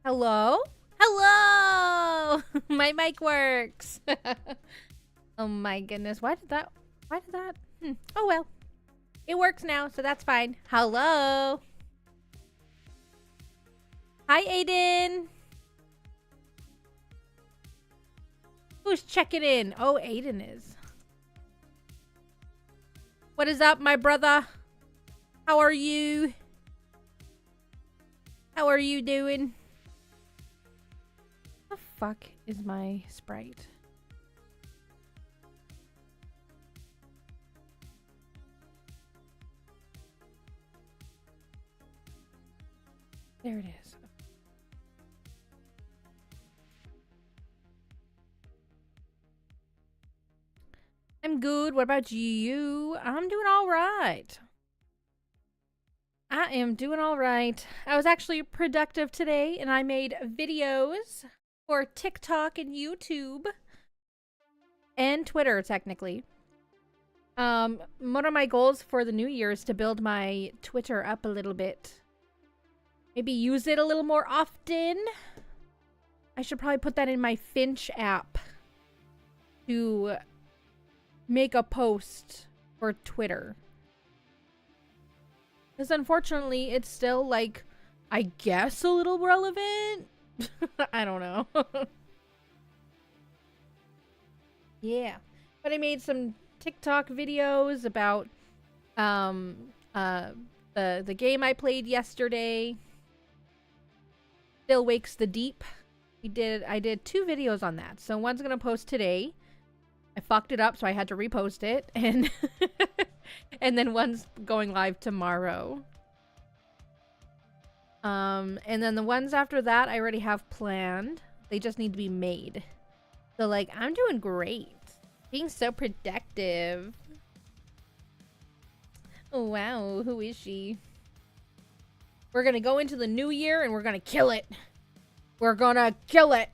Hello? Hello! My mic works. Oh my goodness. Why did that? Oh well. It works now, so that's fine. Hello? Hi, Aiden. Who's checking in? Oh, Aiden is. What is up, my brother? How are you? How are you doing? What the fuck is my sprite? There it is. I'm good. What about you? I'm doing all right. I am doing all right. I was actually productive today and I made videos for TikTok and YouTube and Twitter, technically. One of my goals for the new year is to build my Twitter up a little bit. Maybe use it a little more often. I should probably put that in my Finch app to make a post for Twitter. Because unfortunately, it's still, like, I guess a little relevant? I don't know. Yeah. But I made some TikTok videos about the game I played yesterday. Still Wakes the Deep. I did 2 videos on that. So one's gonna post today. I fucked it up, so I had to repost it, and and then one's going live tomorrow. And then the ones after that I already have planned. They just need to be made. So like, I'm doing great. Being so productive. Oh wow, who is she? We're gonna go into the new year and we're gonna kill it. We're gonna kill it.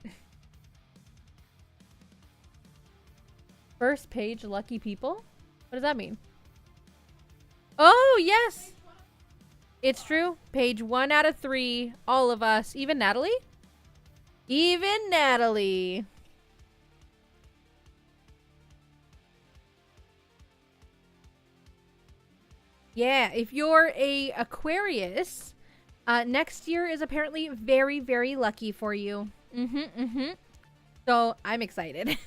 First page lucky people? What does that mean? Oh, yes! It's true. Page 1 out of 3. All of us. Even Natalie? Even Natalie. Yeah, if you're a Aquarius, next year is apparently very, very lucky for you. So I'm excited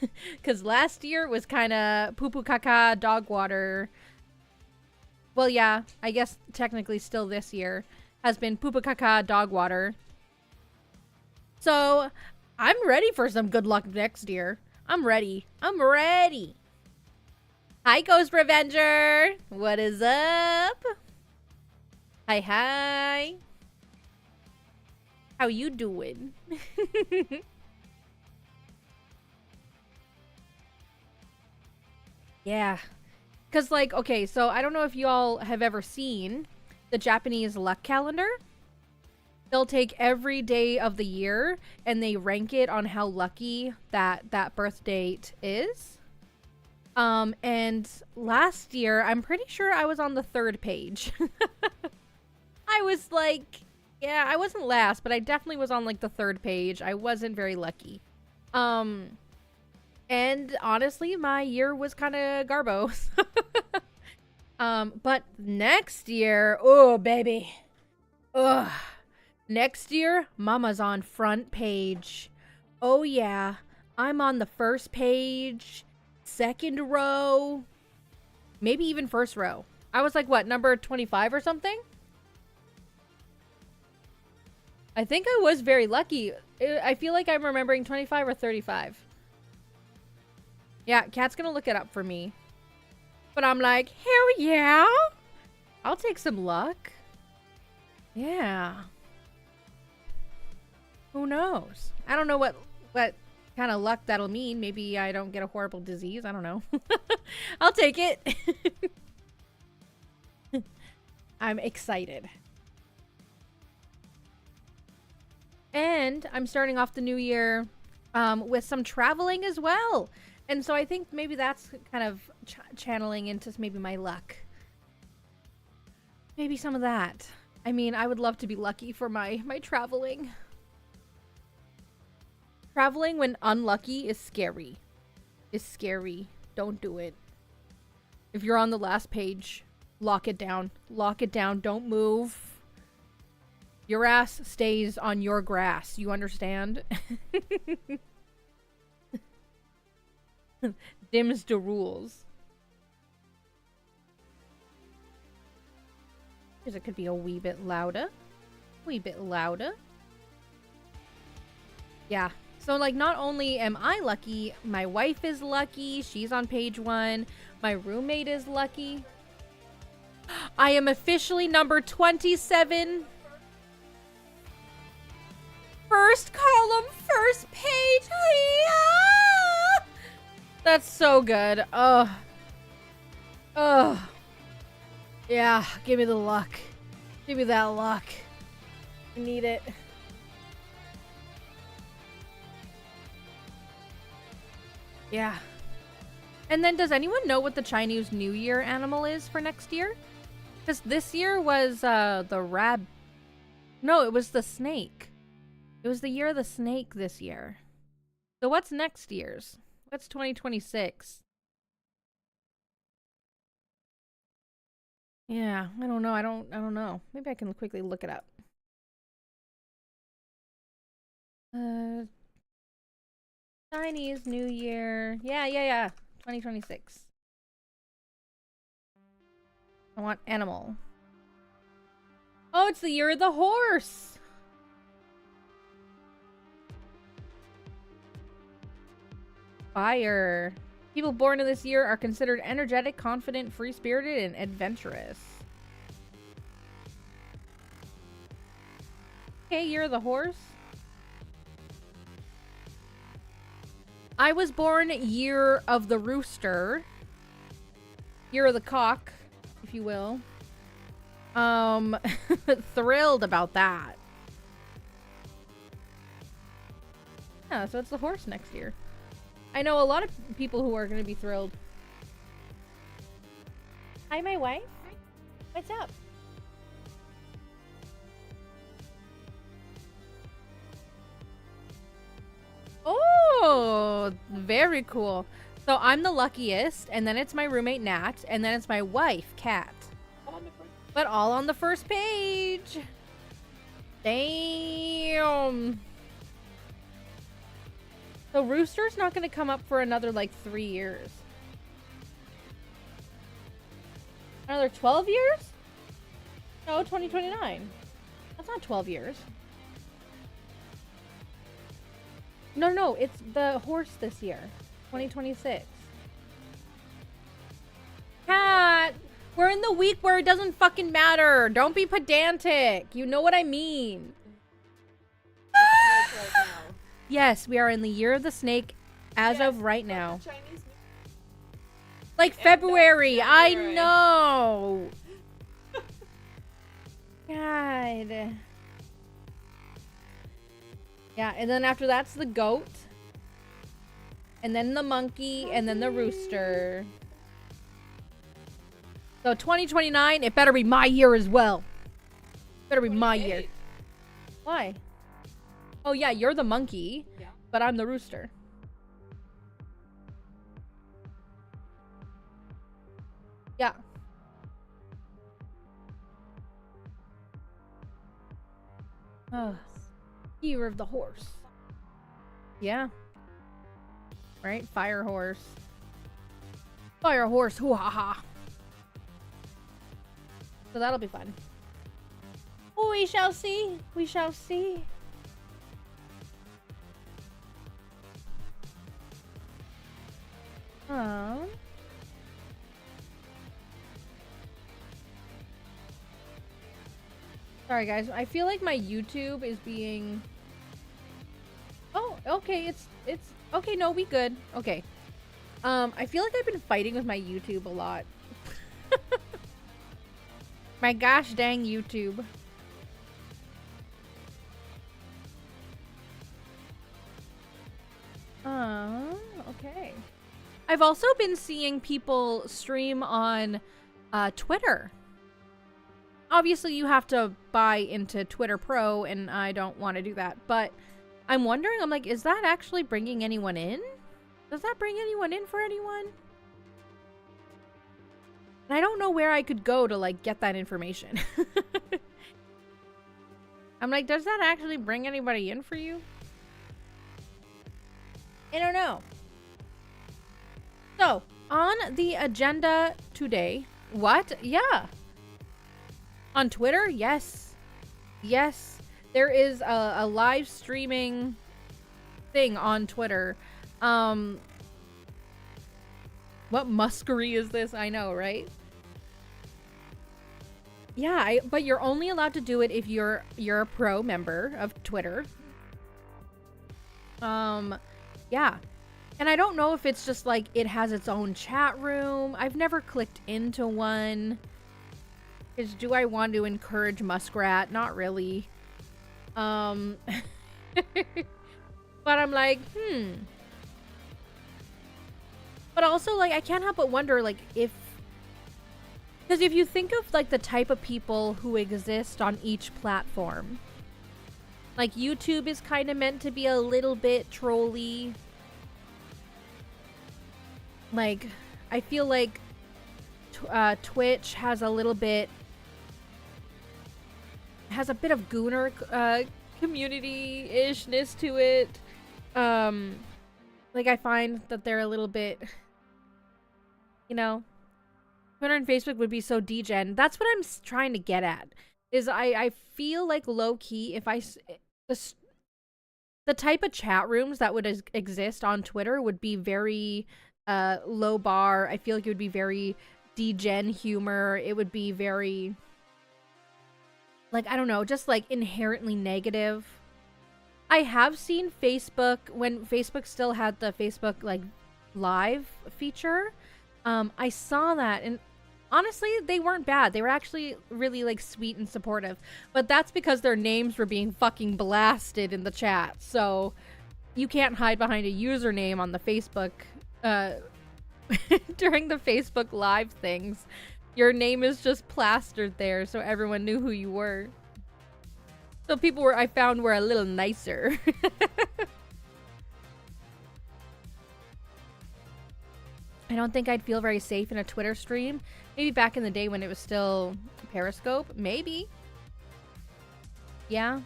because last year was kind of poo-poo caca dog water. Well, yeah, I guess technically still this year has been poo-poo caca dog water. So I'm ready for some good luck next year. I'm ready. I'm ready. Hi, Ghost Revenger. What is up? Hi, hi. How you doing? Yeah. Because, like, okay, so I don't know if y'all have ever seen the Japanese luck calendar. They'll take every day of the year and they rank it on how lucky that birth date is. And last year, I'm pretty sure I was on the 3rd page. I was like, yeah, I wasn't last, but I definitely was on like the 3rd page. I wasn't very lucky. And honestly, my year was kind of garbo. But next year, oh baby. Ugh. Next year, Mama's on front page. Oh yeah, I'm on the 1st page, 2nd row, maybe even 1st row. I was like, what, number 25 or something? I think I was very lucky. I feel like I'm remembering 25 or 35. Yeah, Kat's gonna look it up for me. But I'm like, hell yeah! I'll take some luck. Yeah. Who knows? I don't know what kind of luck that'll mean. Maybe I don't get a horrible disease. I don't know. I'll take it. I'm excited. And I'm starting off the new year with some traveling as well. And so I think maybe that's kind of channeling into maybe my luck. Maybe some of that. I mean, I would love to be lucky for my traveling. Traveling when unlucky is scary. Is scary. Don't do it. If you're on the last page, lock it down. Lock it down. Don't move. Your ass stays on your grass. You understand? Dims the rules. Because it could be a wee bit louder. Wee bit louder. Yeah. So, like, not only am I lucky, my wife is lucky. She's on page 1. My roommate is lucky. I am officially number 27. First column, first page. Yeah! That's so good. Oh. Oh. Yeah, give me the luck. Give me that luck. I need it. Yeah. And then does anyone know what the Chinese New Year animal is for next year? Because this year was the rab... No, it was the snake. It was the year of the snake this year. So what's next year's? What's 2026? Yeah, I don't know. I don't know. Maybe I can quickly look it up. Chinese New Year. Yeah. 2026. I want animal. Oh, it's the year of the horse. Fire. People born in this year are considered energetic, confident, free-spirited, and adventurous. Okay, year of the horse. I was born year of the rooster. Year of the cock, if you will. Thrilled about that. Yeah, so it's the horse next year. I know a lot of people who are going to be thrilled. Hi, my wife. What's up? Oh, very cool. So I'm the luckiest, and then it's my roommate, Nat, and then it's my wife, Kat. But all on the first page. Damn. So Rooster's not going to come up for another, like, 3 years. Another 12 years? No, 2029. That's not 12 years. No, it's the horse this year. 2026. Cat! We're in the week where it doesn't fucking matter. Don't be pedantic. You know what I mean. Yes, we are in the year of the snake as of right now. Like February. I know. God. Yeah, and then after that's the goat. And then the monkey, and then the rooster. So 2029, it better be my year as well. Better be my year. Why? Oh yeah, you're the monkey, but I'm the rooster. Yeah. Oh. Year of the horse. Yeah. Right? Fire horse. Fire horse. Hoo ha ha. So that'll be fun. We shall see. We shall see. Um. Sorry guys, I feel like my YouTube is being... Oh, okay, it's okay, no, we good. Okay. I feel like I've been fighting with my YouTube a lot. My gosh dang YouTube. Okay. I've also been seeing people stream on Twitter. Obviously, you have to buy into Twitter Pro, and I don't want to do that. But I'm wondering, I'm like, is that actually bringing anyone in? Does that bring anyone in for anyone? And I don't know where I could go to, like, get that information. I'm like, does that actually bring anybody in for you? I don't know. So, on the agenda today, what? Yeah. On Twitter? Yes. Yes. There is a live streaming thing on Twitter. What muskery is this? I know, right? Yeah, but you're only allowed to do it if you're a pro member of Twitter. Yeah. And I don't know if it's just like it has its own chat room. I've never clicked into one. Because do I want to encourage Muskrat? Not really. But I'm like, But also, like, I can't help but wonder, like, if... Because if you think of, like, the type of people who exist on each platform, like, YouTube is kind of meant to be a little bit trolly. Like, I feel like Twitch has a little bit... has a bit of Gooner community-ishness to it. Like, I find that they're a little bit... You know? Twitter and Facebook would be so degen. That's what I'm trying to get at. Is I feel like low-key, if the type of chat rooms that would exist on Twitter would be very low bar. I feel like it would be very degen humor. It would be very... Like, I don't know, just like inherently negative. I have seen Facebook, when Facebook still had the Facebook like live feature. I saw that, and honestly, they weren't bad. They were actually really like sweet and supportive. But that's because their names were being fucking blasted in the chat. So you can't hide behind a username on the Facebook during the Facebook live things. Your name is just plastered there so everyone knew who you were. So people I found were a little nicer. I don't think I'd feel very safe in a Twitter stream. Maybe back in the day when it was still Periscope. Maybe. Yeah.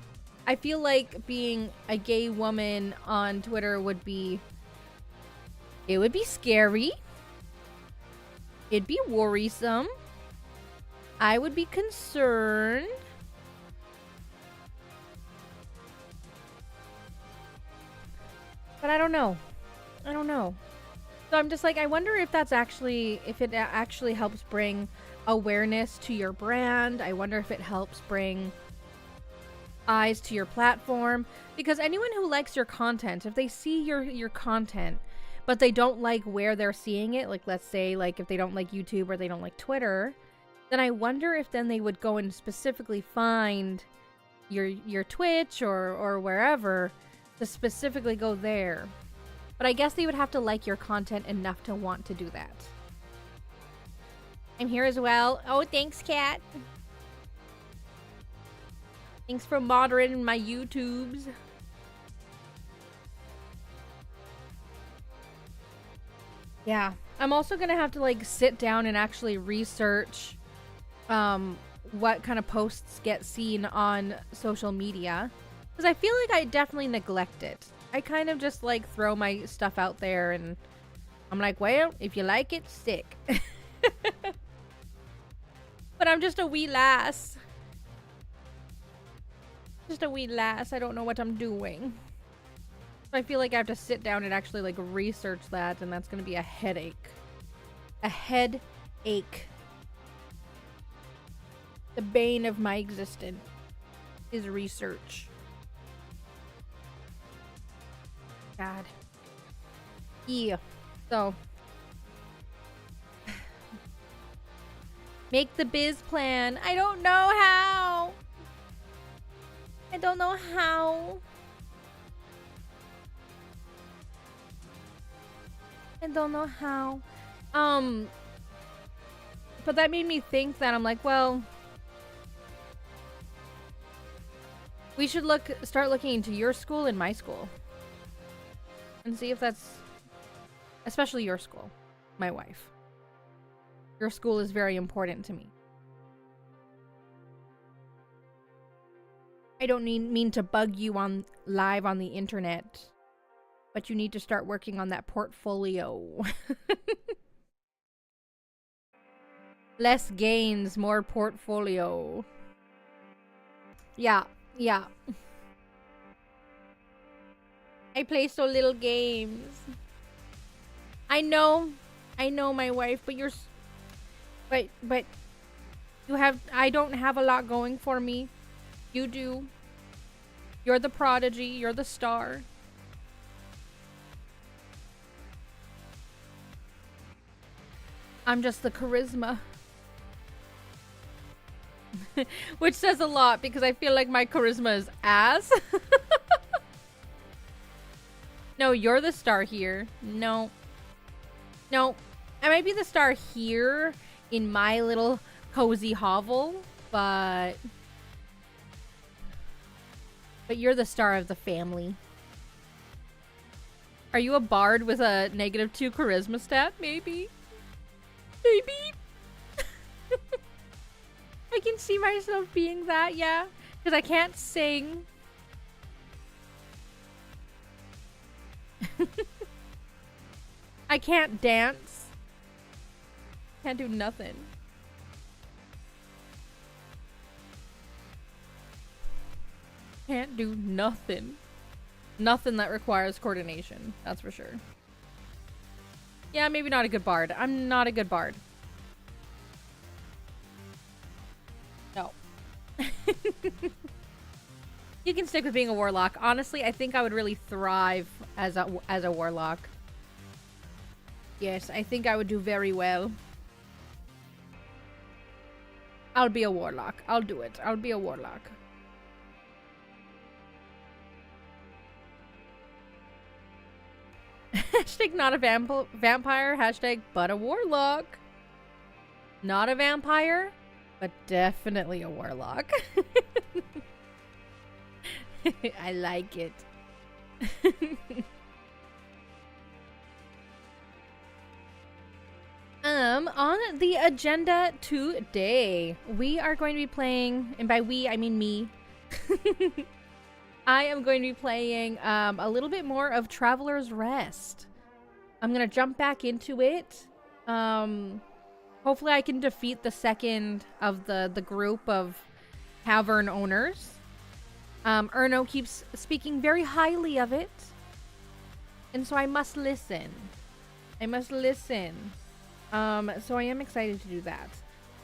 I feel like being a gay woman on Twitter would be... It would be scary. It'd be worrisome. I would be concerned. But I don't know. I don't know. So I'm just like, I wonder if that's actually, if it actually helps bring awareness to your brand. I wonder if it helps bring eyes to your platform. Because anyone who likes your content, if they see your content, but they don't like where they're seeing it, like let's say like if they don't like YouTube or they don't like Twitter, then I wonder if then they would go and specifically find your Twitch or wherever to specifically go there. But I guess they would have to like your content enough to want to do that. I'm here as well. Oh, thanks, Kat. Thanks for moderating my YouTubes. Yeah. I'm also gonna have to like sit down and actually research what kind of posts get seen on social media. Because I feel like I definitely neglect it. I kind of just like throw my stuff out there and I'm like, well, if you like it, stick. But I'm just a wee lass. Just a wee lass. I don't know what I'm doing. I feel like I have to sit down and actually like research that, and that's gonna be a headache. A headache. The bane of my existence is research. God. Yeah. So. Make the biz plan. I don't know how. I don't know how. I don't know how. But that made me think that I'm like, well, we should start looking into your school and my school. And see if that's, especially your school, my wife. Your school is very important to me. I don't mean to bug you on live on the internet, but you need to start working on that portfolio. Less gains, more portfolio. Yeah, yeah. I play so little games. I know my wife, but but you have, I don't have a lot going for me. You do. You're the prodigy, you're the star. I'm just the charisma. Which says a lot because I feel like my charisma is ass. No, you're the star here. No. No. I might be the star here in my little cozy hovel, but you're the star of the family. Are you a bard with a -2 charisma stat? Maybe. Maybe. I can see myself being that, yeah. Because I can't sing. I can't dance. Can't do nothing. Can't do nothing. Nothing that requires coordination. That's for sure. Yeah, maybe not a good bard. I'm not a good bard. No. You can stick with being a warlock. Honestly, I think I would really thrive as a warlock. Yes, I think I would do very well. I'll be a warlock. I'll do it. I'll be a warlock. Hashtag not a vampire. Hashtag but a warlock. Not a vampire, but definitely a warlock. I like it. On the agenda today, we are going to be playing, and by we, I mean me. I am going to be playing a little bit more of Traveler's Rest. I'm going to jump back into it. Hopefully I can defeat the second of the group of tavern owners. Erno keeps speaking very highly of it. And so I must listen. I must listen. So I am excited to do that.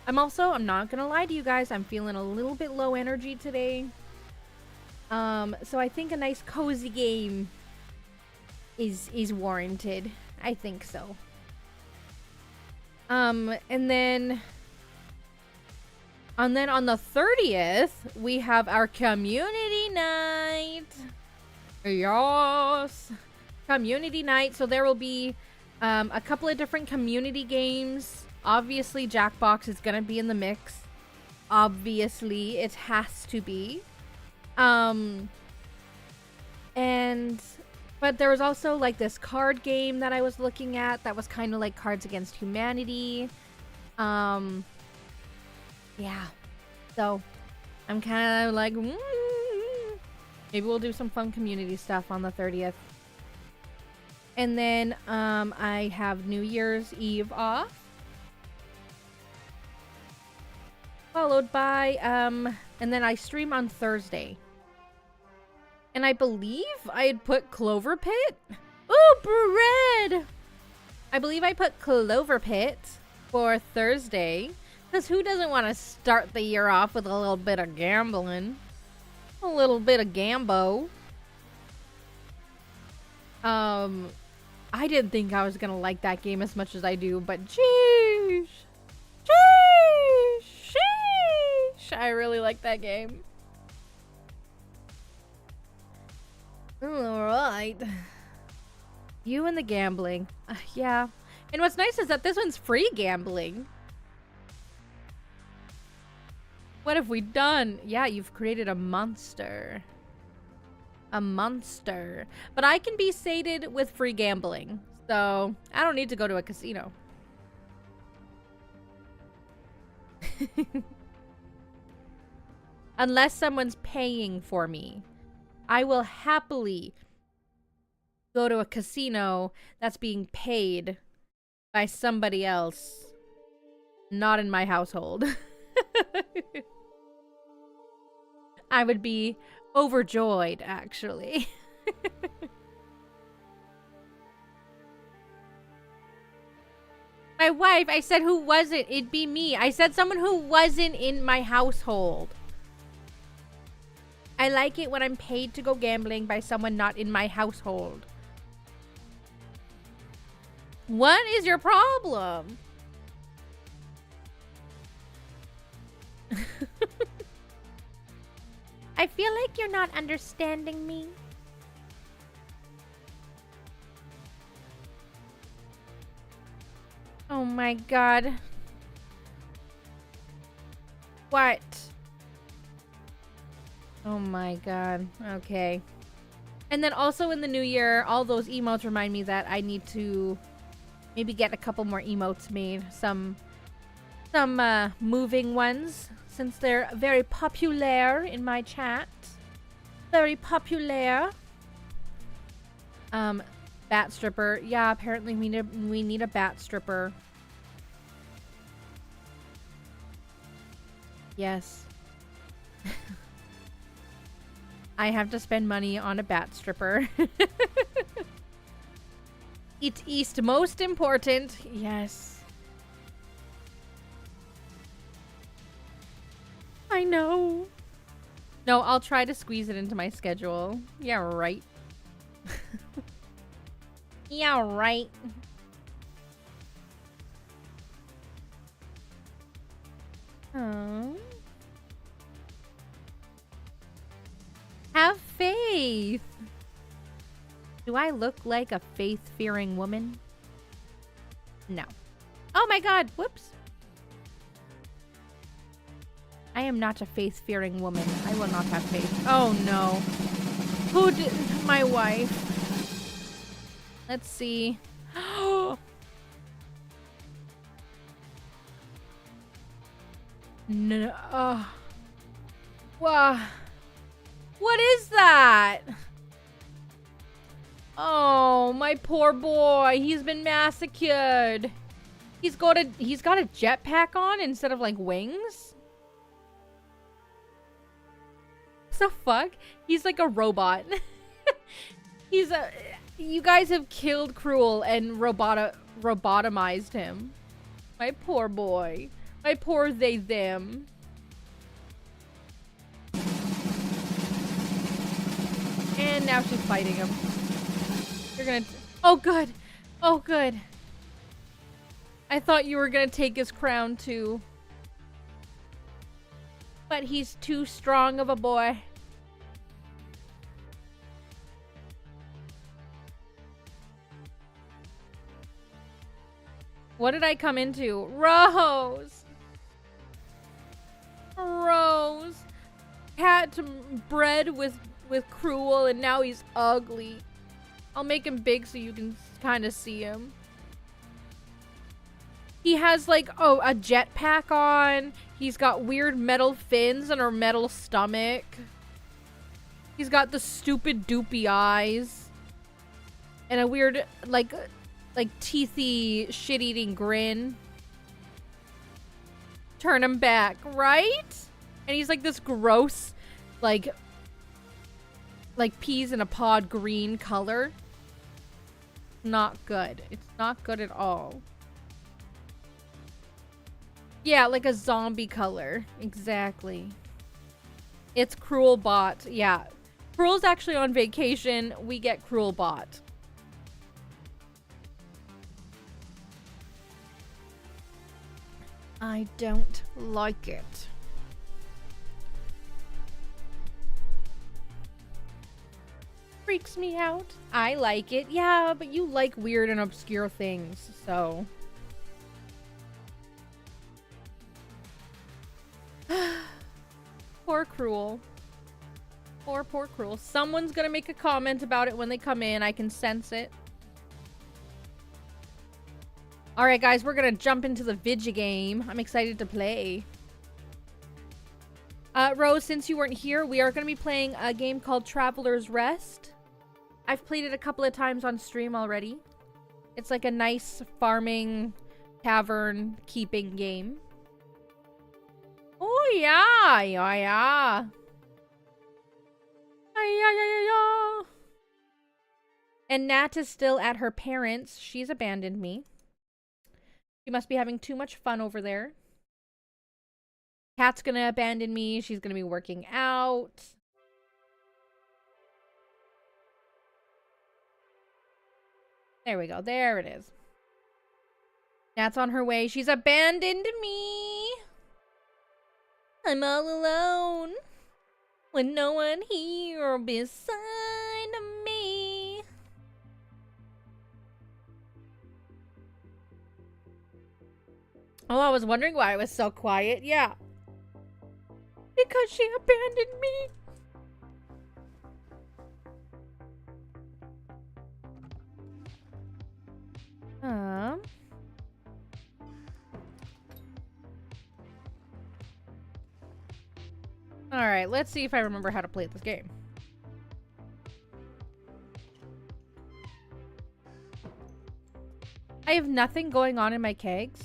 I'm not gonna lie to you guys, I'm feeling a little bit low energy today. So I think a nice cozy game is warranted. I think so. And then on the 30th, we have our community night. Yes. Community night. So there will be a couple of different community games. Obviously, Jackbox is going to be in the mix. Obviously, it has to be. But there was also like this card game that I was looking at that was kind of like Cards Against Humanity. Yeah. So I'm kind of like, maybe we'll do some fun community stuff on the 30th. And then I have New Year's Eve off. Followed by and then I stream on Thursday. And I believe I had put Clover Pit. Ooh, bread! I believe I put Clover Pit for Thursday. Because who doesn't want to start the year off with a little bit of gambling? A little bit of gambo. I didn't think I was gonna like that game as much as I do, but sheesh. Sheesh. Sheesh. I really like that game. Alright. You and the gambling. Yeah. And what's nice is that this one's free gambling. What have we done? Yeah, you've created a monster. A monster. But I can be sated with free gambling. So, I don't need to go to a casino. Unless someone's paying for me. I will happily go to a casino that's being paid by somebody else. Not in my household. I would be overjoyed, actually. My wife, I said who wasn't. It'd be me. I said someone who wasn't in my household. I like it when I'm paid to go gambling by someone not in my household. What is your problem? I feel like you're not understanding me. Oh my god. What? Oh my god. Okay. And then also in the new year, all those emotes remind me that I need to maybe get a couple more emotes made. Some moving ones, since they're very popular in my chat. Very popular. Bat stripper. Yeah, apparently we need a bat stripper. Yes. I have to spend money on a bat stripper. It is most important. Yes. I know. No, I'll try to squeeze it into my schedule. Yeah, right. Yeah, right. Oh. Have faith. Do I look like a faith-fearing woman? No. Oh my god, whoops. I am not a faith-fearing woman. I will not have faith. Oh no. Who did... My wife. Let's see. No. Wow. What is that? Oh, my poor boy. He's been massacred. He's got a jetpack on instead of like wings. What the fuck? He's like a robot. You guys have killed Cruel and robotomized him. My poor boy. My poor they them. And now she's fighting him. You're gonna... Oh, good. Oh, good. I thought you were gonna take his crown, too. But he's too strong of a boy. What did I come into? Rose! Rose! Cat bred with Cruel, and now he's ugly. I'll make him big so you can kind of see him. He has like, oh, a jetpack on. He's got weird metal fins and a metal stomach. He's got the stupid doopy eyes. And a weird, like teethy, shit-eating grin. Turn him back, right? And he's like this gross, like like peas in a pod green color. Not good. It's not good at all. Yeah, like a zombie color. Exactly. It's Cruel Bot. Yeah. Cruel's actually on vacation. We get Cruel Bot. I don't like it. Freaks me out. I like it. Yeah, but you like weird and obscure things, so... Poor Cruel. Poor Cruel. Someone's gonna make a comment about it when they come in. I can sense it. Alright, guys, we're gonna jump into the Vidya game. I'm excited to play. Rose, since you weren't here, we are gonna be playing a game called Traveler's Rest. I've played it a couple of times on stream already. It's like a nice farming, tavern, keeping game. Oh, yeah. Yeah, yeah. Yeah. And Nat is still at her parents'. She's abandoned me. She must be having too much fun over there. Kat's gonna abandon me. She's gonna be working out. There we go. There it is. Nat's on her way. She's abandoned me. I'm all alone. With no one here beside me. Oh, I was wondering why it was so quiet. Yeah. Because she abandoned me. Alright, let's see if I remember how to play this game. I have nothing going on in my kegs.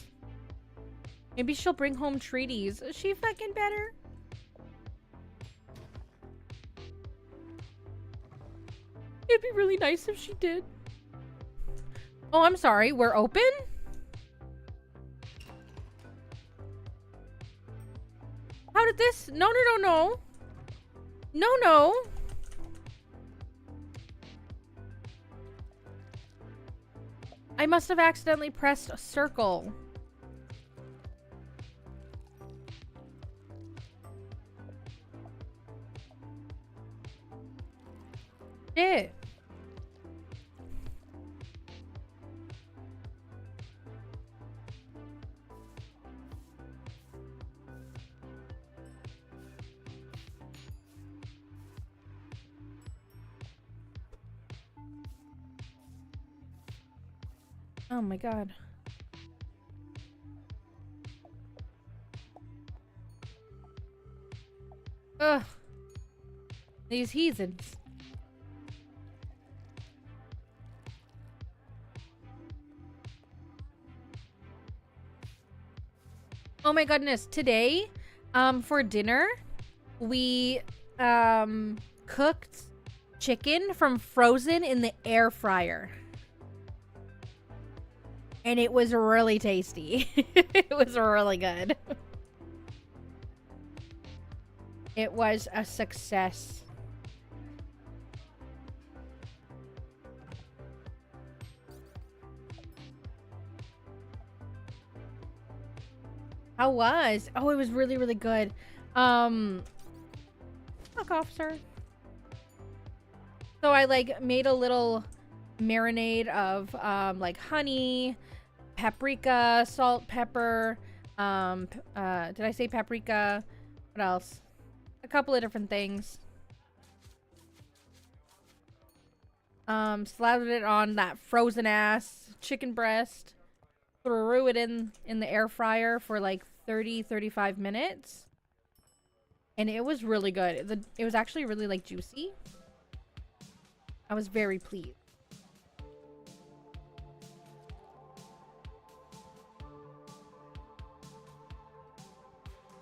Maybe she'll bring home treaties. Is she fucking better? It'd be really nice if she did. Oh, I'm sorry. We're open? How did this? No. No. I must have accidentally pressed a circle. Shit. Oh my god. Ugh. These heathens. Oh my goodness. Today, for dinner, we, cooked chicken from frozen in the air fryer. And it was really tasty. It was really good. It was a success. How was? Oh, it was really, really good. Fuck off, sir. So I like made a little marinade of like honey, paprika, salt, pepper. Did I say paprika? What else? A couple of different things. Slathered it on that frozen ass chicken breast. Threw it in the air fryer for like 30-35 minutes. And it was really good. It was actually really like juicy. I was very pleased.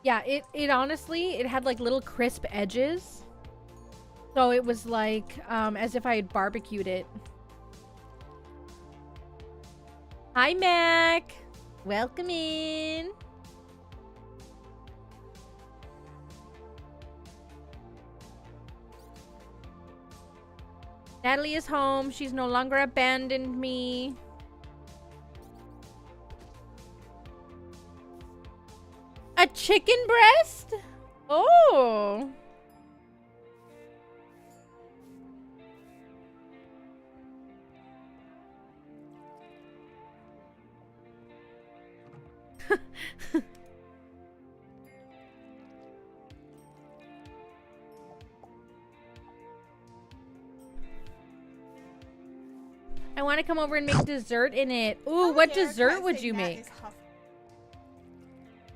Yeah, it honestly, it had like little crisp edges. So it was like, as if I had barbecued it. Hi, Mac. Welcome in. Natalie is home. She's no longer abandoned me. A chicken breast? Oh. I want to come over and make dessert in it. Ooh, what dessert would you make?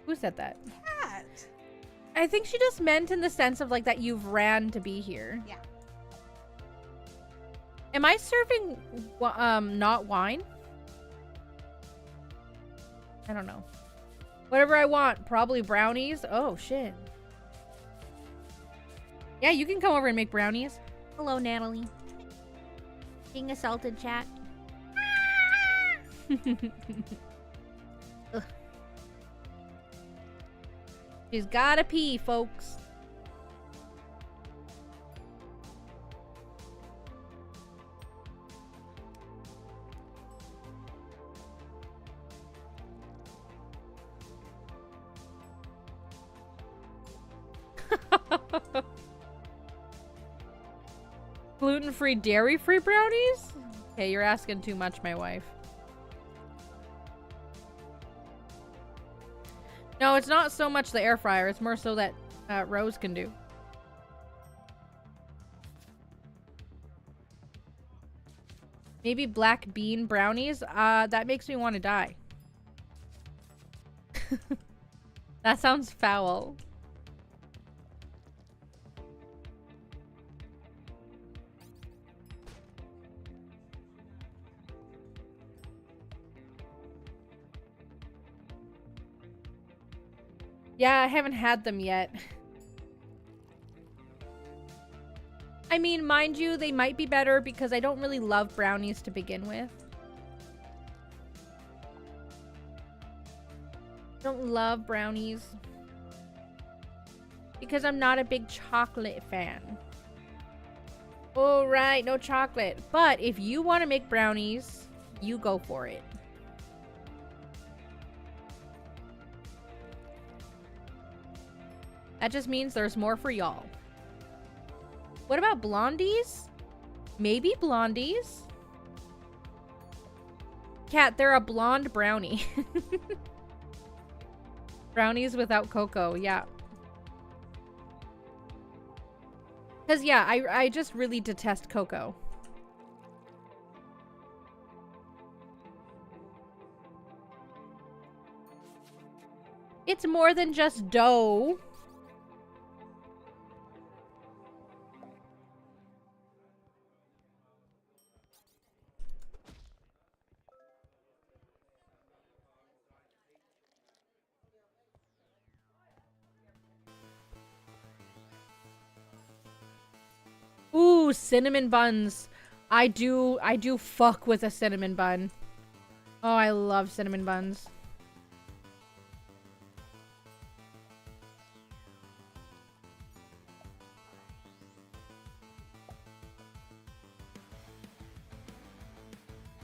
Who said that? Cat. I think she just meant in the sense of like that you've ran to be here. Yeah. Am I serving not wine? I don't know. Whatever I want. Probably brownies. Oh, shit. Yeah, you can come over and make brownies. Hello, Natalie. Being assaulted, chat. She's gotta pee, folks. Gluten-free, dairy-free brownies? Okay, you're asking too much, my wife. No, it's not so much the air fryer. It's more so that Rose can do. Maybe black bean brownies? That makes me want to die. That sounds foul. Yeah, I haven't had them yet. I mean, mind you, they might be better because I don't really love brownies to begin with. Don't love brownies. Because I'm not a big chocolate fan. Oh, right, no chocolate. But if you want to make brownies, you go for it. That just means there's more for y'all. What about blondies? Maybe blondies? Cat, they're a blonde brownie. Brownies without cocoa, yeah. Because, yeah, I just really detest cocoa. It's more than just dough. Ooh, cinnamon buns. I do fuck with a cinnamon bun. Oh, I love cinnamon buns.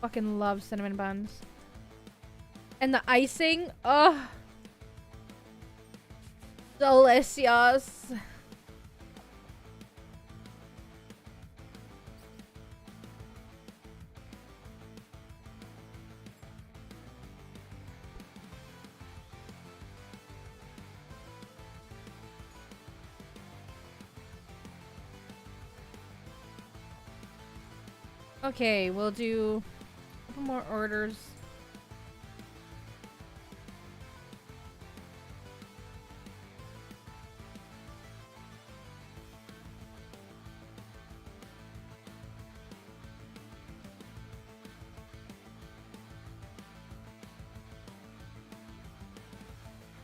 Fucking love cinnamon buns. And the icing, ugh. Delicious. Okay, we'll do a couple more orders.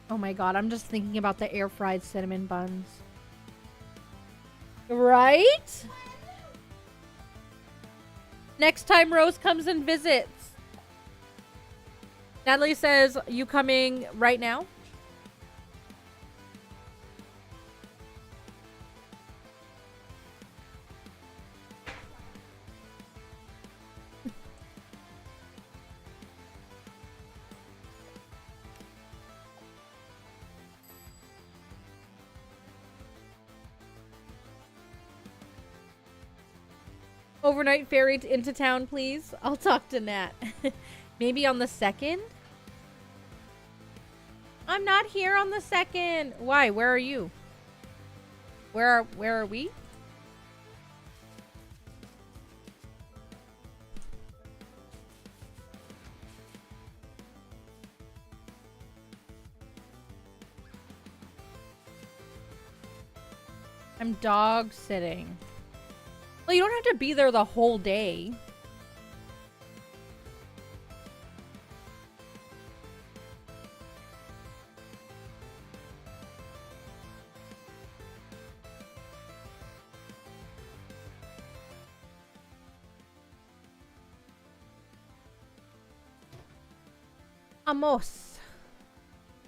Oh my god, I'm just thinking about the air fried cinnamon buns. Right? Next time Rose comes and visits. Natalie says, you coming right now? Overnight ferry into town, please. I'll talk to Nat. Maybe on the 2nd? I'm not here on the 2nd. Why? Where are you? Where are we? I'm dog sitting. Well, you don't have to be there the whole day. Amos.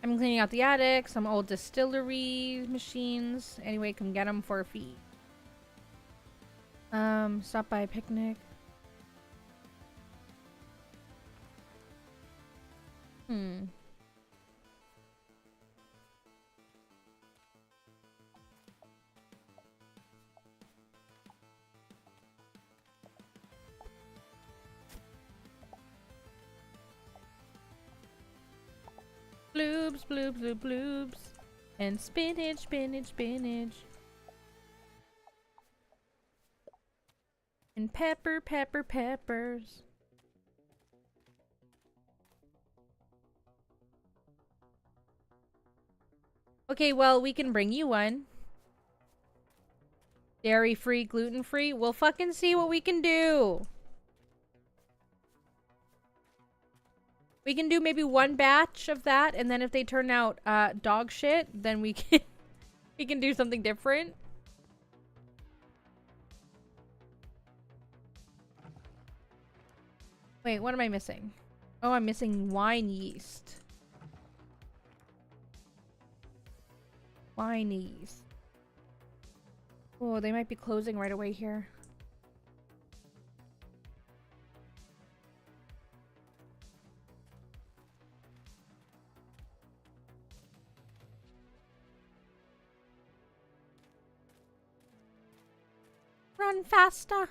I'm cleaning out the attic, some old distillery machines. Anyway, come get them for a fee. Stop by a picnic. Bloobs, bloobs, bloobs, bloobs. And spinach, spinach, spinach. And pepper, pepper, peppers. Okay, well, we can bring you one. Dairy-free, gluten-free. We'll fucking see what we can do. We can do maybe one batch of that, and then if they turn out dog shit, then we can we can do something different. Wait, what am I missing? Oh, I'm missing wine yeast. Wine yeast. Oh, they might be closing right away here. Run faster.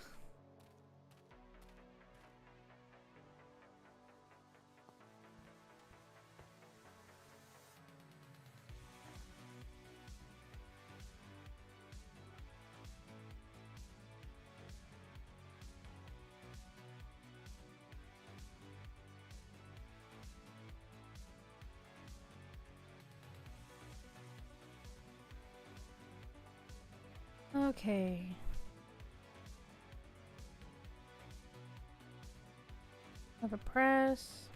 Okay. Have a press.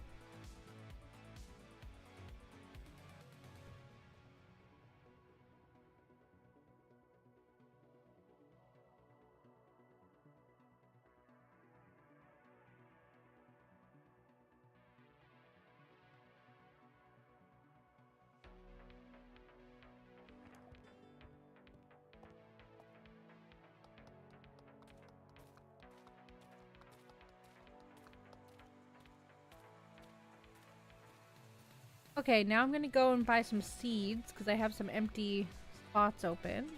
Okay, now I'm gonna go and buy some seeds because I have some empty spots open.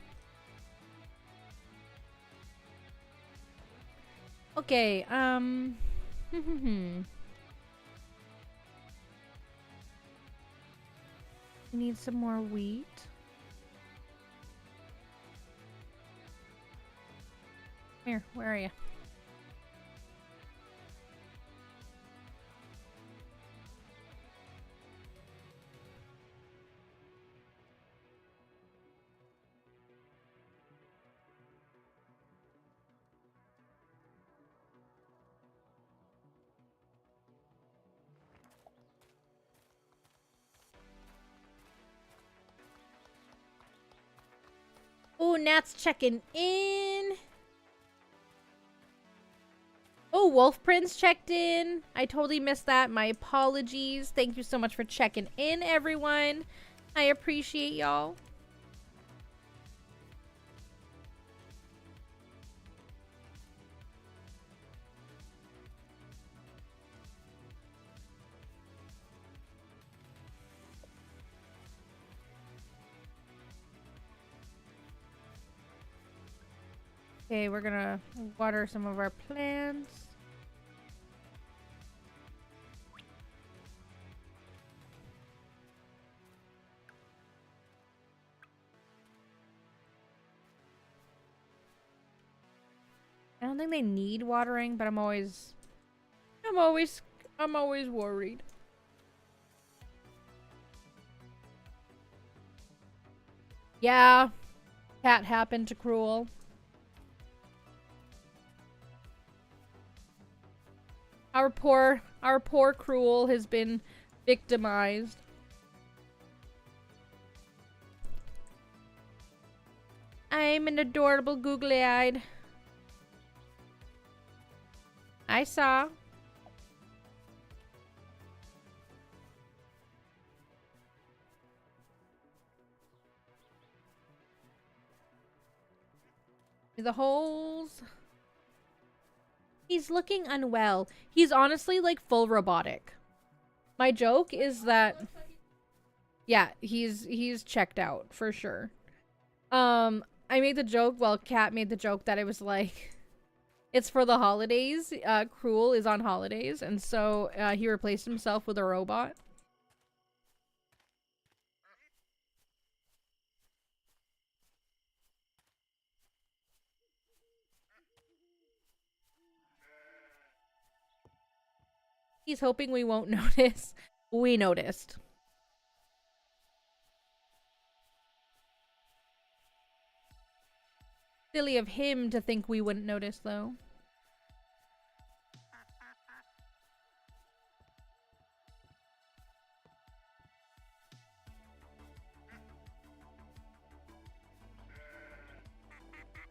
Okay, I need some more wheat. Here, where are you? Oh, Oh, Nat's checking in. Oh, Wolf Prince checked in. I totally missed that. My apologies. Thank you so much for checking in, everyone. I appreciate y'all. Okay, we're gonna water some of our plants. I don't think they need watering, but I'm always worried. Yeah, that happened to Cruel. Our poor Cruel has been victimized. I'm an adorable googly-eyed. I saw. The holes. He's looking unwell. He's honestly like full robotic. My joke is that yeah, he's checked out for sure. I made the joke, well, Kat made the joke that it was like it's for the holidays. Cruel is on holidays, and so he replaced himself with a robot. He's hoping we won't notice. We noticed. Silly of him to think we wouldn't notice, though.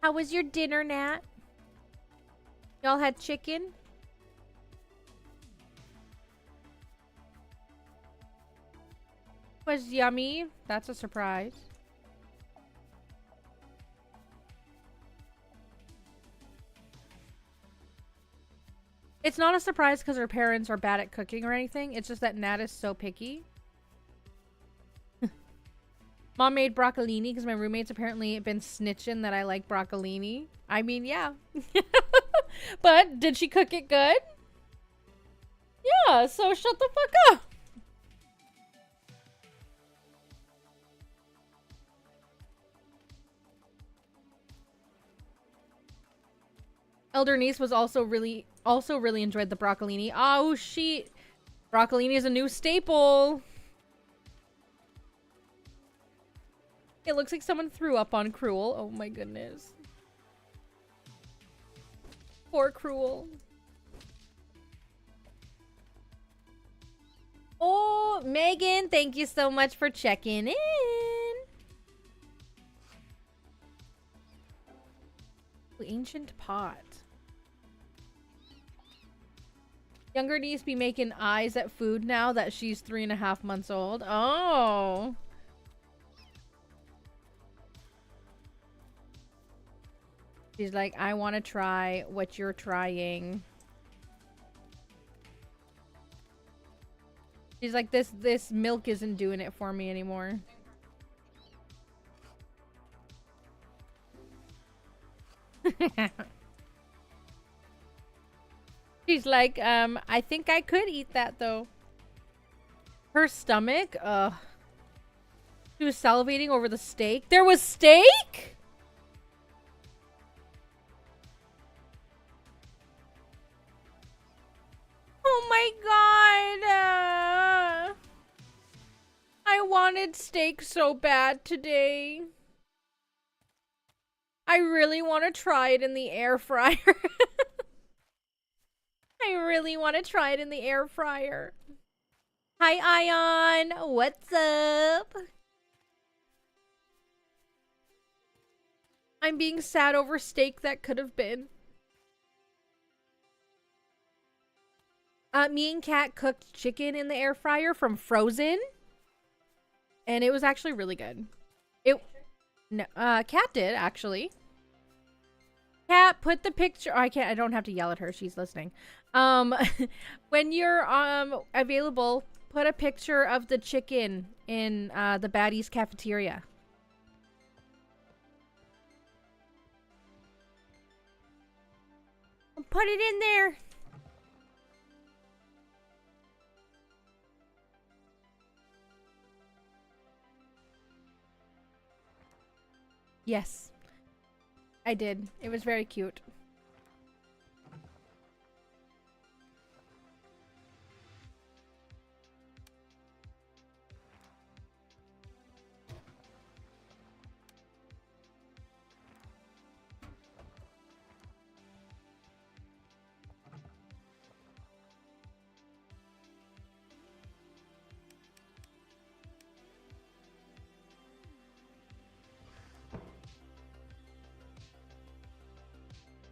How was your dinner, Nat? Y'all had chicken? Was yummy. That's a surprise. It's not a surprise because her parents are bad at cooking or anything. It's just that Nat is so picky. Mom made broccolini because my roommate's apparently been snitching that I like broccolini. I mean, yeah. But did she cook it good? Yeah, so shut the fuck up. Elder niece was also really enjoyed the broccolini. Oh, shit. Broccolini is a new staple. It looks like someone threw up on Cruel. Oh my goodness. Poor Cruel. Oh, Megan, thank you so much for checking in. Ancient pot. Younger niece be making eyes at food now that she's 3.5 months old. Oh. She's like, I want to try what you're trying. She's like, this milk isn't doing it for me anymore. She's like, I think I could eat that though. Her stomach, she was salivating over the steak. There was steak? Oh my god. I wanted steak so bad today. I really want to try it in the air fryer. I really want to try it in the air fryer. Hi, Ion. What's up? I'm being sad over steak that could have been. Me and Kat cooked chicken in the air fryer from Frozen. And it was actually really good. Kat did, actually. Kat, put the picture. Oh, I don't have to yell at her. She's listening. When you're available, put a picture of the chicken in the Baddies cafeteria. Put it in there. Yes. I did. It was very cute.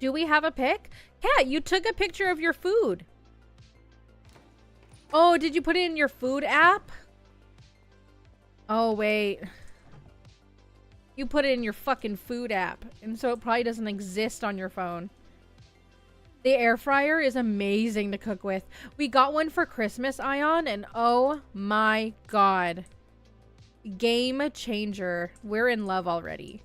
Do we have a pic? Kat, you took a picture of your food. Oh, did you put it in your food app? Oh, wait. You put it in your fucking food app. And so it probably doesn't exist on your phone. The air fryer is amazing to cook with. We got one for Christmas, Ion, and oh my god. Game changer. We're in love already.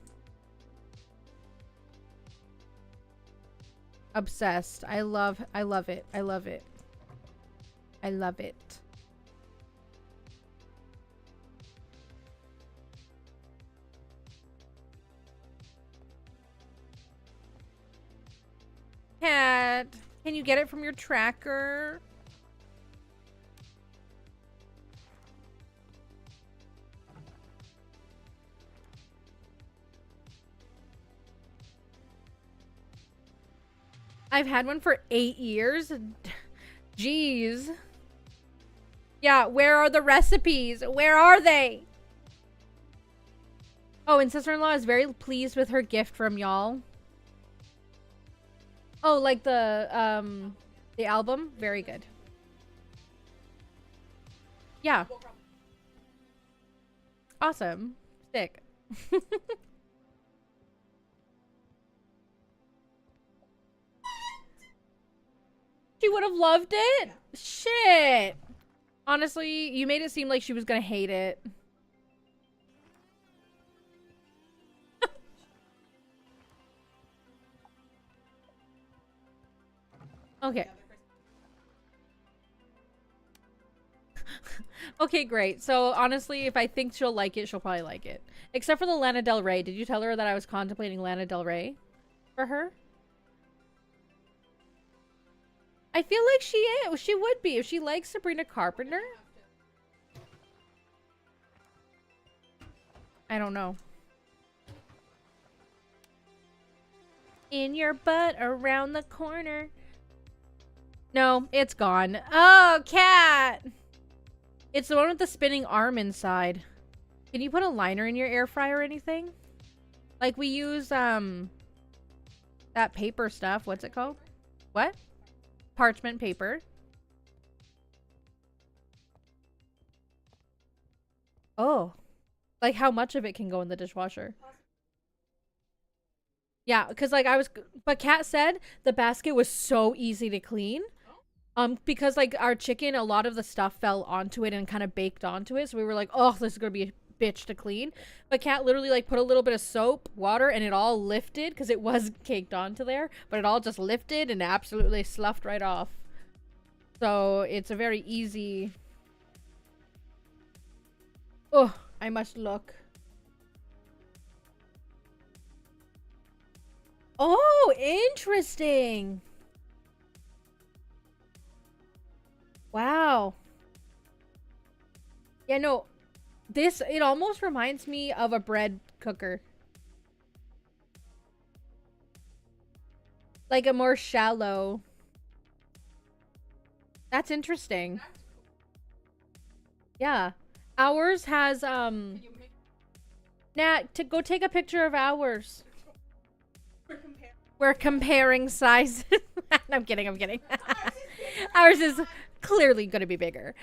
Obsessed. I love it. I love it. I love it. Cat, can you get it from your tracker? I've had one for 8 years. Jeez. Yeah, where are the recipes? Where are they? Oh, and sister-in-law is very pleased with her gift from y'all. Oh, like the album? Very good. Yeah. Awesome. Sick. She would have loved it? Shit. Honestly, you made it seem like she was gonna hate it. Okay. Okay, great. So, honestly, if I think she'll like it, she'll probably like it. Except for the Lana Del Rey. Did you tell her that I was contemplating Lana Del Rey for her? I feel like she would be if she likes Sabrina Carpenter. I don't know. In your butt around the corner. No, it's gone. Oh, cat! It's the one with the spinning arm inside. Can you put a liner in your air fryer or anything? Like we use, that paper stuff. What's it called? What? Parchment paper. Oh. Like how much of it can go in the dishwasher? Yeah, because like but Kat said the basket was so easy to clean. Because like our chicken, a lot of the stuff fell onto it and kind of baked onto it. So we were like, oh, this is gonna be a bitch to clean. But Kat literally like put a little bit of soap, water, and it all lifted because it was caked onto there. But it all just lifted and absolutely sloughed right off. So it's a very easy. Oh, I must look. Oh, interesting. Wow. Yeah, no. It almost reminds me of a bread cooker. Like a more shallow. That's interesting. Yeah. Ours has, Nat, go take a picture of ours. We're comparing sizes. I'm kidding. I'm kidding. Ours is clearly going to be bigger.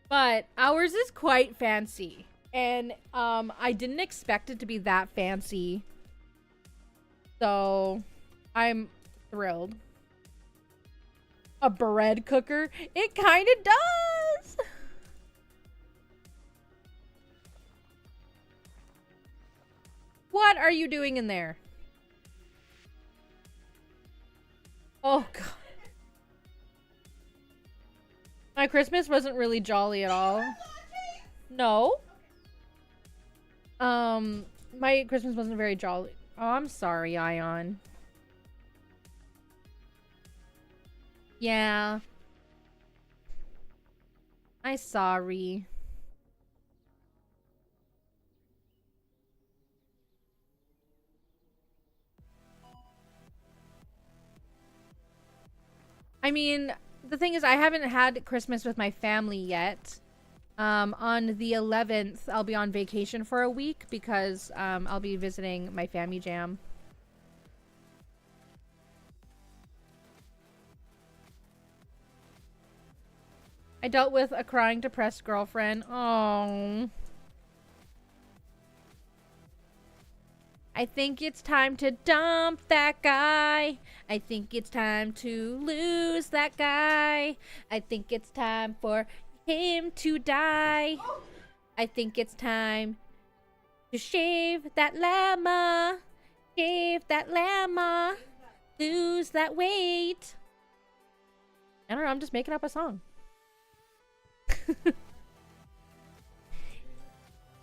But ours is quite fancy. And I didn't expect it to be that fancy. So I'm thrilled. A bread cooker? It kind of does. What are you doing in there? Oh, God. My Christmas wasn't really jolly at all. No. My Christmas wasn't very jolly. Oh, I'm sorry, Ion. Yeah. I'm sorry. I mean, the thing is, I haven't had Christmas with my family yet. On the 11th, I'll be on vacation for a week because I'll be visiting my family jam. I dealt with a crying, depressed girlfriend. Oh. I think it's time to dump that guy. I think it's time to lose that guy. I think it's time for him to die. I think it's time to shave that llama. Shave that llama. Lose that weight. I don't know, I'm just making up a song.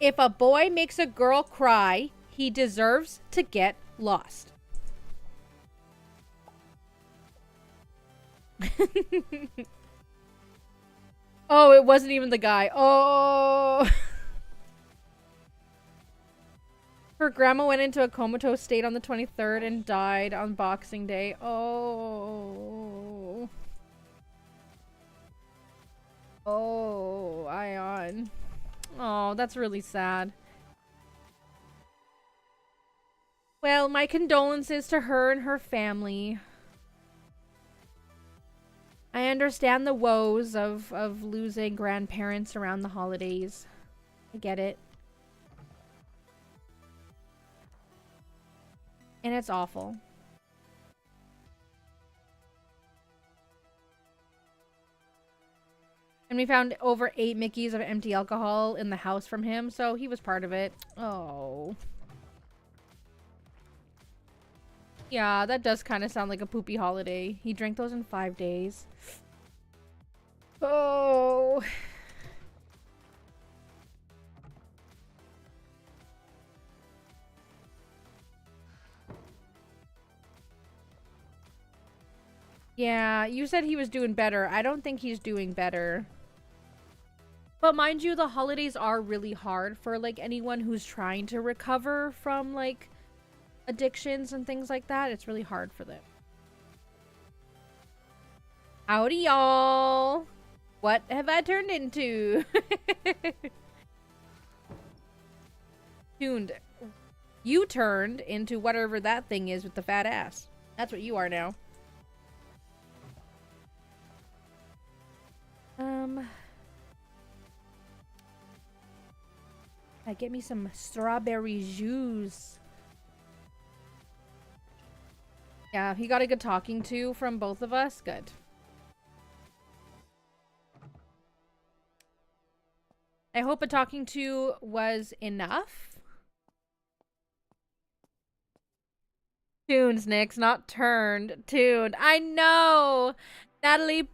If a boy makes a girl cry, he deserves to get lost. Oh, it wasn't even the guy. Oh. Her grandma went into a comatose state on the 23rd and died on Boxing Day. Oh. Oh, Ion. Oh, that's really sad. Well, my condolences to her and her family. I understand the woes of losing grandparents around the holidays. I get it. And it's awful. And we found over 8 Mickeys of empty alcohol in the house from him, so he was part of it. Oh. Yeah, that does kind of sound like a poopy holiday. He drank those in 5 days. Oh. Yeah, you said he was doing better. I don't think he's doing better. But mind you, the holidays are really hard for, like, anyone who's trying to recover from, like, addictions and things like that. It's really hard for them. Howdy, y'all. What have I turned into? Tuned. You turned into whatever that thing is with the fat ass. That's what you are now. Get me some strawberry juice. Yeah, he got a good talking to from both of us. Good. I hope a talking to was enough. Tunes, Nyx, not turned. Tuned. I know! Natalie...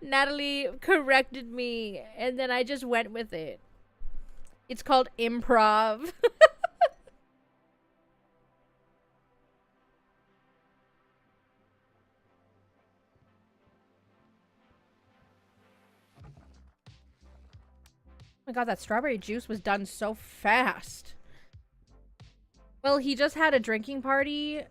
Natalie corrected me, and then I just went with it. It's called improv. Oh my god, that strawberry juice was done so fast. Well, he just had a drinking party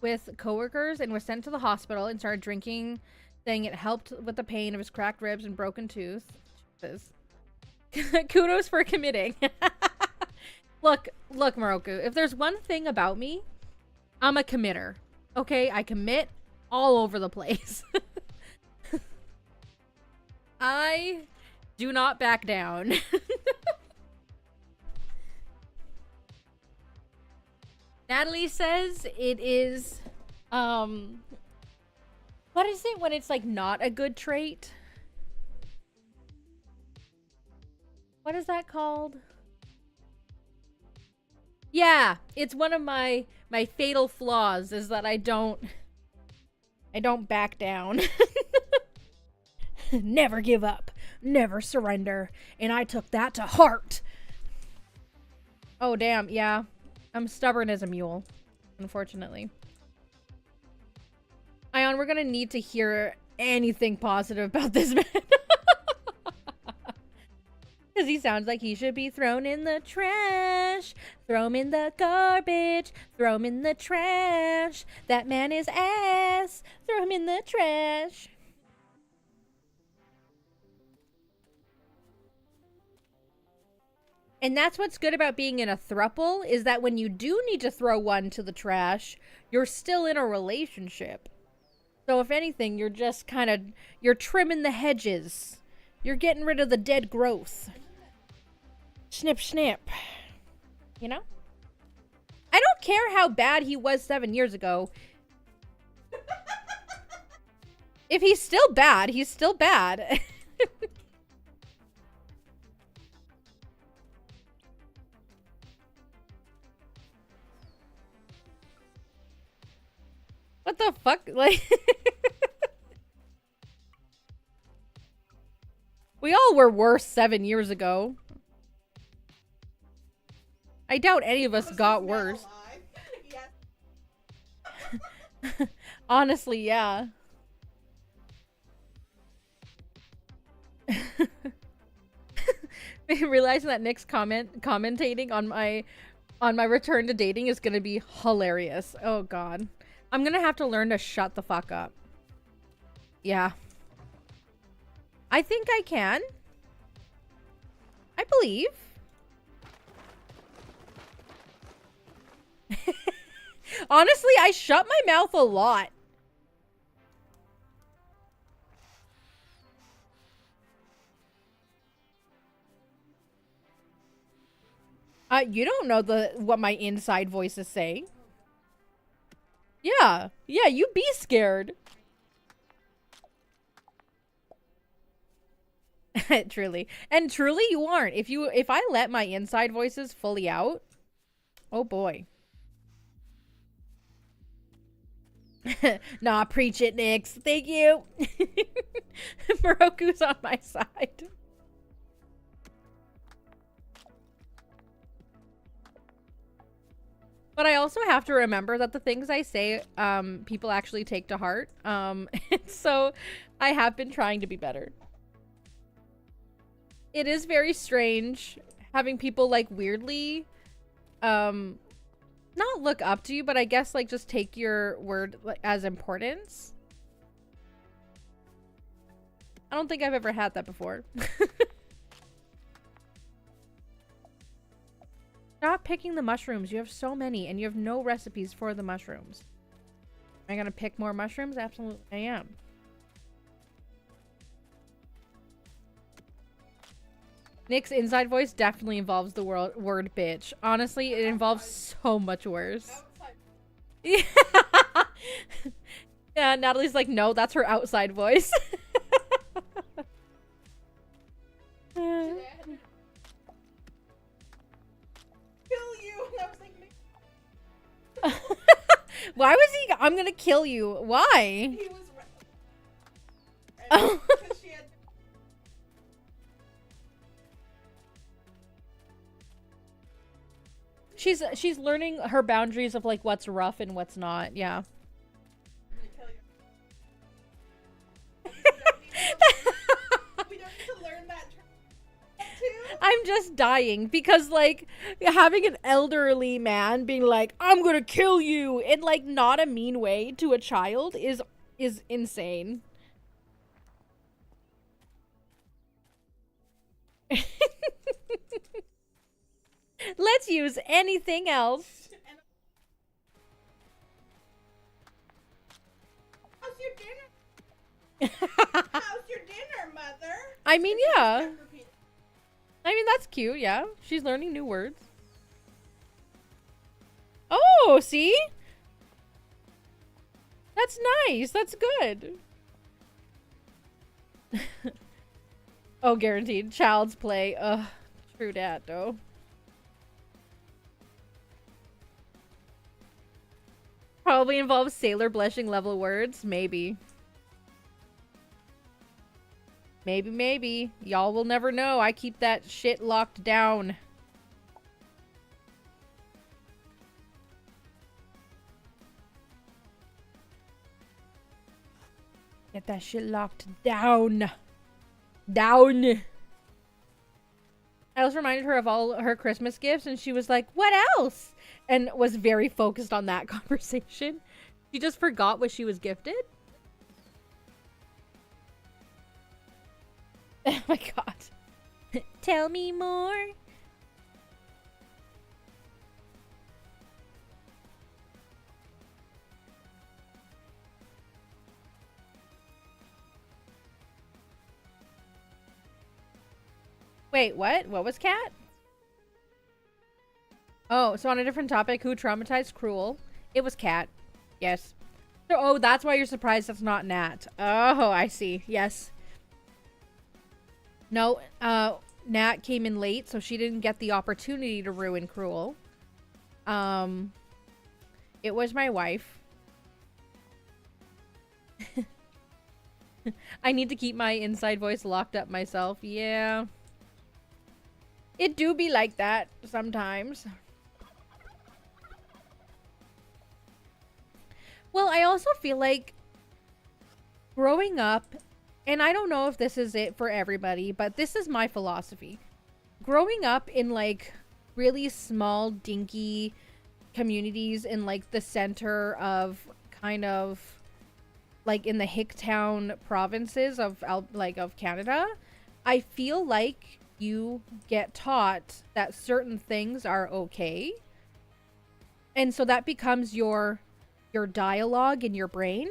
with coworkers and was sent to the hospital and started drinking, saying it helped with the pain of his cracked ribs and broken tooth. this. Kudos for committing. Look, Moroku, if there's one thing about me, I'm a committer. Okay, I commit all over the place. I do not back down. Natalie says it is, what is it when it's like not a good trait? What is that called? Yeah, it's one of my fatal flaws is that I don't back down. Never give up, never surrender, and I took that to heart. Oh damn, yeah. I'm stubborn as a mule, unfortunately. Ion, we're gonna need to hear anything positive about this man. Because he sounds like he should be thrown in the trash. Throw him in the garbage. Throw him in the trash. That man is ass. Throw him in the trash. And that's what's good about being in a throuple, is that when you do need to throw one to the trash, you're still in a relationship. So if anything, you're just kind of, you're trimming the hedges. You're getting rid of the dead growth. Snip, snip. You know? I don't care how bad he was 7 years ago. If he's still bad, he's still bad. What the fuck? Like, we all were worse 7 years ago. I doubt any of us got worse. Honestly, yeah. Realizing that Nick's commentating on my return to dating is gonna be hilarious. Oh god. I'm gonna have to learn to shut the fuck up. Yeah. I think I can. I believe. Honestly, I shut my mouth a lot. You don't know what my inside voice is saying. Yeah. Yeah, you be scared. Truly. And truly you aren't. If I let my inside voices fully out, oh boy. Nah, preach it, Nyx. Thank you. Moroku's on my side. But I also have to remember that the things I say, people actually take to heart. So I have been trying to be better. It is very strange having people like weirdly, not look up to you, but I guess like just take your word as importance. I don't think I've ever had that before. Stop picking the mushrooms. You have so many and you have no recipes for the mushrooms. Am I gonna pick more mushrooms? Absolutely I am. Nick's inside voice definitely involves the word bitch. Honestly, it involves so much worse. Yeah. Yeah, Natalie's like, no, that's her outside voice. Kill you. Why was he? I'm gonna kill you. Why? He was. Oh. She had... She's learning her boundaries of like what's rough and what's not. Yeah. We don't need to learn that too. I'm just dying because like having an elderly man being like, I'm gonna kill you in like not a mean way to a child is insane. Let's use anything else. How's your dinner? How's your dinner, mother? I mean, yeah. I mean, that's cute, yeah. She's learning new words. Oh, see? That's nice. That's good. Oh, guaranteed. Child's play. Ugh. True dat, though. Probably involves sailor blushing level words. Maybe. Maybe. Y'all will never know. I keep that shit locked down. Get that shit locked down. Down. I also reminded her of all her Christmas gifts, and she was like, what else? And was very focused on that conversation. She just forgot what she was gifted. Oh my god. Tell me more. Wait, what? What was Cat? Oh, so on a different topic, who traumatized Cruel? It was Cat. Yes. So, oh, that's why you're surprised that's not Nat. Oh, I see. Yes. No, Nat came in late, so she didn't get the opportunity to ruin Cruel. It was my wife. I need to keep my inside voice locked up myself. Yeah. It do be like that sometimes. Well, I also feel like growing up, and I don't know if this is it for everybody, but this is my philosophy. Growing up in like really small, dinky communities in like the center of kind of like in the Hicktown provinces of Canada, I feel like you get taught that certain things are okay. And so that becomes your dialogue in your brain.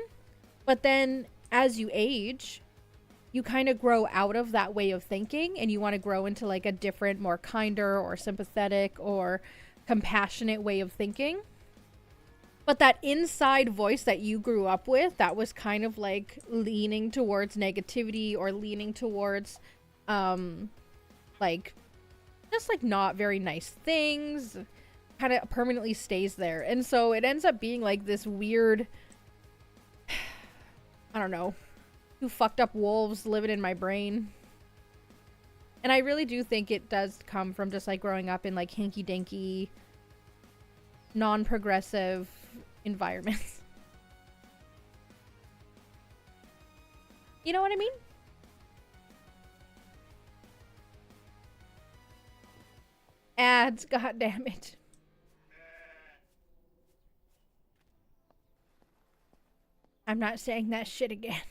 But then as you age, you kind of grow out of that way of thinking, and you want to grow into like a different, more kinder or sympathetic or compassionate way of thinking. But that inside voice that you grew up with, that was kind of like leaning towards negativity or leaning towards like just like not very nice things, kind of permanently stays there. And so it ends up being like this weird, I don't know, two fucked up wolves living in my brain. And I really do think it does come from just like growing up in like hinky dinky, non-progressive environments. You know what I mean? Ads, god damn it. I'm not saying that shit again.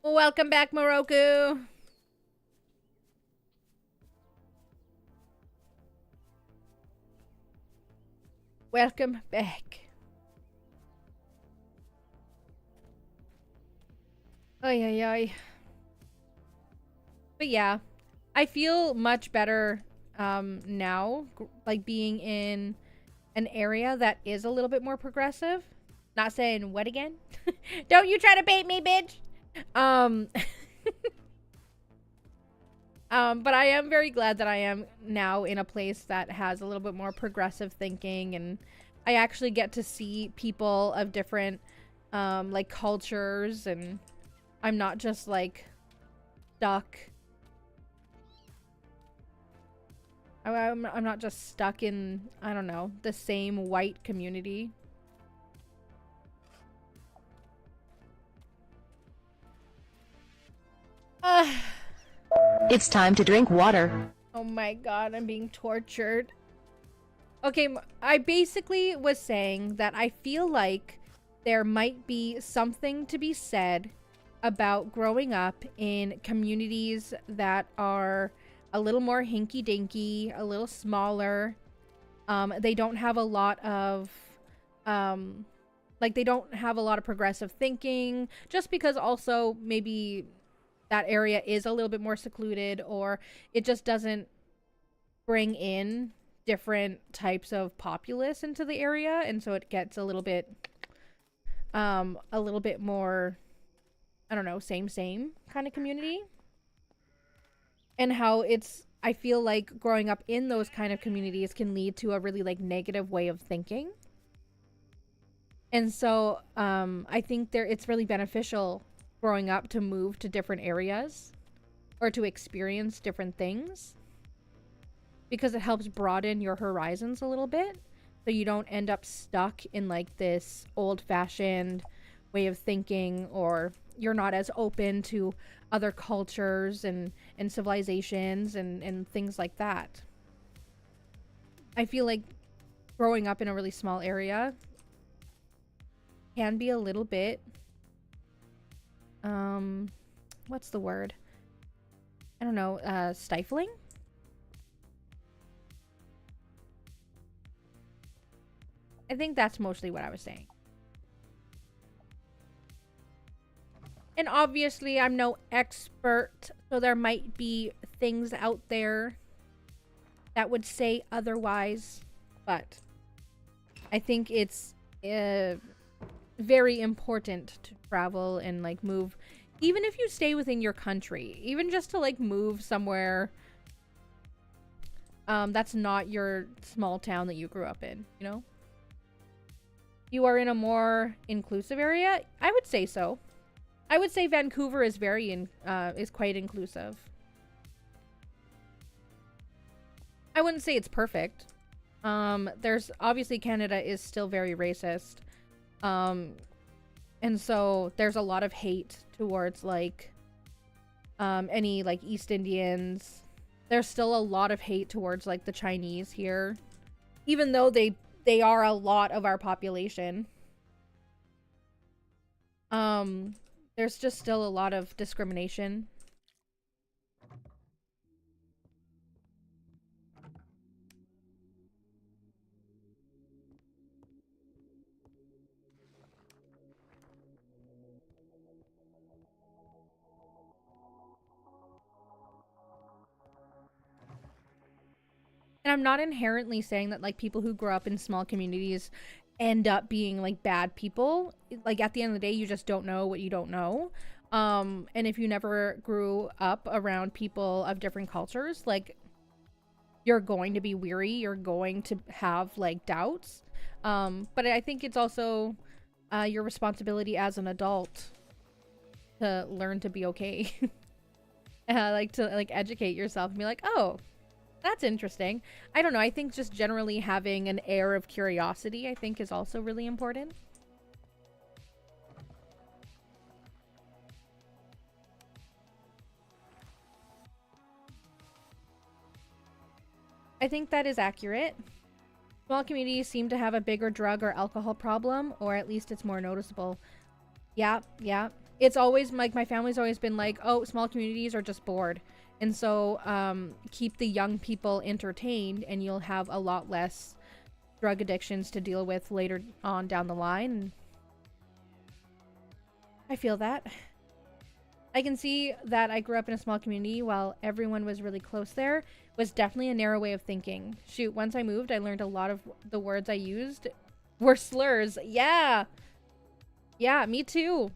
Welcome back, Moroku. Welcome back. Oy, oy, oy. But yeah, I feel much better now, like being in an area that is a little bit more progressive. Not saying what again? Don't you try to bait me, bitch. But I am very glad that I am now in a place that has a little bit more progressive thinking, and I actually get to see people of different like cultures, and I'm not just like stuck. I'm not just stuck in, I don't know, the same white community. It's time to drink water. Oh my god, I'm being tortured. Okay, I basically was saying that I feel like there might be something to be said about growing up in communities that are a little more hinky dinky, a little smaller. They don't have a lot of, like, they don't have a lot of progressive thinking, just because also maybe that area is a little bit more secluded, or it just doesn't bring in different types of populace into the area, and so it gets a little bit more, I don't know, same kind of community. And how it's, I feel like growing up in those kind of communities can lead to a really like negative way of thinking. And so I think it's really beneficial growing up to move to different areas or to experience different things, because it helps broaden your horizons a little bit, so you don't end up stuck in like this old-fashioned way of thinking, or you're not as open to other cultures and civilizations and things like that. I feel like growing up in a really small area can be a little bit what's the word? I don't know, stifling? I think that's mostly what I was saying. And obviously, I'm no expert, so there might be things out there that would say otherwise, but I think it's very important to travel and like move, even if you stay within your country, even just to like move somewhere that's not your small town that you grew up in, you know? You are in a more inclusive area? I would say so. I would say Vancouver is is quite inclusive. I wouldn't say it's perfect. There's obviously, Canada is still very racist. And so there's a lot of hate towards like any like East Indians. There's still a lot of hate towards like the Chinese here, even though they are a lot of our population. There's just still a lot of discrimination. And I'm not inherently saying that like people who grow up in small communities end up being like bad people. Like at the end of the day, you just don't know what you don't know. And if you never grew up around people of different cultures, like you're going to be weary, you're going to have like doubts. But I think it's also your responsibility as an adult to learn to be okay. Like to like educate yourself and be like, oh, that's interesting. I don't know. I think just generally having an air of curiosity, I think, is also really important. I think that is accurate. Small communities seem to have a bigger drug or alcohol problem, or at least it's more noticeable. Yeah, yeah. It's always like my family's always been like, oh, small communities are just bored. And so keep the young people entertained and you'll have a lot less drug addictions to deal with later on down the line. I feel that. I can see that I grew up in a small community while everyone was really close there. It was definitely a narrow way of thinking. Shoot, once I moved, I learned a lot of the words I used were slurs. Yeah. Yeah, me too.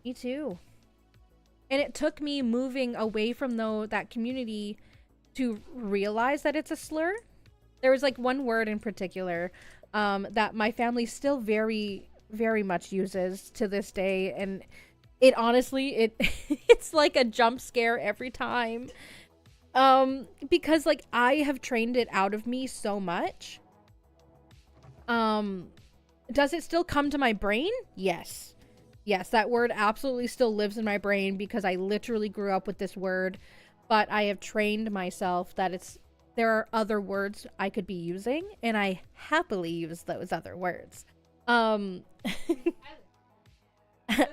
Me too. And it took me moving away from that community to realize that it's a slur. There was like one word in particular that my family still very, very much uses to this day. And it honestly, it's like a jump scare every time. Because like I have trained it out of me so much. Does it still come to my brain? Yes. Yes, that word absolutely still lives in my brain because I literally grew up with this word, but I have trained myself that there are other words I could be using, and I happily use those other words.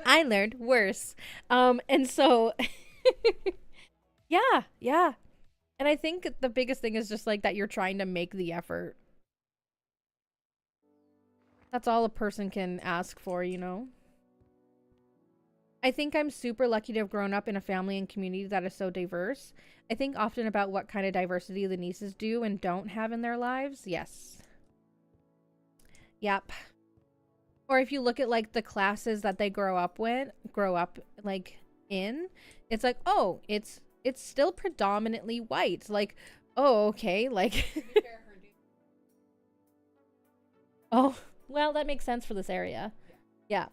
I learned worse. And so yeah, yeah. And I think the biggest thing is just like that you're trying to make the effort. That's all a person can ask for, you know? I think I'm super lucky to have grown up in a family and community that is so diverse. I think often about what kind of diversity the nieces do and don't have in their lives. Yes. Yep. Or if you look at like the classes that they grow up like in, it's like, oh, it's still predominantly white. Like, oh, okay, like oh, well, that makes sense for this area. Yeah.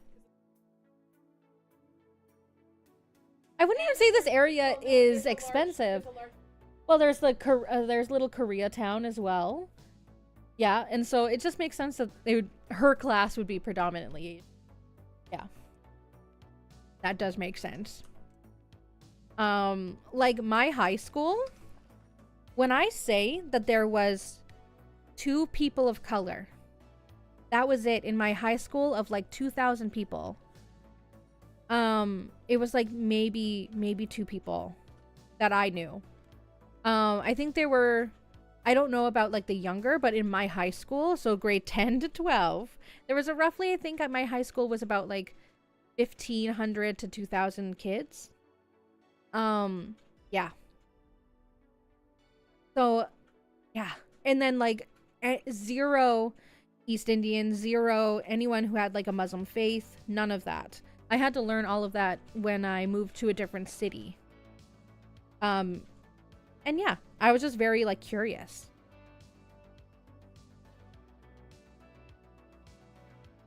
I wouldn't even say this area is expensive. Well, there's there's little Koreatown as well. Yeah, and so it just makes sense that her class would be predominantly. Yeah. That does make sense. Like my high school, when I say that there was 2 people of color, that was it in my high school of like 2,000 people. It was like maybe 2 people that I knew. I think there were, I don't know about like the younger, but in my high school, so grade 10 to 12, there was a roughly, I think at my high school was about like 1,500 to 2,000 kids. Yeah. So, yeah. And then like 0 East Indians, 0 anyone who had like a Muslim faith, none of that. I had to learn all of that when I moved to a different city. And yeah, I was just very like curious.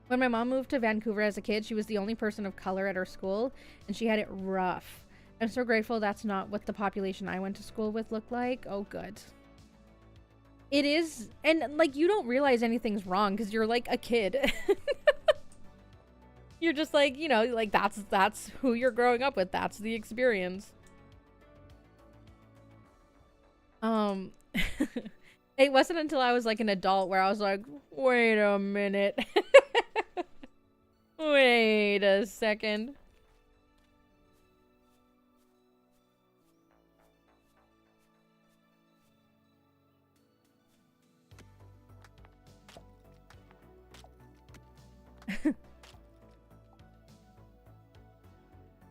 When my mom moved to Vancouver as a kid, she was the only person of color at her school, and she had it rough. I'm so grateful that's not what the population I went to school with looked like. Oh, good. It is, and like you don't realize anything's wrong because you're like a kid. You're just like, you know, like that's who you're growing up with. That's the experience. It wasn't until I was like an adult where I was like, wait a minute. Wait a second.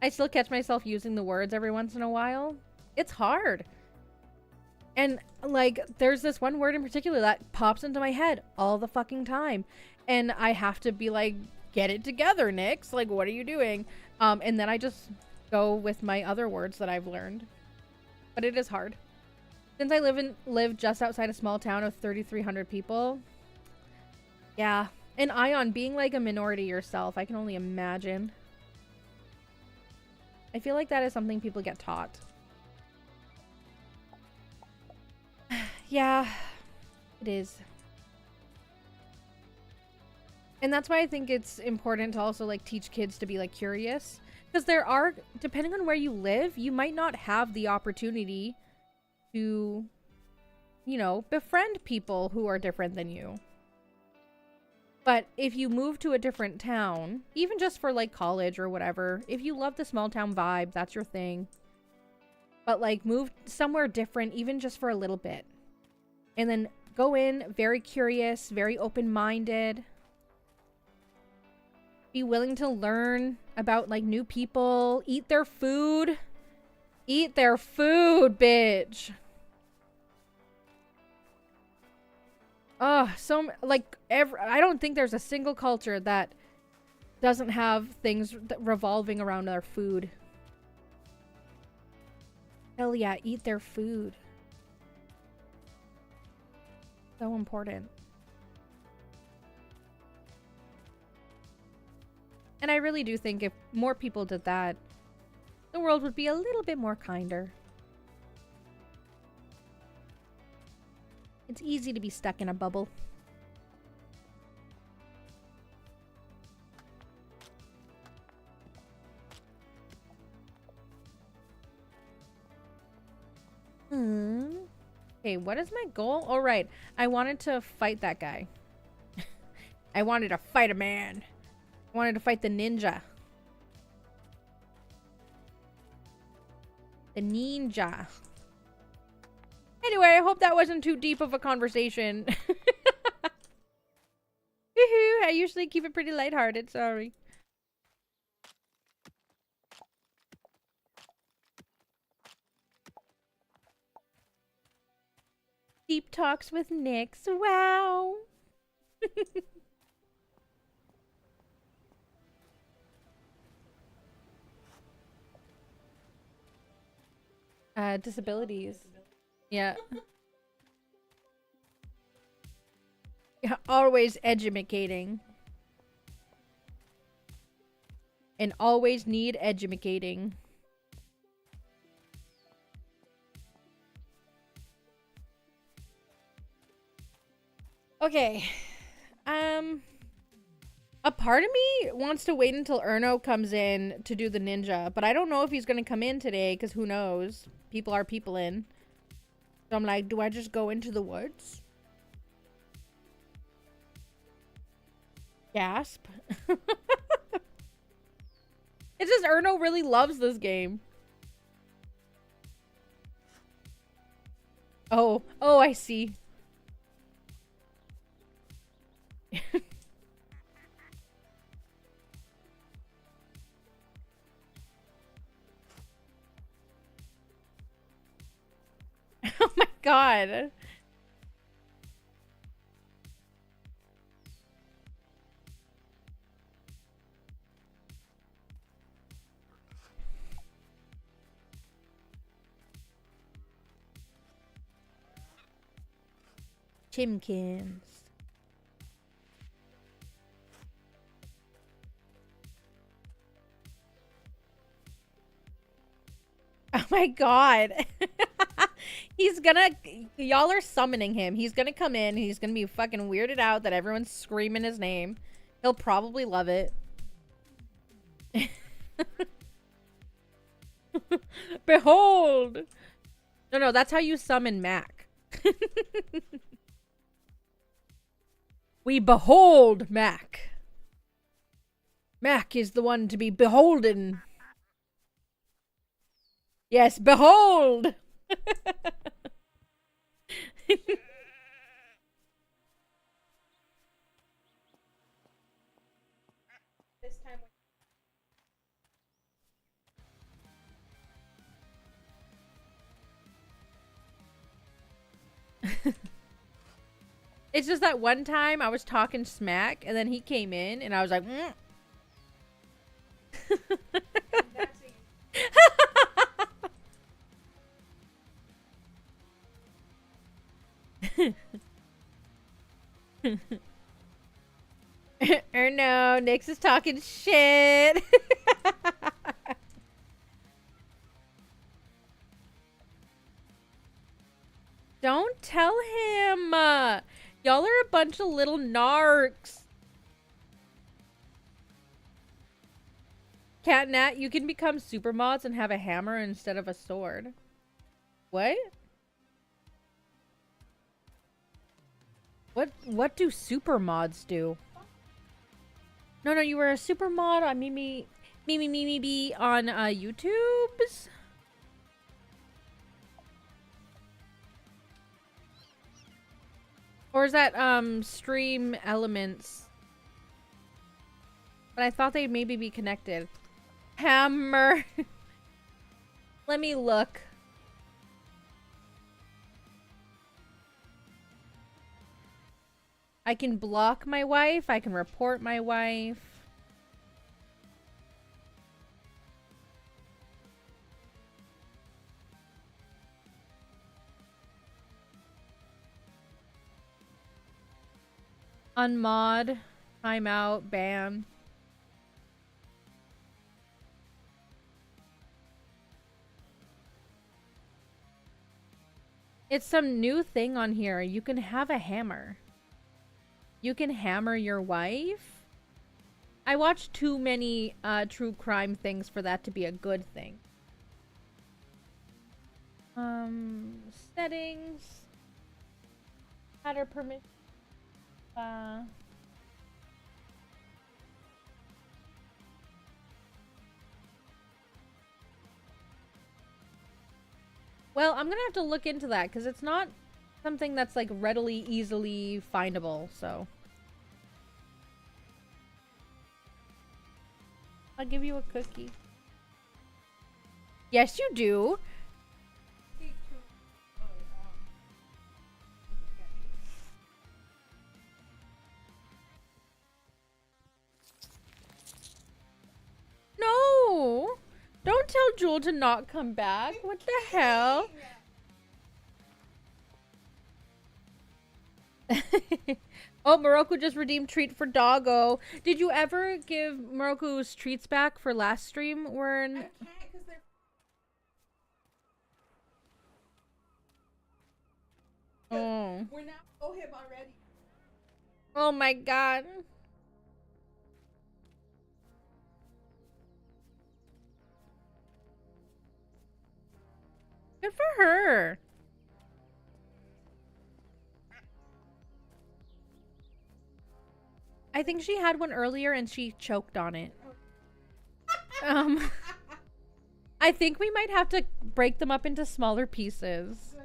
I still catch myself using the words every once in a while. It's hard. And like there's this one word in particular that pops into my head all the fucking time. And I have to be like, get it together, Nix. Like, what are you doing? And then I just go with my other words that I've learned. But it is hard. Since I live just outside a small town of 3,300 people. Yeah. And Ion, being like a minority yourself, I can only imagine. I feel like that is something people get taught. Yeah, it is. And that's why I think it's important to also like teach kids to be like curious. Because there are, depending on where you live, you might not have the opportunity to, you know, befriend people who are different than you. But if you move to a different town, even just for like college or whatever, if you love the small town vibe, that's your thing. But like move somewhere different, even just for a little bit. And then go in very curious, very open-minded. Be willing to learn about like new people. Eat their food. Eat their food, bitch. Oh, so like I don't think there's a single culture that doesn't have things revolving around their food. Hell yeah, eat their food. So important. And I really do think if more people did that, the world would be a little bit more kinder. It's easy to be stuck in a bubble. Okay, what is my goal? Oh, right. I wanted to fight that guy. I wanted to fight a man. I wanted to fight the ninja. The ninja. Anyway, I hope that wasn't too deep of a conversation. Woohoo! I usually keep it pretty lighthearted, sorry. Deep talks with Nyx. Wow. Disabilities. Yeah. Yeah, always educating. And always need educating. Okay. A part of me wants to wait until Erno comes in to do the ninja, but I don't know if he's gonna come in today, because who knows? People are people in. So I'm like, do I just go into the woods? Gasp. It's just Erno really loves this game. Oh, I see. Oh my god. Chimkins. Oh my god. He's gonna... Y'all are summoning him. He's gonna come in. He's gonna be fucking weirded out that everyone's screaming his name. He'll probably love it. Behold! No, that's how you summon Mac. We behold Mac. Mac is the one to be beholden. Yes, behold! This time It's just that one time I was talking smack and then he came in and I was like, that's or no, Nyx is talking shit. Don't tell him. Y'all are a bunch of little narcs. Cat Nat, you can become super mods and have a hammer instead of a sword. What? What do super mods do? No, you were a super mod on Mimi on YouTube's? Or is that Stream Elements? But I thought they'd maybe be connected. Hammer. Let me look. I can block my wife. I can report my wife. Unmod. Timeout. Ban. It's some new thing on here. You can have a hammer. You can hammer your wife? I watch too many true crime things for that to be a good thing. Settings. Matter permission. Well, I'm gonna have to look into that because it's not something that's like readily, easily findable. So I'll give you a cookie. Yes, you do. No! Don't tell Jewel to not come back. What the hell? Oh, Morocco just redeemed treat for Doggo. Did you ever give Morocco's treats back for last stream? I can't because they're. Oh. We're now owe him already. Oh my god. Good for her. I think she had one earlier and she choked on it. I think we might have to break them up into smaller pieces.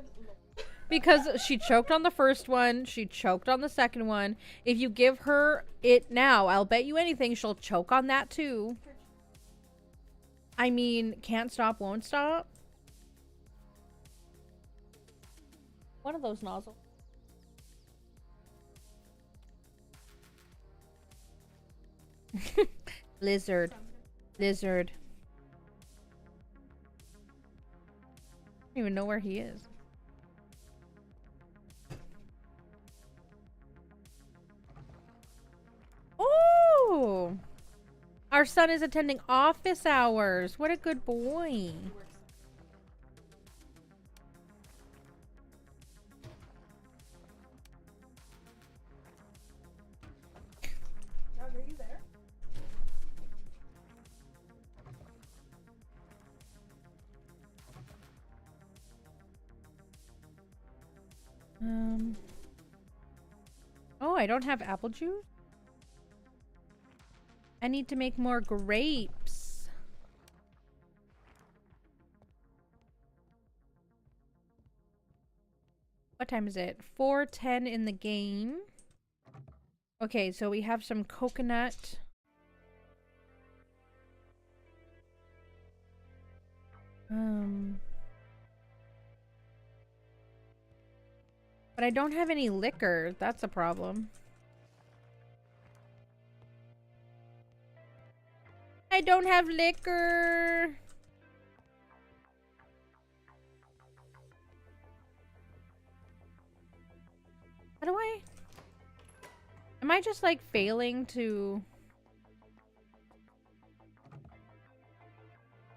Because she choked on the first one, she choked on the second one. If you give her it now, I'll bet you anything she'll choke on that too. I mean, can't stop, won't stop. One of those nozzles. Lizard. Lizard. I don't even know where he is. Oh! Our son is attending office hours. What a good boy. Dog, are you there? Oh, I don't have apple juice? I need to make more grapes. What time is it? 4:10 in the game. Okay, so we have some coconut. But I don't have any liquor. That's a problem. I don't have liquor. How do I? Am I just like failing to?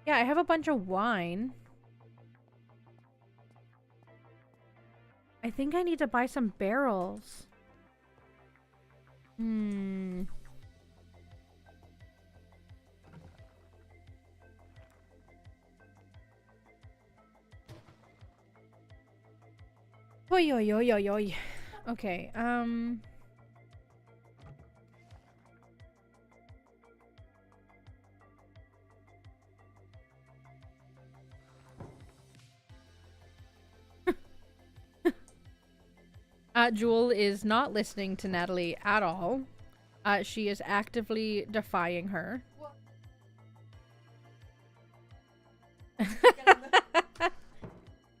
Yeah, I have a bunch of wine. I think I need to buy some barrels. Oi, oi, oi, oi, oi. Okay, Jewel is not listening to Natalie at all. She is actively defying her.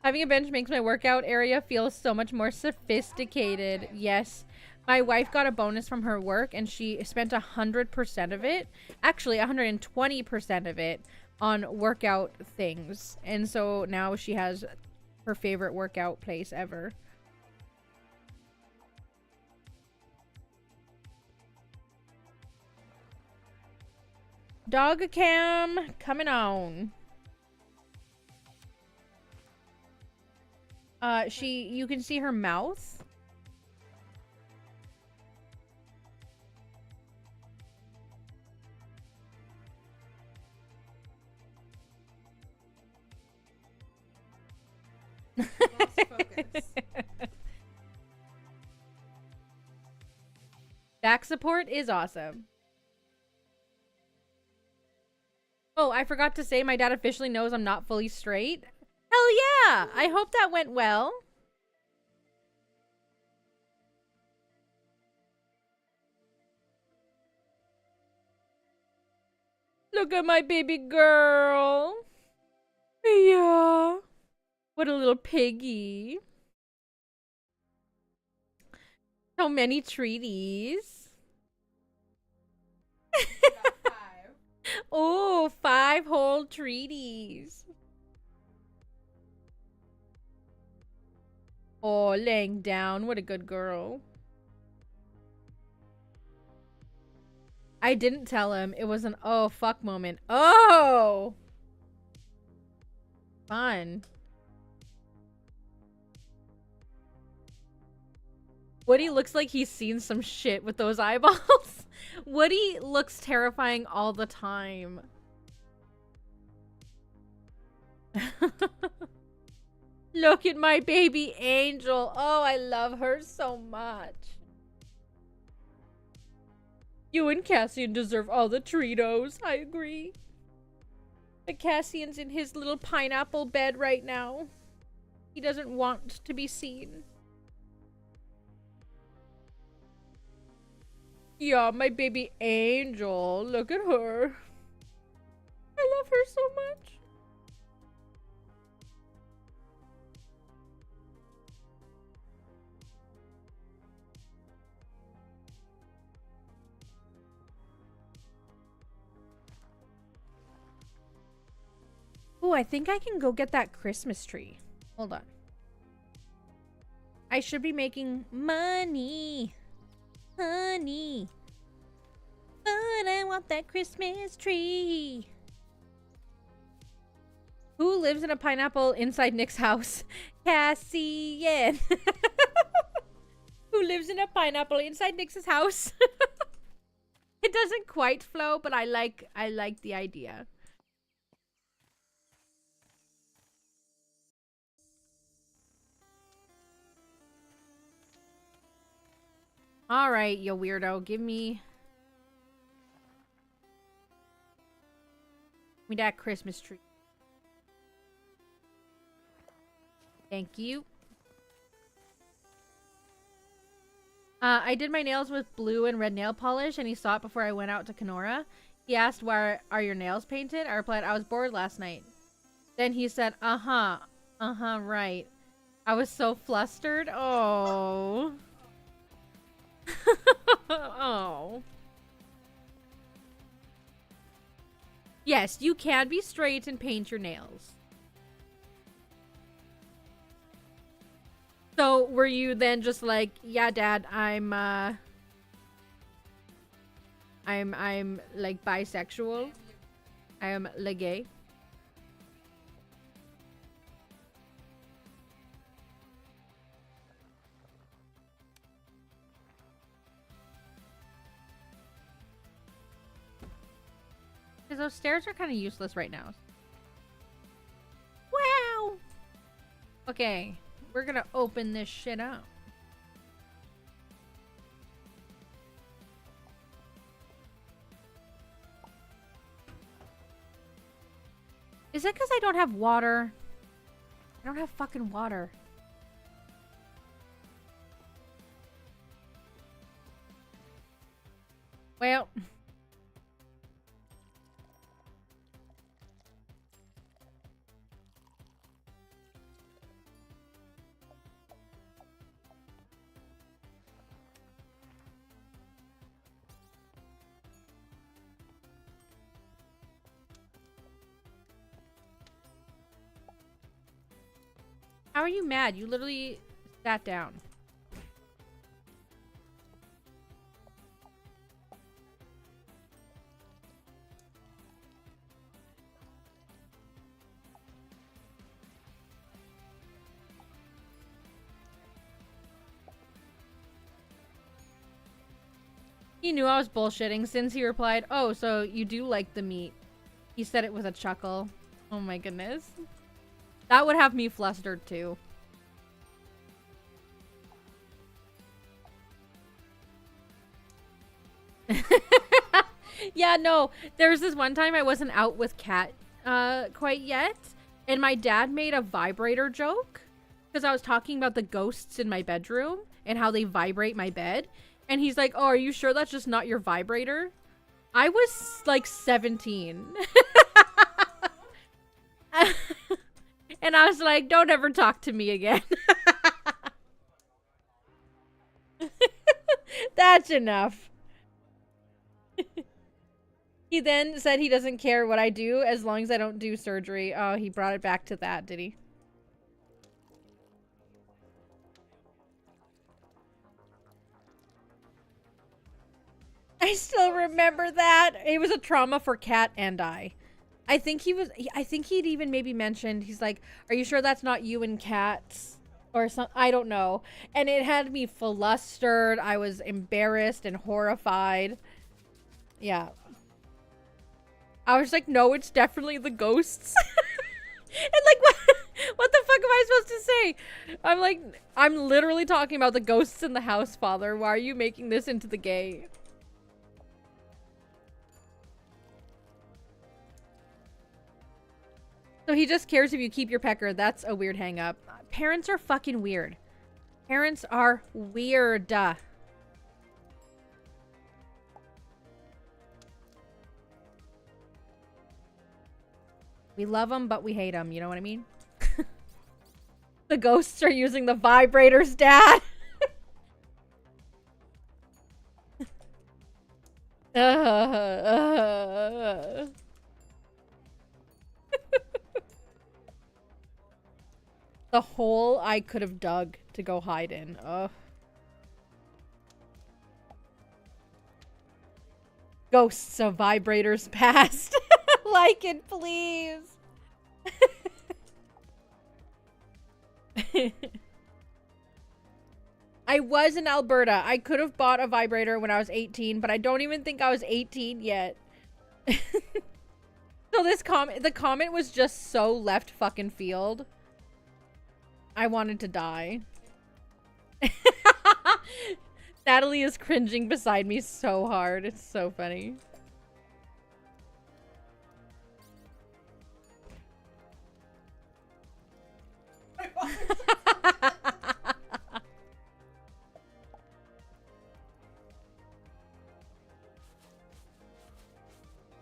Having a bench makes my workout area feel so much more sophisticated. Yes. My wife got a bonus from her work and she spent 100% of it, actually 120% of it, on workout things. And so now she has her favorite workout place ever. Dog cam coming on. You can see her mouth. Lost focus. Back support is awesome. Oh, I forgot to say my dad officially knows I'm not fully straight. Hell yeah, I hope that went well. Look at my baby girl. Yeah. What a little piggy. So many treaties. Oh, 5 whole treaties. Oh, laying down. What a good girl. I didn't tell him. It was an oh fuck moment. Oh! Fun. Woody looks like he's seen some shit with those eyeballs. Woody looks terrifying all the time. Look at my baby angel. Oh, I love her so much. You and Cassian deserve all the Treatos. I agree. But Cassian's in his little pineapple bed right now. He doesn't want to be seen. Yeah, my baby angel. Look at her. I love her so much. Oh, I think I can go get that Christmas tree. Hold on. I should be making money. Honey. But I want that Christmas tree. Who lives in a pineapple inside Nick's house? Cassian. Who lives in a pineapple inside Nick's house? It doesn't quite flow, but I like the idea. All right, you weirdo. Give me that Christmas tree. Thank you. I did my nails with blue and red nail polish, and he saw it before I went out to Kenora. He asked, "Why are your nails painted?" I replied, "I was bored last night." Then he said, right. I was so flustered. Oh. Oh. Yes, you can be straight and paint your nails. So, were you then just like, yeah, Dad, I'm like bisexual. I am le gay. Because those stairs are kind of useless right now. Wow! Okay, we're gonna open this shit up. Is it because I don't have water? I don't have fucking water. Well... How are you mad? You literally sat down. He knew I was bullshitting since he replied, "Oh, so you do like the meat." He said it with a chuckle. Oh my goodness. That would have me flustered too. Yeah, no. There was this one time I wasn't out with Kat quite yet. And my dad made a vibrator joke because I was talking about the ghosts in my bedroom and how they vibrate my bed. And he's like, oh, are you sure that's just not your vibrator? I was like 17. And I was like, don't ever talk to me again. That's enough. He then said he doesn't care what I do as long as I don't do surgery. Oh, he brought it back to that, did he? I still remember that. It was a trauma for Kat and I. I think he'd even maybe mentioned, he's like, are you sure that's not you and Kat's? Or something, I don't know. And it had me flustered. I was embarrassed and horrified. Yeah. I was like, no, it's definitely the ghosts. And like, what the fuck am I supposed to say? I'm like, I'm literally talking about the ghosts in the house, Father. Why are you making this into the gay? So he just cares if you keep your pecker. That's a weird hang up. Parents are fucking weird. Parents are weird. We love them, but we hate them. You know what I mean? The ghosts are using the vibrators, Dad. The hole I could have dug to go hide in. Ugh. Ghosts of vibrators past. Like it, please. I was in Alberta. I could have bought a vibrator when I was 18, but I don't even think I was 18 yet. So the comment was just so left fucking field. I wanted to die. Natalie is cringing beside me so hard. It's so funny.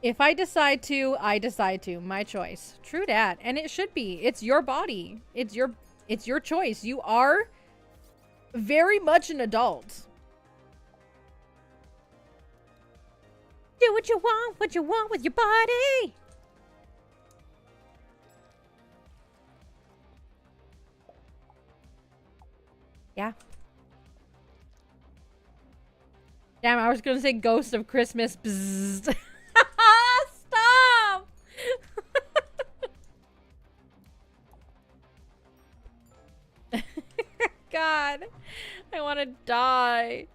If I decide to, I decide to. My choice. True dat. And it should be. It's your body. It's your choice. You are very much an adult. Do what you want with your body. Yeah. Damn, I was gonna say Ghost of Christmas. Bzzzt. Stop! God, I want to die.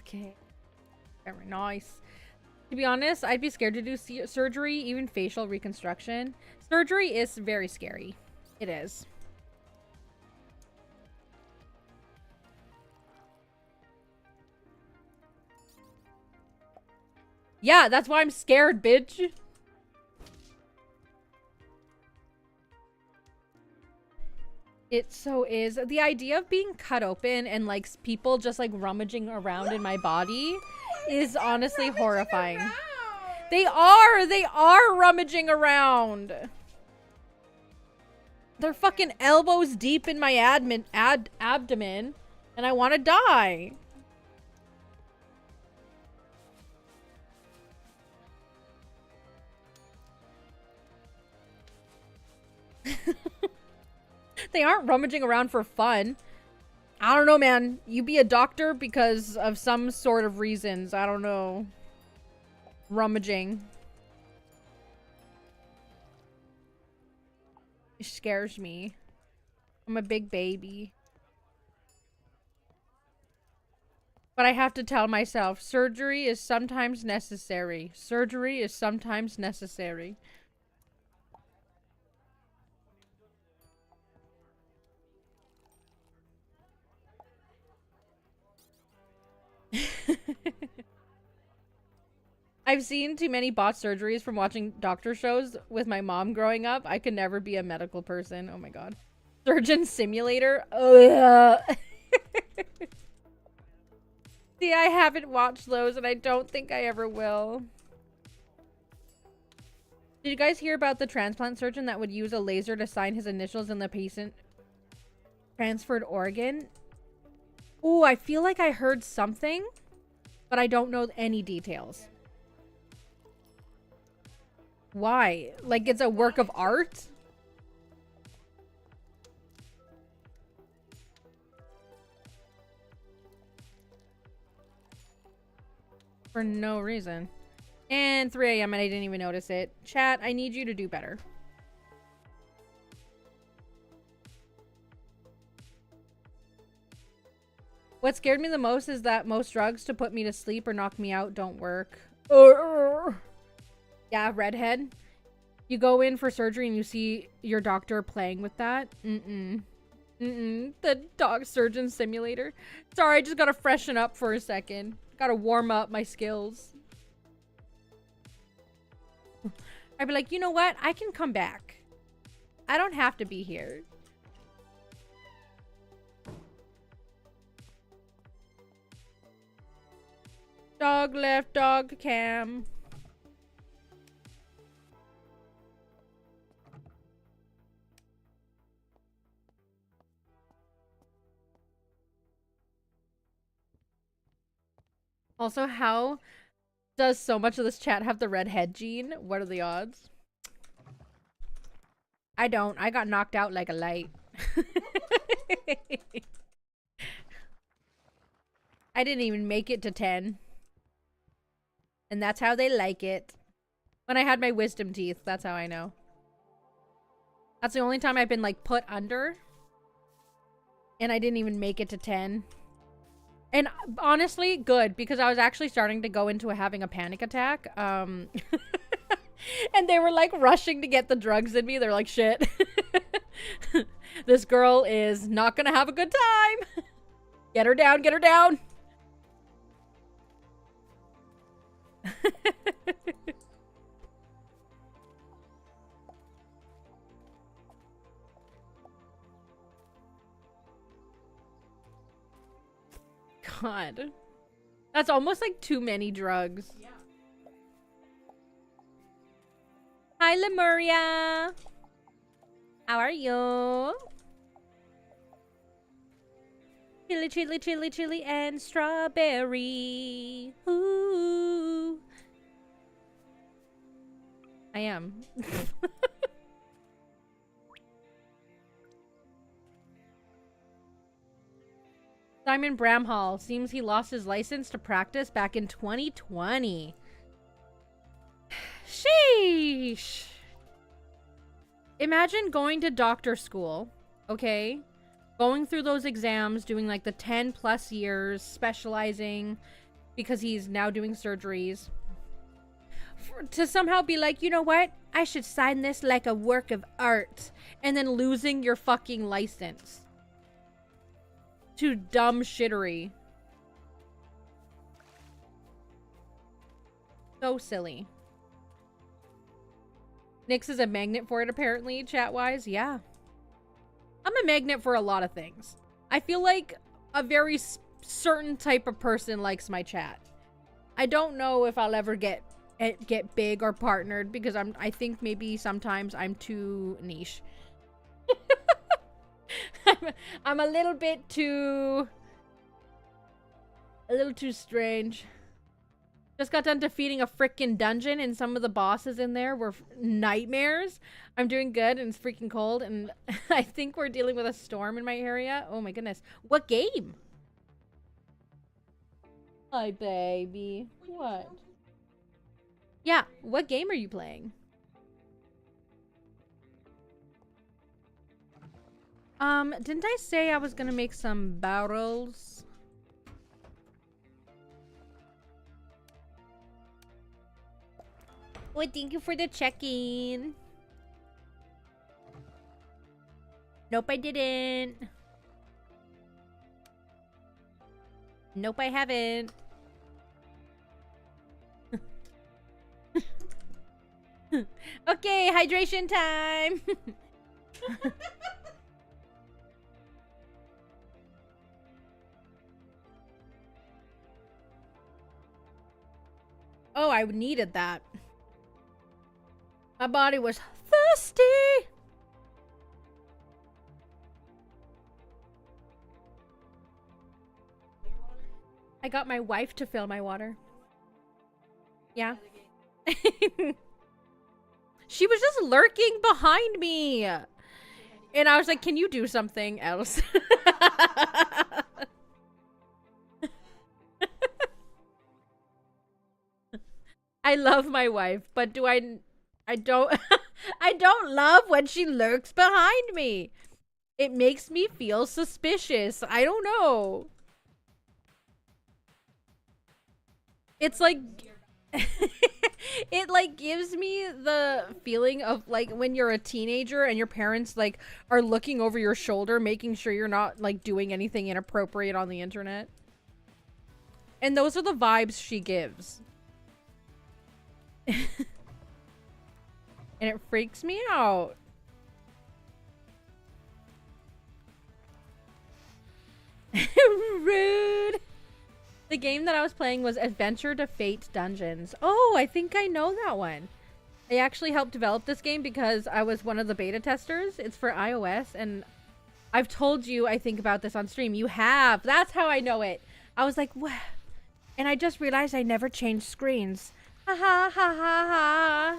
Okay. Very nice. To be honest, I'd be scared to do surgery, even facial reconstruction. Surgery is very scary. It is. Yeah, that's why I'm scared, bitch. It so is. The idea of being cut open and like people just like rummaging around in my body is honestly horrifying. Around. They are rummaging around. They're fucking elbows deep in my abdomen and I want to die. They aren't rummaging around for fun. I don't know, man. You be a doctor because of some sort of reasons. I don't know. Rummaging. It scares me. I'm a big baby. But I have to tell myself, surgery is sometimes necessary. Surgery is sometimes necessary. I've seen too many bot surgeries from watching doctor shows with my mom growing up. I could never be a medical person. Oh my god. Surgeon Simulator? Ugh. See, I haven't watched those and I don't think I ever will. Did you guys hear about the transplant surgeon that would use a laser to sign his initials in the patient transferred organ? Ooh, I feel like I heard something, but I don't know any details. Why? Like it's a work of art? For no reason. And 3 a.m. and I didn't even notice it. Chat, I need you to do better. What scared me the most is that most drugs to put me to sleep or knock me out don't work. Yeah, redhead. You go in for surgery and you see your doctor playing with that. The dog surgeon simulator. Sorry, I just gotta freshen up for a second. Gotta warm up my skills. I'd be like, you know what? I can come back. I don't have to be here. Dog left, dog cam. Also, how does so much of this chat have the redhead gene? What are the odds? I don't. I got knocked out like a light. I didn't even make it to 10. And that's how they like it. When I had my wisdom teeth, that's how I know. That's the only time I've been like put under. And I didn't even make it to 10. And honestly, good, because I was actually starting to go into having a panic attack. And they were like rushing to get the drugs in me. They're like, shit. This girl is not gonna have a good time. Get her down, get her down. God. That's almost like too many drugs. Yeah. Hi, Lemuria. How are you? Chili, chili, chili, chili, and strawberry. Ooh. I am. Simon Bramhall. Seems he lost his license to practice back in 2020. Sheesh. Imagine going to doctor school, okay? Going through those exams, doing like the 10 plus years, specializing because he's now doing surgeries. To somehow be like, you know what? I should sign this like a work of art. And then losing your fucking license. To dumb shittery. So silly. Nyx is a magnet for it, apparently, chat-wise. Yeah. I'm a magnet for a lot of things. I feel like a very certain type of person likes my chat. I don't know if I'll ever get big or partnered because I think maybe sometimes I'm too niche. I'm a little too strange. Just got done defeating a freaking dungeon and some of the bosses in there were nightmares. I'm doing good and it's freaking cold and I think we're dealing with a storm in my area. Oh my goodness. What game? Hi, baby. What? Yeah, what game are you playing? Didn't I say I was gonna make some barrels? Oh, thank you for the check-in. Nope, I didn't. Nope, I haven't. Okay, hydration time. Oh, I needed that. My body was thirsty. I got my wife to fill my water. Yeah. She was just lurking behind me. And I was like, can you do something else? I love my wife, but I don't I don't love when she lurks behind me. It makes me feel suspicious. I don't know. It's like it like gives me the feeling of like when you're a teenager and your parents like are looking over your shoulder making sure you're not like doing anything inappropriate on the internet. And those are the vibes she gives. And it freaks me out. Rude. The game that I was playing was Adventure to Fate Dungeons. Oh, I think I know that one. I actually helped develop this game because I was one of the beta testers. It's for iOS, and I've told you, I think, about this on stream. You have. That's how I know it. I was like, what? And I just realized I never changed screens. Ha ha ha ha ha.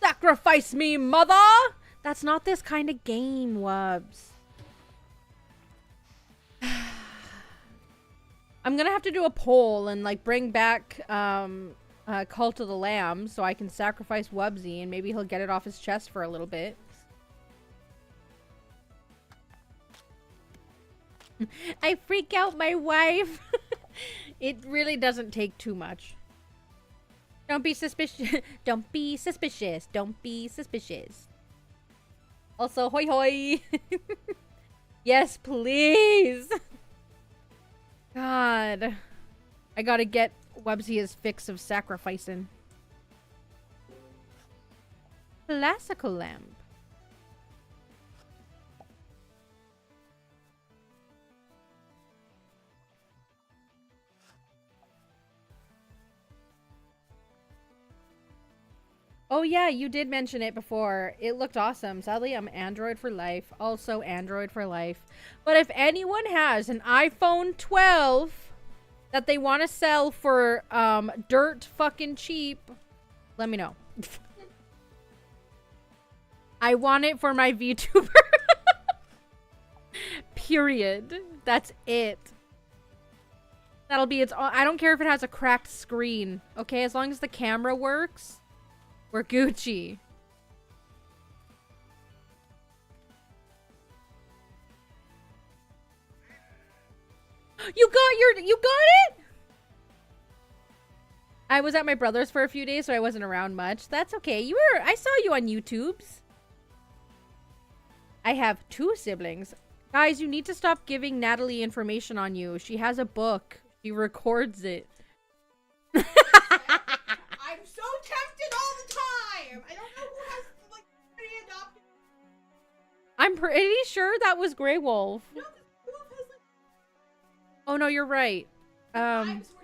Sacrifice me, mother! That's not this kind of game, Wubs. I'm gonna have to do a poll and like bring back Cult of the Lamb so I can sacrifice Wubsy and maybe he'll get it off his chest for a little bit. I freak out my wife. It really doesn't take too much. Don't be suspicious. Don't be suspicious. Don't be suspicious. Also, hoi hoi. Yes, please. God. I gotta get Websy his fix of sacrificing. Classical lamp. Oh yeah, you did mention it before. It looked awesome. Sadly, I'm Android for life. Also Android for life. But if anyone has an iPhone 12 that they want to sell for dirt fucking cheap, let me know. I want it for my VTuber. Period. That's it. That'll be its. I don't care if it has a cracked screen. Okay, as long as the camera works. We're Gucci. You got it? I was at my brother's for a few days, so I wasn't around much. That's okay. I saw you on YouTube's. I have 2 siblings. Guys, you need to stop giving Natalie information on you. She has a book. She records it. I'm so tempted all the time. I don't know who has like pre-adopted. I'm pretty sure that was Grey Wolf. No, who has like. Oh no, you're right. Vibes were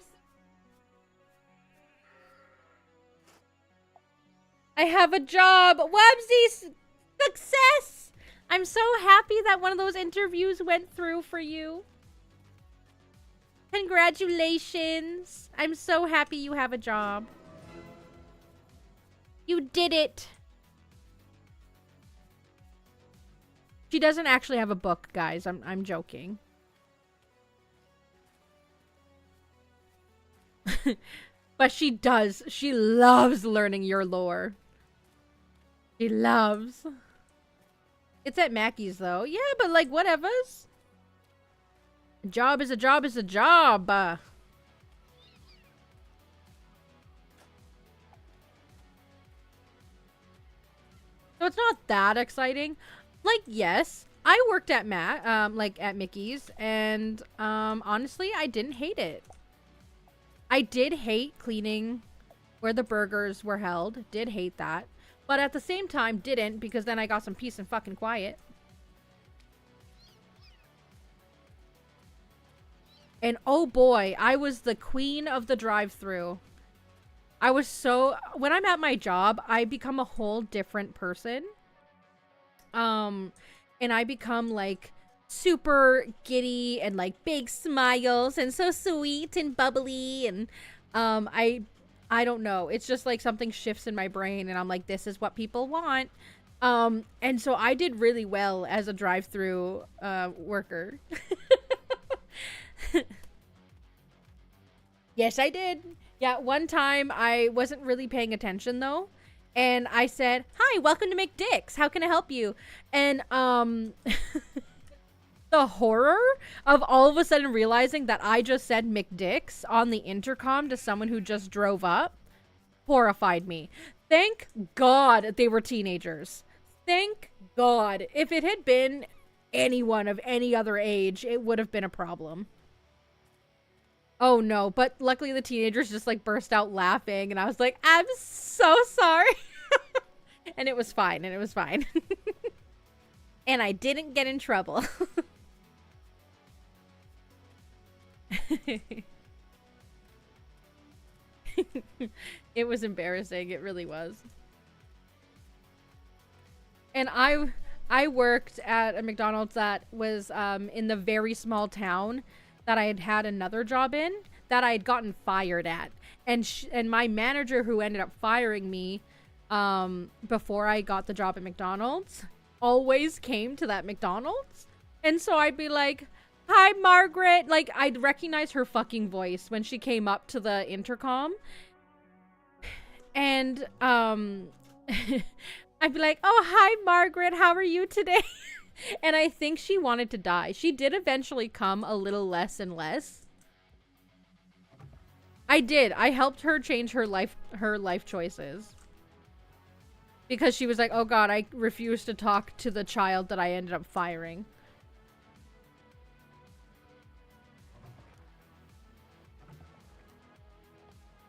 I have a job. Websy success. I'm so happy that one of those interviews went through for you. Congratulations. I'm so happy you have a job. You did it. She doesn't actually have a book, guys. I'm joking. But she does. She loves learning your lore. She loves. It's at Mackey's though. Yeah, but like whatevers. A job is a job is a job. it's not that exciting. Like, yes, I worked at at Mickey's, and honestly, I didn't hate it. I did hate cleaning where the burgers were held. Did hate that. But at the same time, didn't, because then I got some peace and fucking quiet. And oh boy, I was the queen of the drive-thru. I was so... When I'm at my job, I become a whole different person. And I become, like, super giddy and, like, big smiles and so sweet and bubbly. And I don't know. It's just, like, something shifts in my brain. And I'm like, this is what people want. And so I did really well as a drive-thru worker. Yes, I did. Yeah, one time I wasn't really paying attention though, and I said, "Hi, welcome to McDick's. How can I help you?" And the horror of all of a sudden realizing that I just said McDick's on the intercom to someone who just drove up horrified me. Thank God they were teenagers. Thank God. If it had been anyone of any other age, it would have been a problem. Oh no, but luckily the teenagers just like burst out laughing and I was like, I'm so sorry. And it was fine, and it was fine. And I didn't get in trouble. It was embarrassing, it really was. And I worked at a McDonald's that was in the very small town that I had had another job in that I had gotten fired at. And my manager, who ended up firing me before I got the job at McDonald's, always came to that McDonald's. And so I'd be like, "Hi, Margaret." Like, I'd recognize her fucking voice when she came up to the intercom. And I'd be like, "Oh, hi, Margaret. How are you today?" And I think she wanted to die. She did eventually come a little less and less. I did. I helped her change her life choices. Because she was like, "Oh God, I refuse to talk to the child that I ended up firing."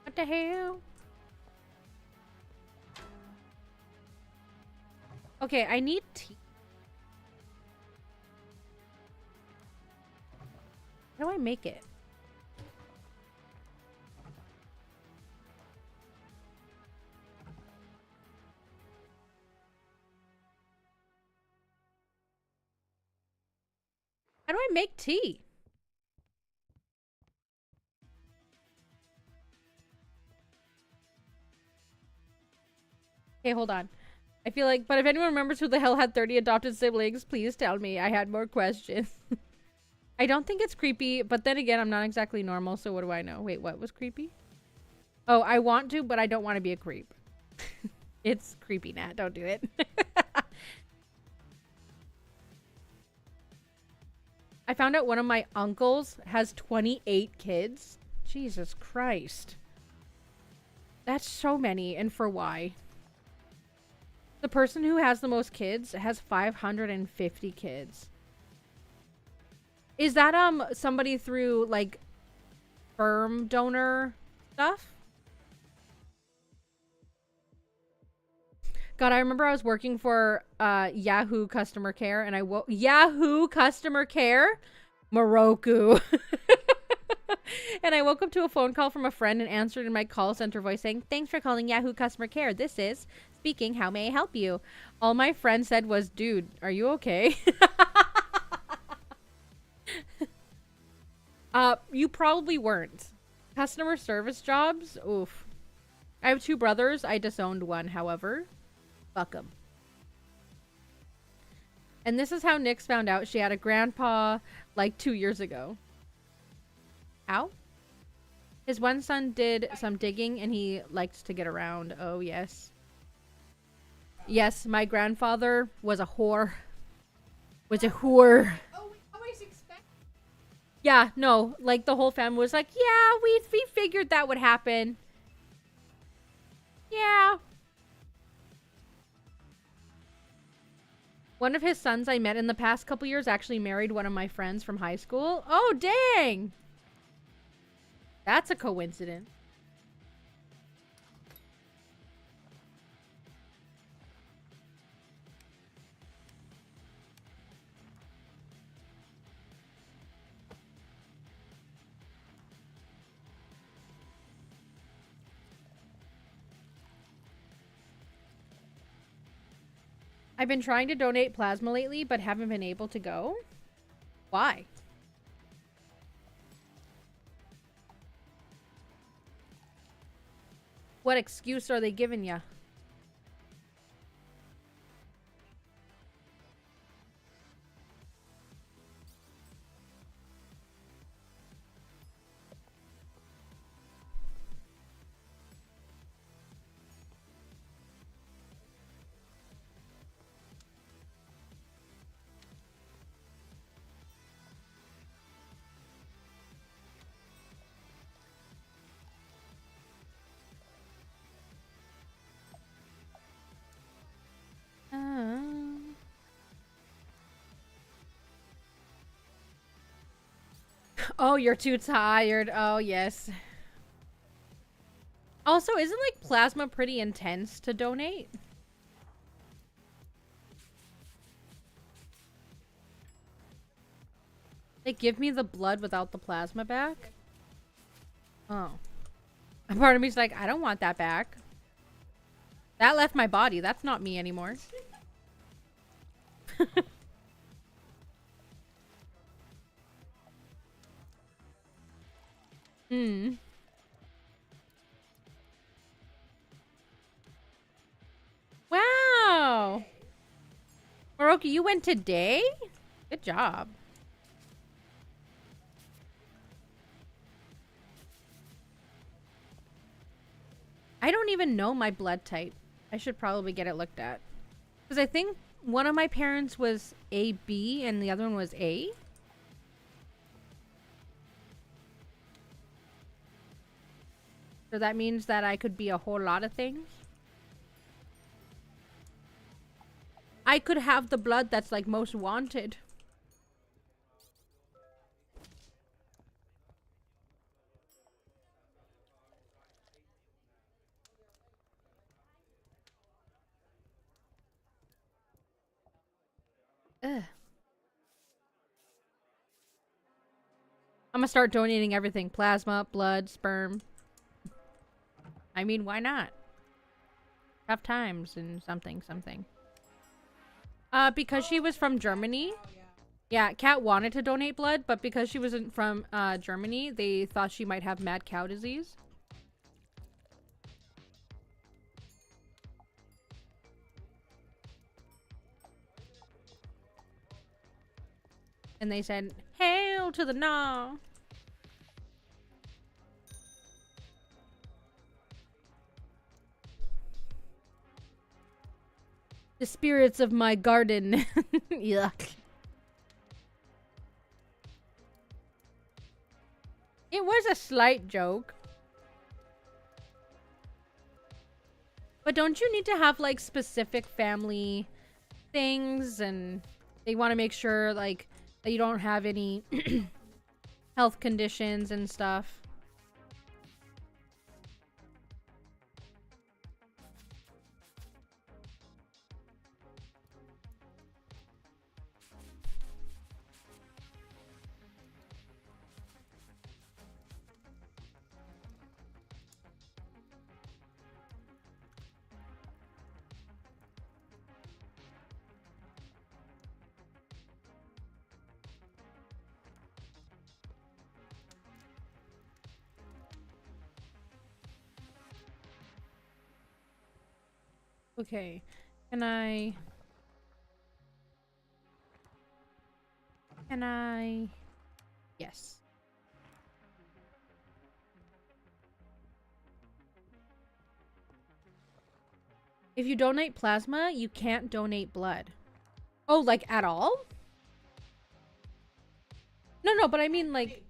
What the hell? Okay, I need tea. How do I make it? How do I make tea? Okay, hold on. I feel like, but if anyone remembers who the hell had 30 adopted siblings, please tell me. I had more questions. I don't think it's creepy, but then again, I'm not exactly normal, so what do I know? Wait, what was creepy? Oh, I want to, but I don't want to be a creep. It's creepy, Nat. Don't do it. I found out one of my uncles has 28 kids. Jesus Christ. That's so many, and for why? The person who has the most kids has 550 kids. Is that somebody through like sperm donor stuff? God, I remember I was working for Yahoo customer care, and Yahoo customer care, Moroku. And I woke up to a phone call from a friend and answered in my call center voice saying, "Thanks for calling Yahoo customer care. This is speaking. How may I help you?" All my friend said was, "Dude, are you okay?" You probably weren't. Customer service jobs? Oof. I have two brothers. I disowned one, however. Fuck 'em. And this is how Nyx found out she had a grandpa like 2 years ago. How? His one son did some digging and he likes to get around. Oh, yes. Yes, my grandfather was a whore. Was a whore. Oh, we always expect. Yeah, no, like the whole family was like, yeah, we figured that would happen. Yeah. One of his sons I met in the past couple years actually married one of my friends from high school. Oh, dang! That's a coincidence. I've been trying to donate plasma lately, but haven't been able to go. Why? What excuse are they giving ya? Oh, you're too tired. Oh, yes. Also, isn't like plasma pretty intense to donate? Like, give me the blood without the plasma back? Oh. A part of me's like, I don't want that back. That left my body. That's not me anymore. Hmm. Wow. Moroki, you went today? Good job. I don't even know my blood type. I should probably get it looked at. Because I think one of my parents was AB and the other one was A. So that means that I could be a whole lot of things. I could have the blood that's like most wanted. Ugh. I'm gonna start donating everything. Plasma, blood, sperm. I mean, why not? Tough times and something. Because she was from Germany. Yeah, Kat wanted to donate blood, but because she wasn't from Germany, they thought she might have mad cow disease. And they said, "Hail to the nah." The spirits of my garden. Yuck. It was a slight joke. But don't you need to have like specific family things, and they want to make sure like that you don't have any health conditions and stuff? Okay, can I... Yes. If you donate plasma, you can't donate blood. Oh, like at all? No, but I mean like...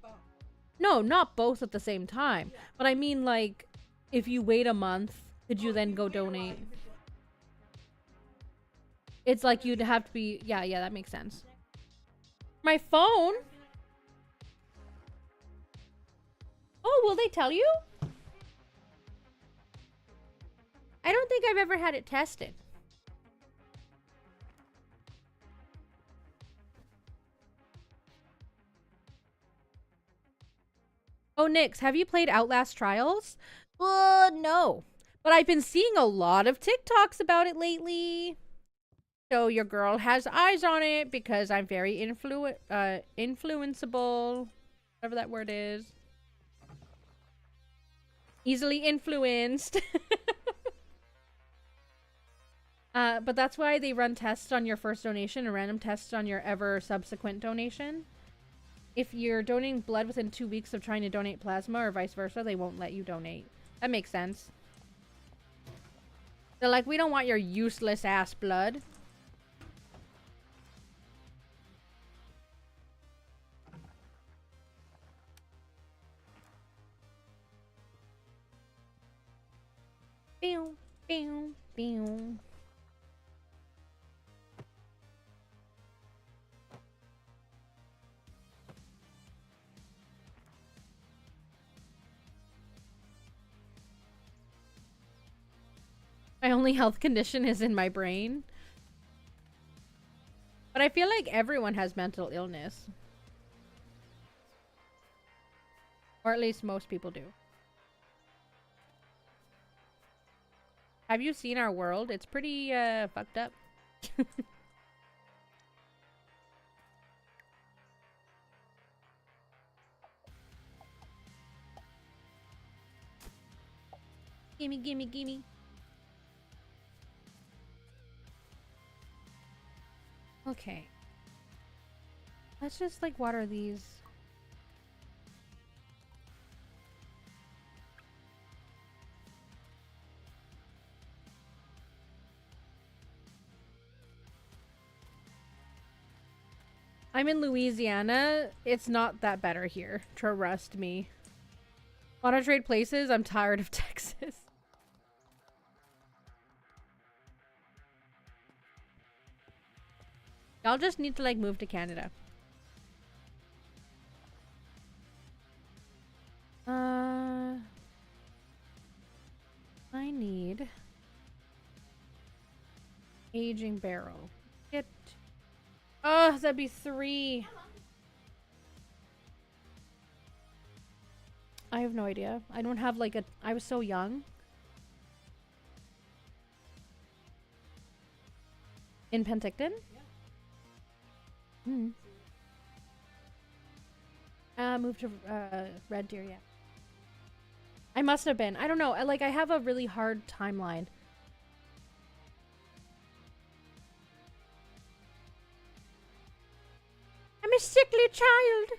No, not both at the same time. But I mean like, if you wait a month, could you then go donate? It's like you'd have to be, yeah, that makes sense. My phone? Oh, will they tell you? I don't think I've ever had it tested. Oh, Nix, have you played Outlast Trials? No. But I've been seeing a lot of TikToks about it lately. So your girl has eyes on it because I'm very influenceable. Whatever that word is. Easily influenced. But that's why they run tests on your first donation and random tests on your ever subsequent donation. If you're donating blood within 2 weeks of trying to donate plasma or vice versa, they won't let you donate. That makes sense. They're like, we don't want your useless ass blood. Pew, pew, pew. My only health condition is in my brain. But I feel like everyone has mental illness. Or at least most people do. Have you seen our world? It's pretty fucked up. Gimme, gimme, gimme. Okay. Let's just like water these. I'm in Louisiana. It's not that better here. Trust me. Wanna trade places? I'm tired of Texas. Y'all just need to like move to Canada. I need aging barrel. Get. Oh, that'd be 3. I have no idea. I don't have like a. I was so young. In Penticton? Yeah. Moved to Red Deer, yeah. I must have been. I don't know. I have a really hard timeline. I'm a sickly child.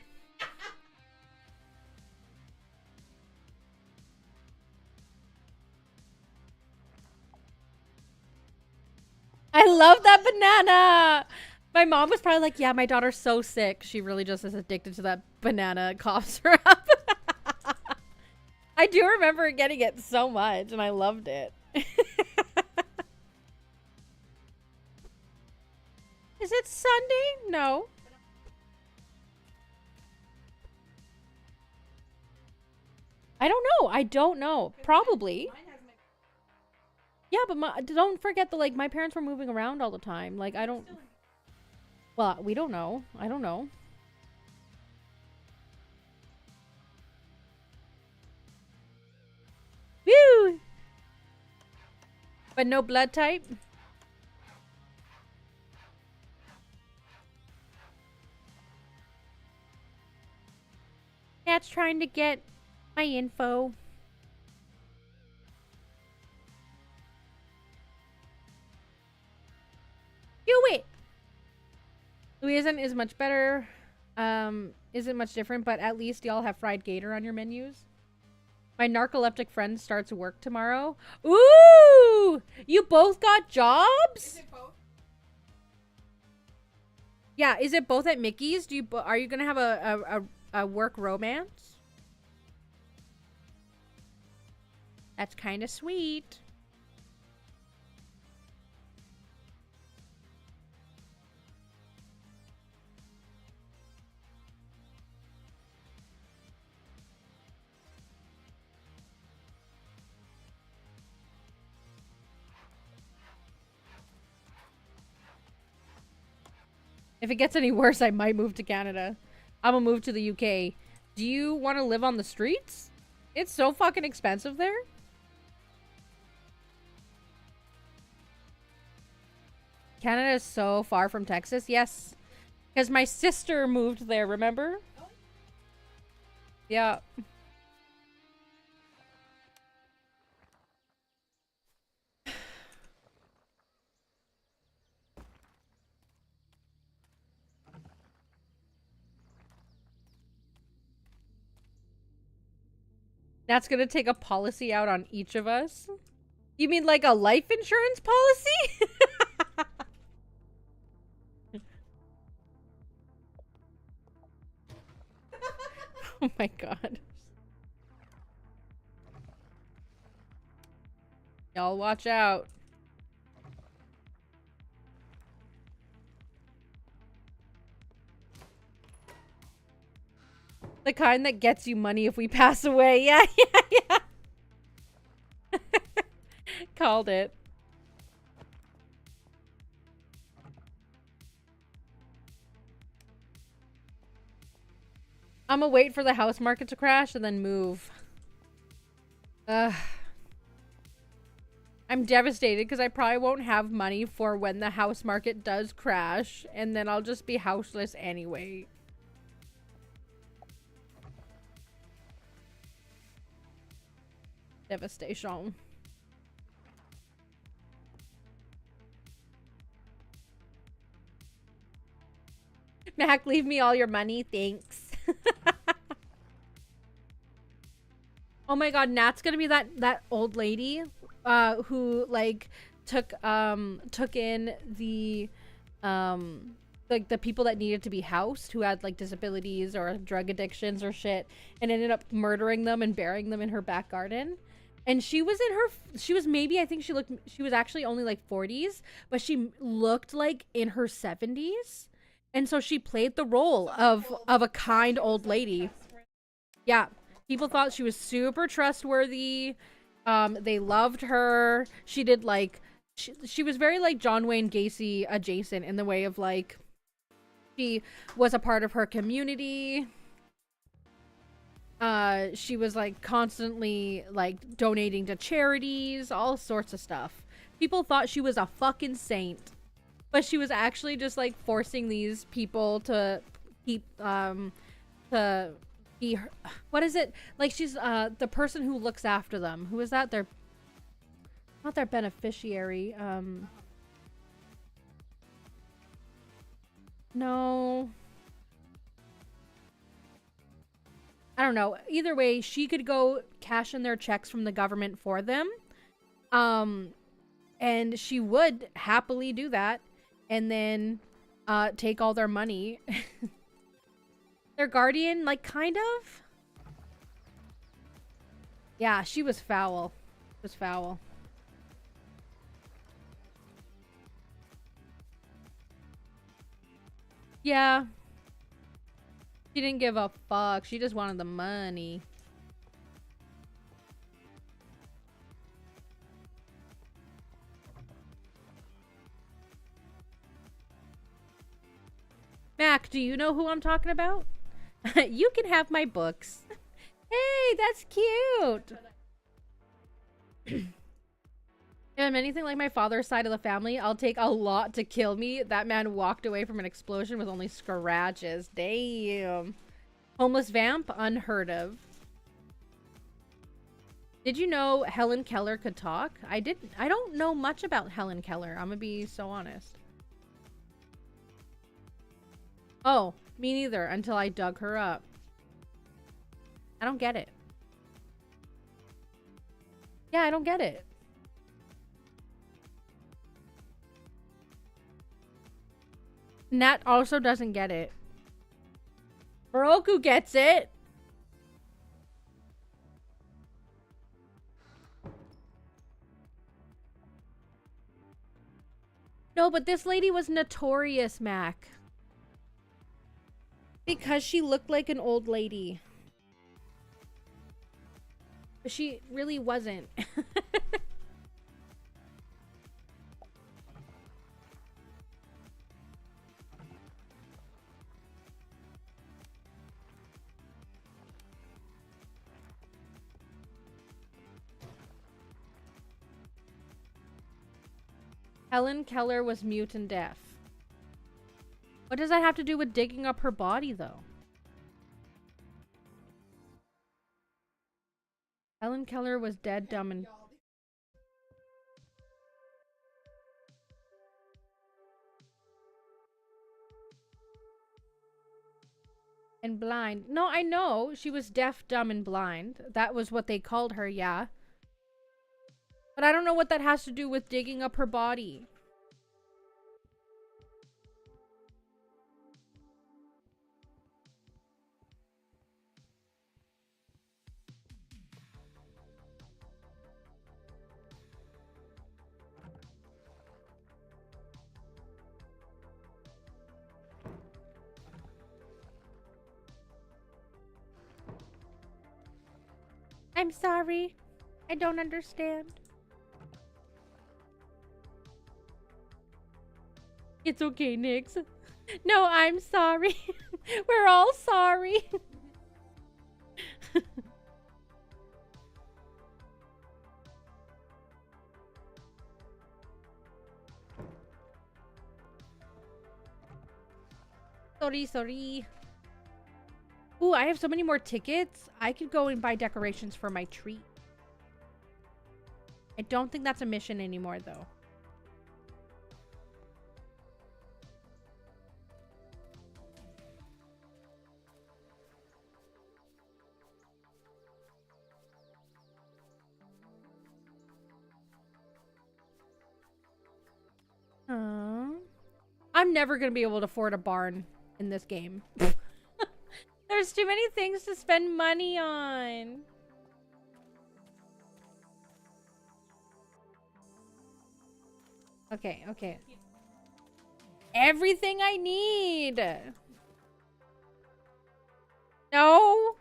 I love that banana. My mom was probably like, yeah, my daughter's so sick. She really just is addicted to that banana cough syrup. I do remember getting it so much, and I loved it. Is it Sunday? No. I don't know. I don't know. Probably. Yeah, but don't forget that, like, my parents were moving around all the time. Like, I don't... Well, we don't know. I don't know. Woo! But no blood type? That's trying to get my info. Do it! Louisiana is much better. Isn't much different, but at least y'all have fried gator on your menus. My narcoleptic friend starts work tomorrow. Ooh! You both got jobs? Is it both? Yeah, is it both at Mickey's? Are you gonna have a work romance? That's kind of sweet. If it gets any worse, I might move to Canada. I'm gonna move to the UK. Do you want to live on the streets? It's so fucking expensive there. Canada is so far from Texas. Yes. Because my sister moved there, remember? Yeah. That's gonna take a policy out on each of us? You mean like a life insurance policy? Oh my god. Y'all watch out. The kind that gets you money if we pass away. Yeah, yeah, yeah. Called it. I'm gonna wait for the house market to crash and then move. Ugh. I'm devastated because I probably won't have money for when the house market does crash, and then I'll just be houseless anyway. Devastation. Mac, leave me all your money, thanks. Oh my god, Nat's gonna be that old lady who like took in the like the people that needed to be housed who had like disabilities or drug addictions or shit, and ended up murdering them and burying them in her back garden. And she was maybe, I think she was actually only like 40s, but she looked like in her 70s. And so she played the role of a kind old lady. Yeah. People thought she was super trustworthy. They loved her. She did like she was very like John Wayne Gacy adjacent in the way of like she was a part of her community. She was like constantly like donating to charities, all sorts of stuff. People thought she was a fucking saint, but she was actually just like forcing these people to keep to be her, what is it, like she's the person who looks after them. Who is that? They're not their beneficiary. No, I don't know. Either way, she could go cash in their checks from the government for them. And she would happily do that and then take all their money. Their guardian, like, kind of? Yeah, she was foul. She was foul. Yeah. She didn't give a fuck. She just wanted the money. Mac, do you know who I'm talking about? You can have my books. Hey, that's cute. If I'm anything like my father's side of the family, I'll take a lot to kill me. That man walked away from an explosion with only scratches. Damn. Homeless vamp? Unheard of. Did you know Helen Keller could talk? I don't know much about Helen Keller. I'm gonna be so honest. Oh, me neither, until I dug her up. I don't get it. Yeah, I don't get it. Nat also doesn't get it. Baroku gets it. No, but this lady was notorious, Mac. Because she looked like an old lady. But she really wasn't. Helen Keller was mute and deaf. What does that have to do with digging up her body, though? Helen Keller was dead, dumb, and blind. No, I know. She was deaf, dumb, and blind. That was what they called her, yeah. But I don't know what that has to do with digging up her body. I'm sorry. I don't understand. It's okay, Nix. No, I'm sorry. We're all sorry. Sorry. Ooh, I have so many more tickets. I could go and buy decorations for my tree. I don't think that's a mission anymore, though. I'm never going to be able to afford a barn in this game. There's too many things to spend money on. Okay. Everything I need. No.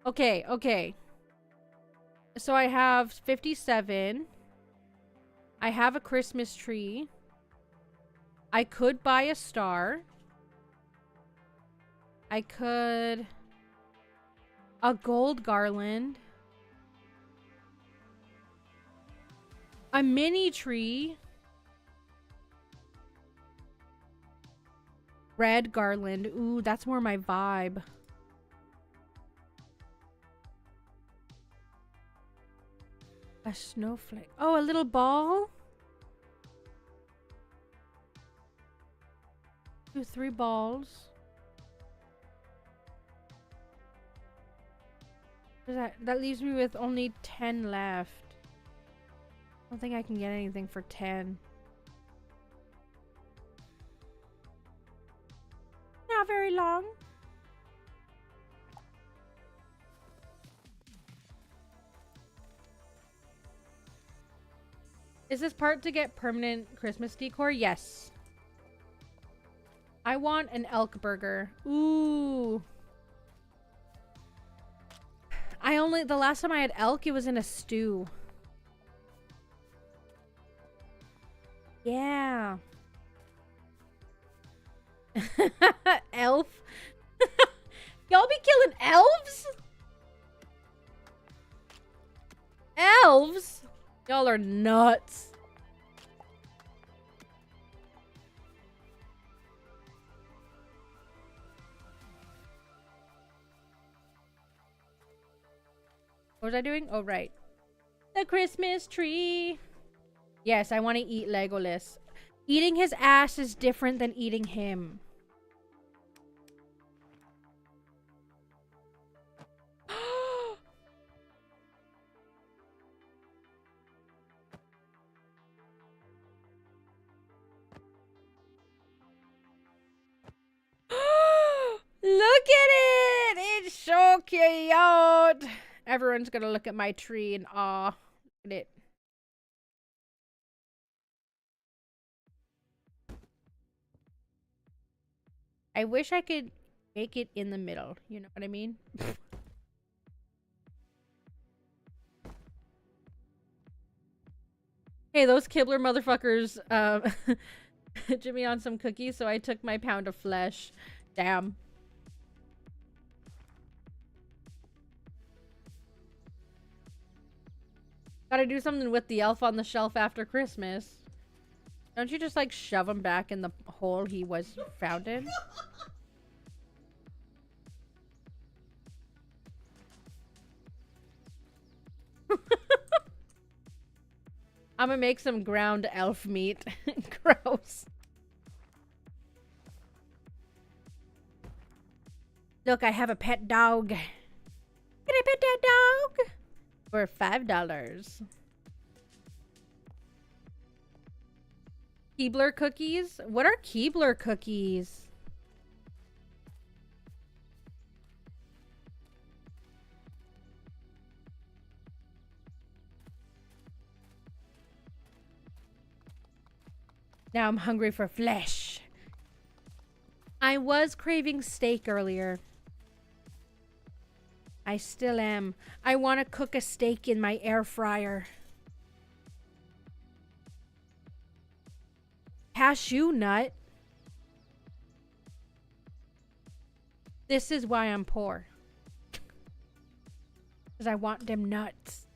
Okay. So I have 57. I have a Christmas tree. I could buy a star. I could... a gold garland. A mini tree. Red garland. Ooh, that's more my vibe. A snowflake. Oh, a little ball? 2, 3 balls. That leaves me with only 10 left. I don't think I can get anything for 10. Not very long. Is this part to get permanent Christmas decor? Yes. I want an elk burger. Ooh. The last time I had elk, it was in a stew. Yeah. Elf. Y'all be killing elves? Elves? Y'all are nuts. What was I doing? Oh, right. The Christmas tree. Yes, I want to eat Legolas. Eating his ass is different than eating him. Look at it! It's so cute! Everyone's gonna look at my tree in awe. Look at it. I wish I could make it in the middle. You know what I mean? Hey, those Kibler motherfuckers Jimmy on some cookies, so I took my pound of flesh. Damn. Gotta do something with the elf on the shelf after Christmas. Don't you just like shove him back in the hole he was found in? I'm gonna make some ground elf meat. Gross. Look, I have a pet dog. Can I pet that dog? For $5. Keebler cookies? What are Keebler cookies? Now I'm hungry for flesh. I was craving steak earlier. I still am. I want to cook a steak in my air fryer. Cashew nut? This is why I'm poor. Because I want them nuts.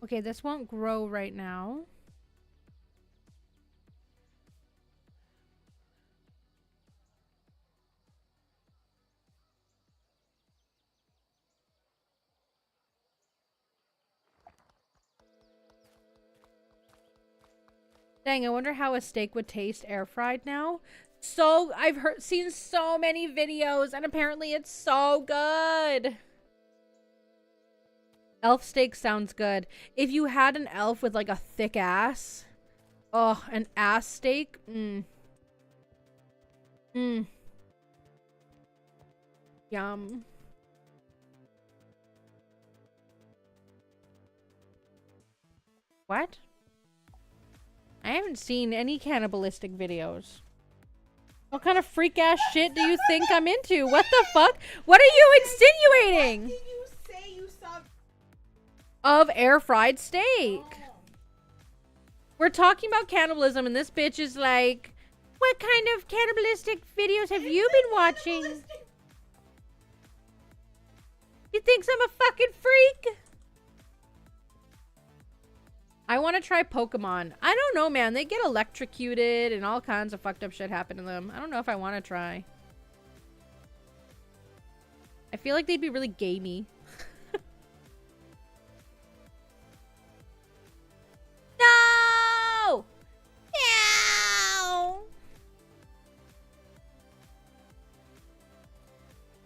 Okay, this won't grow right now. Dang, I wonder how a steak would taste air fried now. So, I've seen so many videos and apparently it's so good. Elf steak sounds good. If you had an elf with like a thick ass. Oh, an ass steak. Yum. What? I haven't seen any cannibalistic videos. What kind of freak ass shit do you think I'm into? What the fuck? What are you insinuating? What did you say you saw? Of air fried steak. Oh. We're talking about cannibalism and this bitch is like, what kind of cannibalistic videos have you been watching? You thinks I'm a fucking freak? I want to try Pokemon. I don't know, man. They get electrocuted and all kinds of fucked up shit happen to them. I don't know if I want to try. I feel like they'd be really gamey. No! Meow!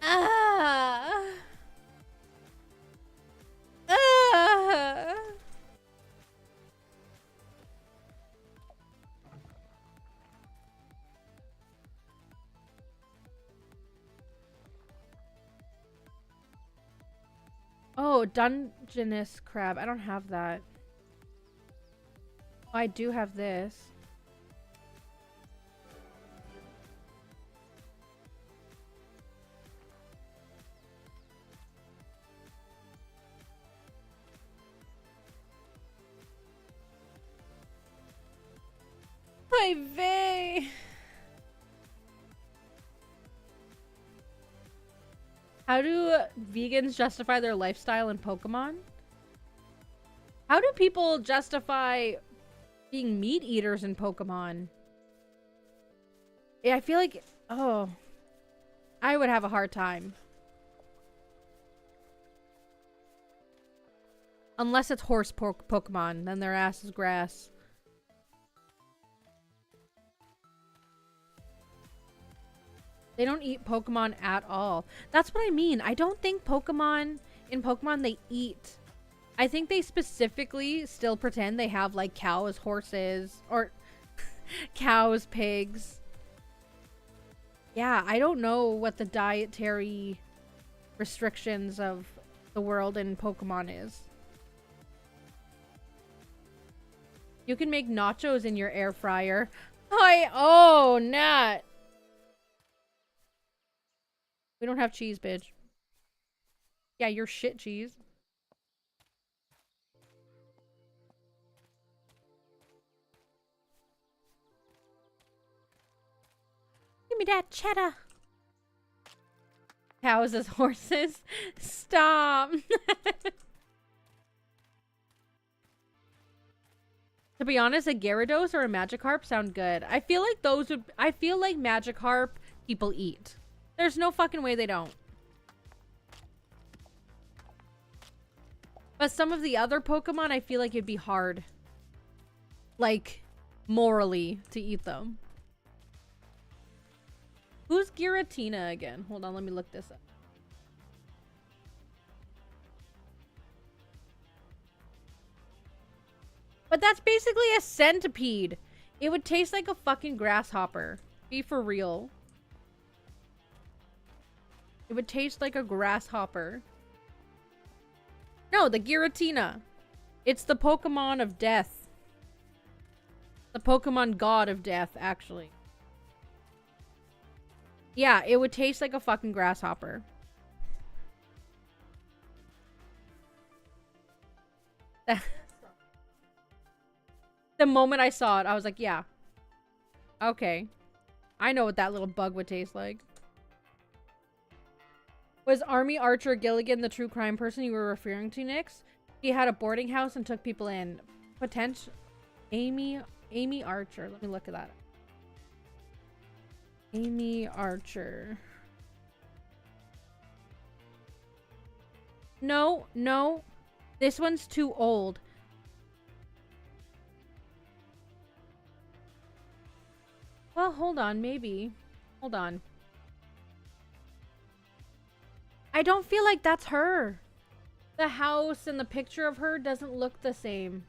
Ah! Ah! Oh, Dungeness crab. I don't have that. Oh, I do have this. Hi, vey. How do vegans justify their lifestyle in Pokemon? How do people justify being meat eaters in Pokemon? Yeah, I feel like, oh, I would have a hard time. Unless it's horse Pokemon, then their ass is grass. They don't eat Pokemon at all. That's what I mean. I don't think in Pokemon they eat. I think they specifically still pretend they have like cows, horses, or cows, pigs. Yeah, I don't know what the dietary restrictions of the world in Pokemon is. You can make nachos in your air fryer. Oh, Nat. We don't have cheese, bitch. Yeah, you're shit cheese. Give me that cheddar. Cows as horses. Stop. To be honest, a Gyarados or a Magikarp sound good. I feel like Magikarp people eat. There's no fucking way they don't. But some of the other Pokemon, I feel like it'd be hard. Like, morally, to eat them. Who's Giratina again? Hold on, let me look this up. But that's basically a centipede. It would taste like a fucking grasshopper. Be for real. It would taste like a grasshopper. No, the Giratina. It's the Pokemon of death. The Pokemon god of death, actually. Yeah, it would taste like a fucking grasshopper. The moment I saw it, I was like, yeah. Okay. I know what that little bug would taste like. Was Army Archer Gilligan the true crime person you were referring to, Nyx? He had a boarding house and took people in. Potential... Amy Archer. Let me look at that. Amy Archer. No, no. This one's too old. Well, hold on, maybe. Hold on. I don't feel like that's her. The house and the picture of her doesn't look the same.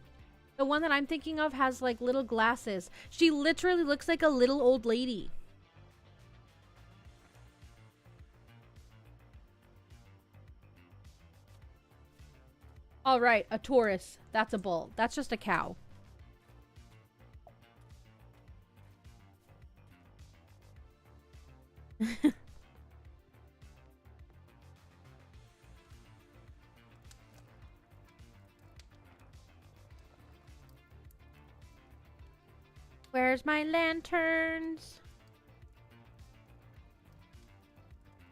The one that I'm thinking of has like little glasses. She literally looks like a little old lady. All right, a Taurus. That's a bull. That's just a cow. Where's my lanterns?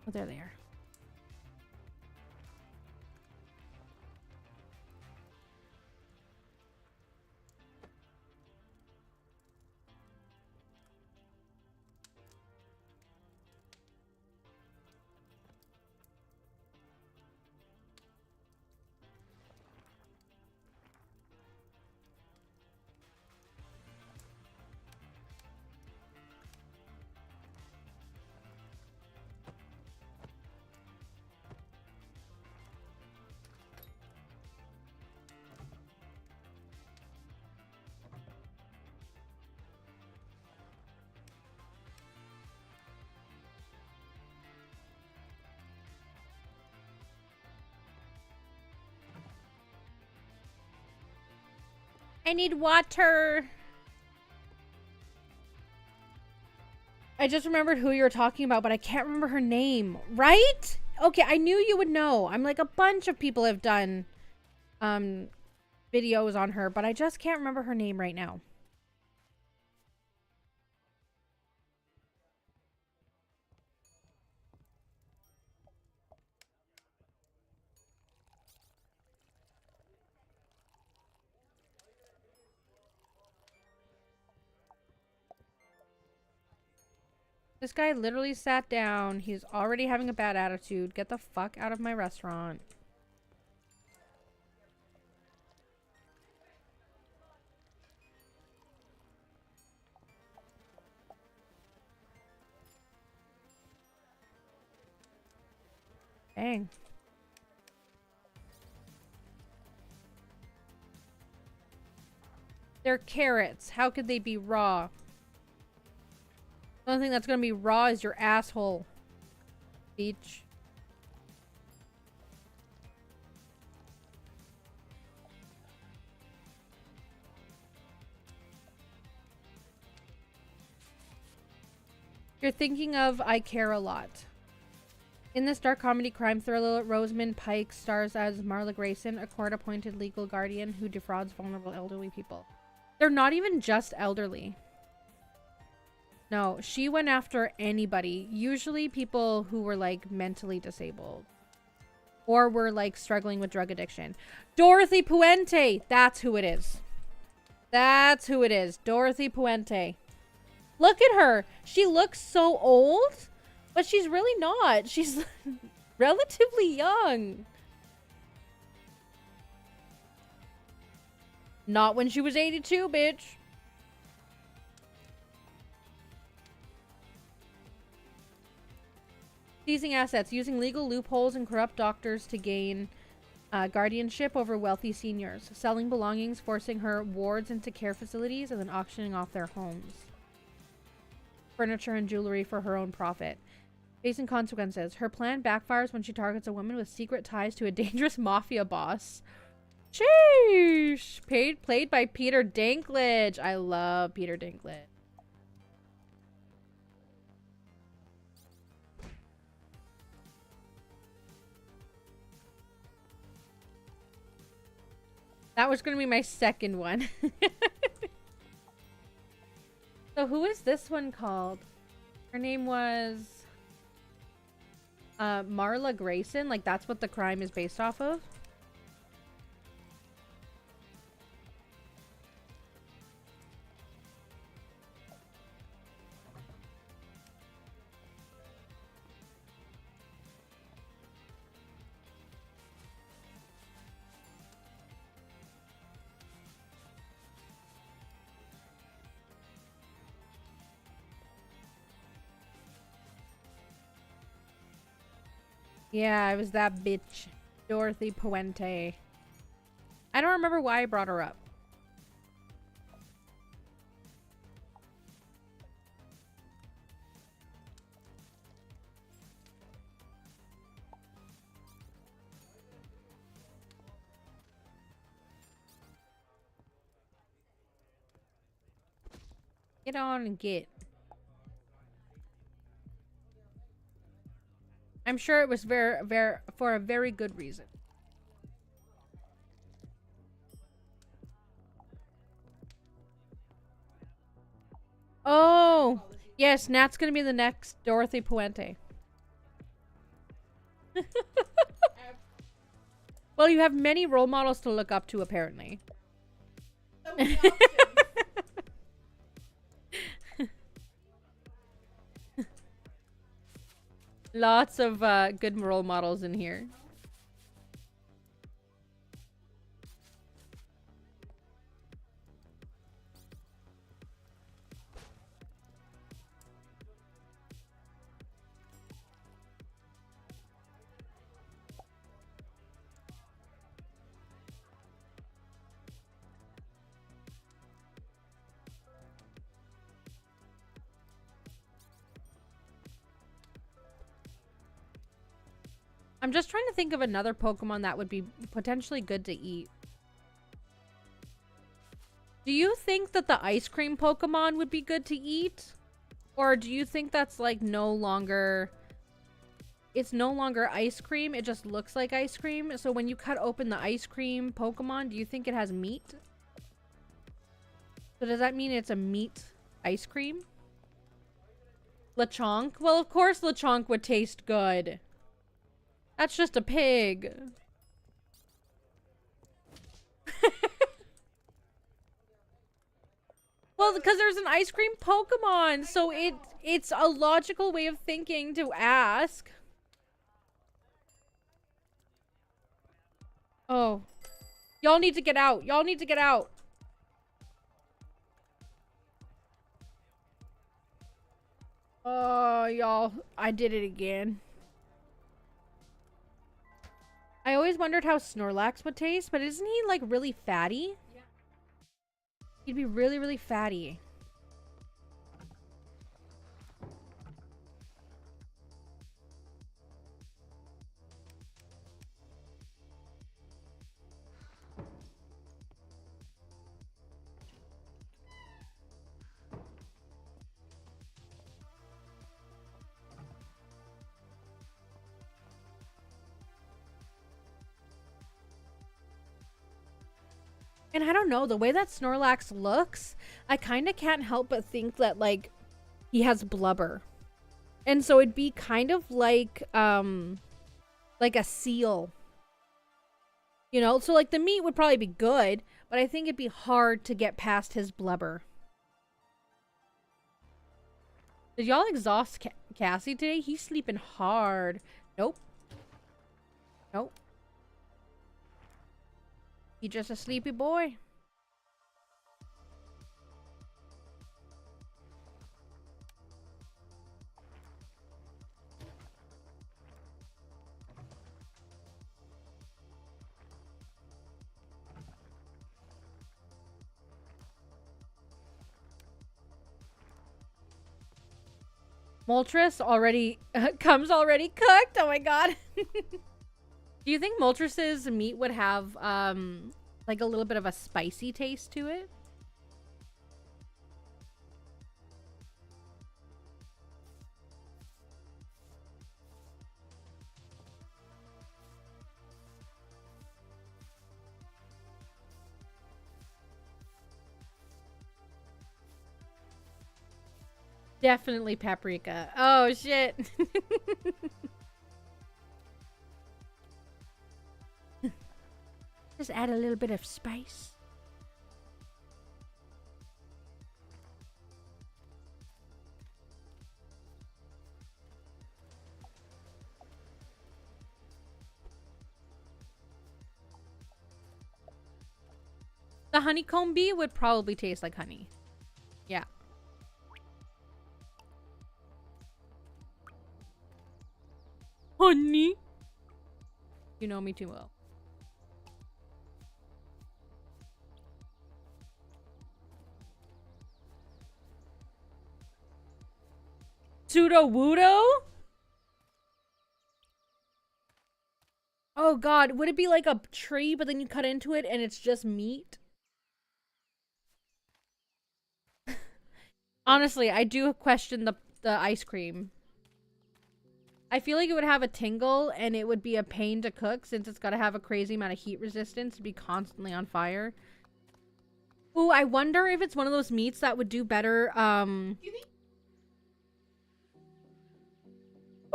Oh, there they are. I need water. I just remembered who you were talking about, but I can't remember her name. Right? Okay, I knew you would know. I'm like, a bunch of people have done videos on her, but I just can't remember her name right now. This guy literally sat down. He's already having a bad attitude. Get the fuck out of my restaurant. Dang. They're carrots. How could they be raw? The only thing that's gonna be raw is your asshole. Beach. You're thinking of I Care a Lot. In this dark comedy crime thriller, Rosamund Pike stars as Marla Grayson, a court-appointed legal guardian who defrauds vulnerable elderly people. They're not even just elderly. No, she went after anybody. Usually people who were, like, mentally disabled. Or were, like, struggling with drug addiction. Dorothy Puente! That's who it is. That's who it is. Dorothy Puente. Look at her. She looks so old, but she's really not. She's relatively young. Not when she was 82, bitch. Seizing assets, using legal loopholes and corrupt doctors to gain guardianship over wealthy seniors. Selling belongings, forcing her wards into care facilities, and then auctioning off their homes. Furniture and jewelry for her own profit. Facing consequences. Her plan backfires when she targets a woman with secret ties to a dangerous mafia boss. Sheesh! Played by Peter Dinklage. I love Peter Dinklage. That was going to be my second one. So who is this one called? Her name was Marla Grayson. Like, that's what the crime is based off of. Yeah, I was that bitch. Dorothy Puente. I don't remember why I brought her up. Get on and get. I'm sure it was for a very good reason. Oh, yes, Nat's gonna be the next Dorothy Puente. Well, you have many role models to look up to, apparently. So many options. Lots of good role models in here. I'm just trying to think of another Pokemon that would be potentially good to eat. Do you think that the ice cream Pokemon would be good to eat? Or do you think that's like no longer... It's no longer ice cream, it just looks like ice cream. So when you cut open the ice cream Pokemon, do you think it has meat? So does that mean it's a meat ice cream? Lechonk? Well, of course Lechonk would taste good. That's just a pig. Well, because there's an ice cream Pokemon, so it's a logical way of thinking to ask. Oh. Y'all need to get out. Y'all need to get out. Oh, y'all. I did it again. I always wondered how Snorlax would taste, but isn't he, like, really fatty? Yeah. He'd be really, really fatty. And I don't know, the way that Snorlax looks, I kind of can't help but think that, like, he has blubber. And so it'd be kind of like a seal. You know, so like the meat would probably be good, but I think it'd be hard to get past his blubber. Did y'all exhaust Cassie today? He's sleeping hard. Nope. Nope. He just a sleepy boy. Moltres already comes already cooked. Oh my god. Do you think Moltres's meat would have like a little bit of a spicy taste to it? Definitely paprika. Oh shit. Just add a little bit of spice. The honeycomb bee would probably taste like honey. Yeah. Honey. You know me too well. Pseudo-wudo? Oh god, would it be like a tree but then you cut into it and it's just meat? Honestly, I do question the ice cream. I feel like it would have a tingle and it would be a pain to cook since it's got to have a crazy amount of heat resistance to be constantly on fire. Ooh, I wonder if it's one of those meats that would do better.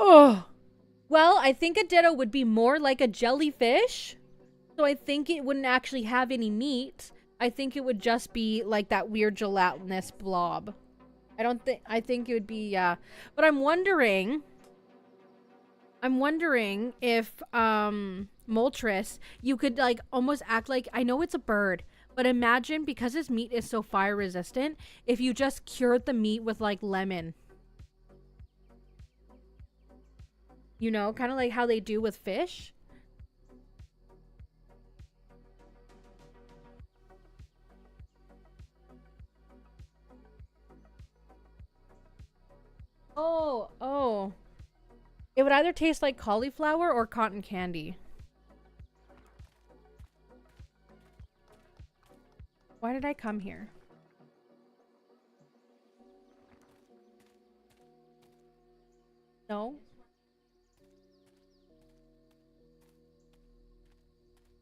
Oh. Well, I think a ditto would be more like a jellyfish. So I think it wouldn't actually have any meat. I think it would just be like that weird gelatinous blob. I think it would be, yeah. But I'm wondering if, Moltres, you could, like, almost act like, I know it's a bird, but imagine, because his meat is so fire resistant, if you just cured the meat with, like, lemon. You know, kind of like how they do with fish. Oh. It would either taste like cauliflower or cotton candy. Why did I come here? No?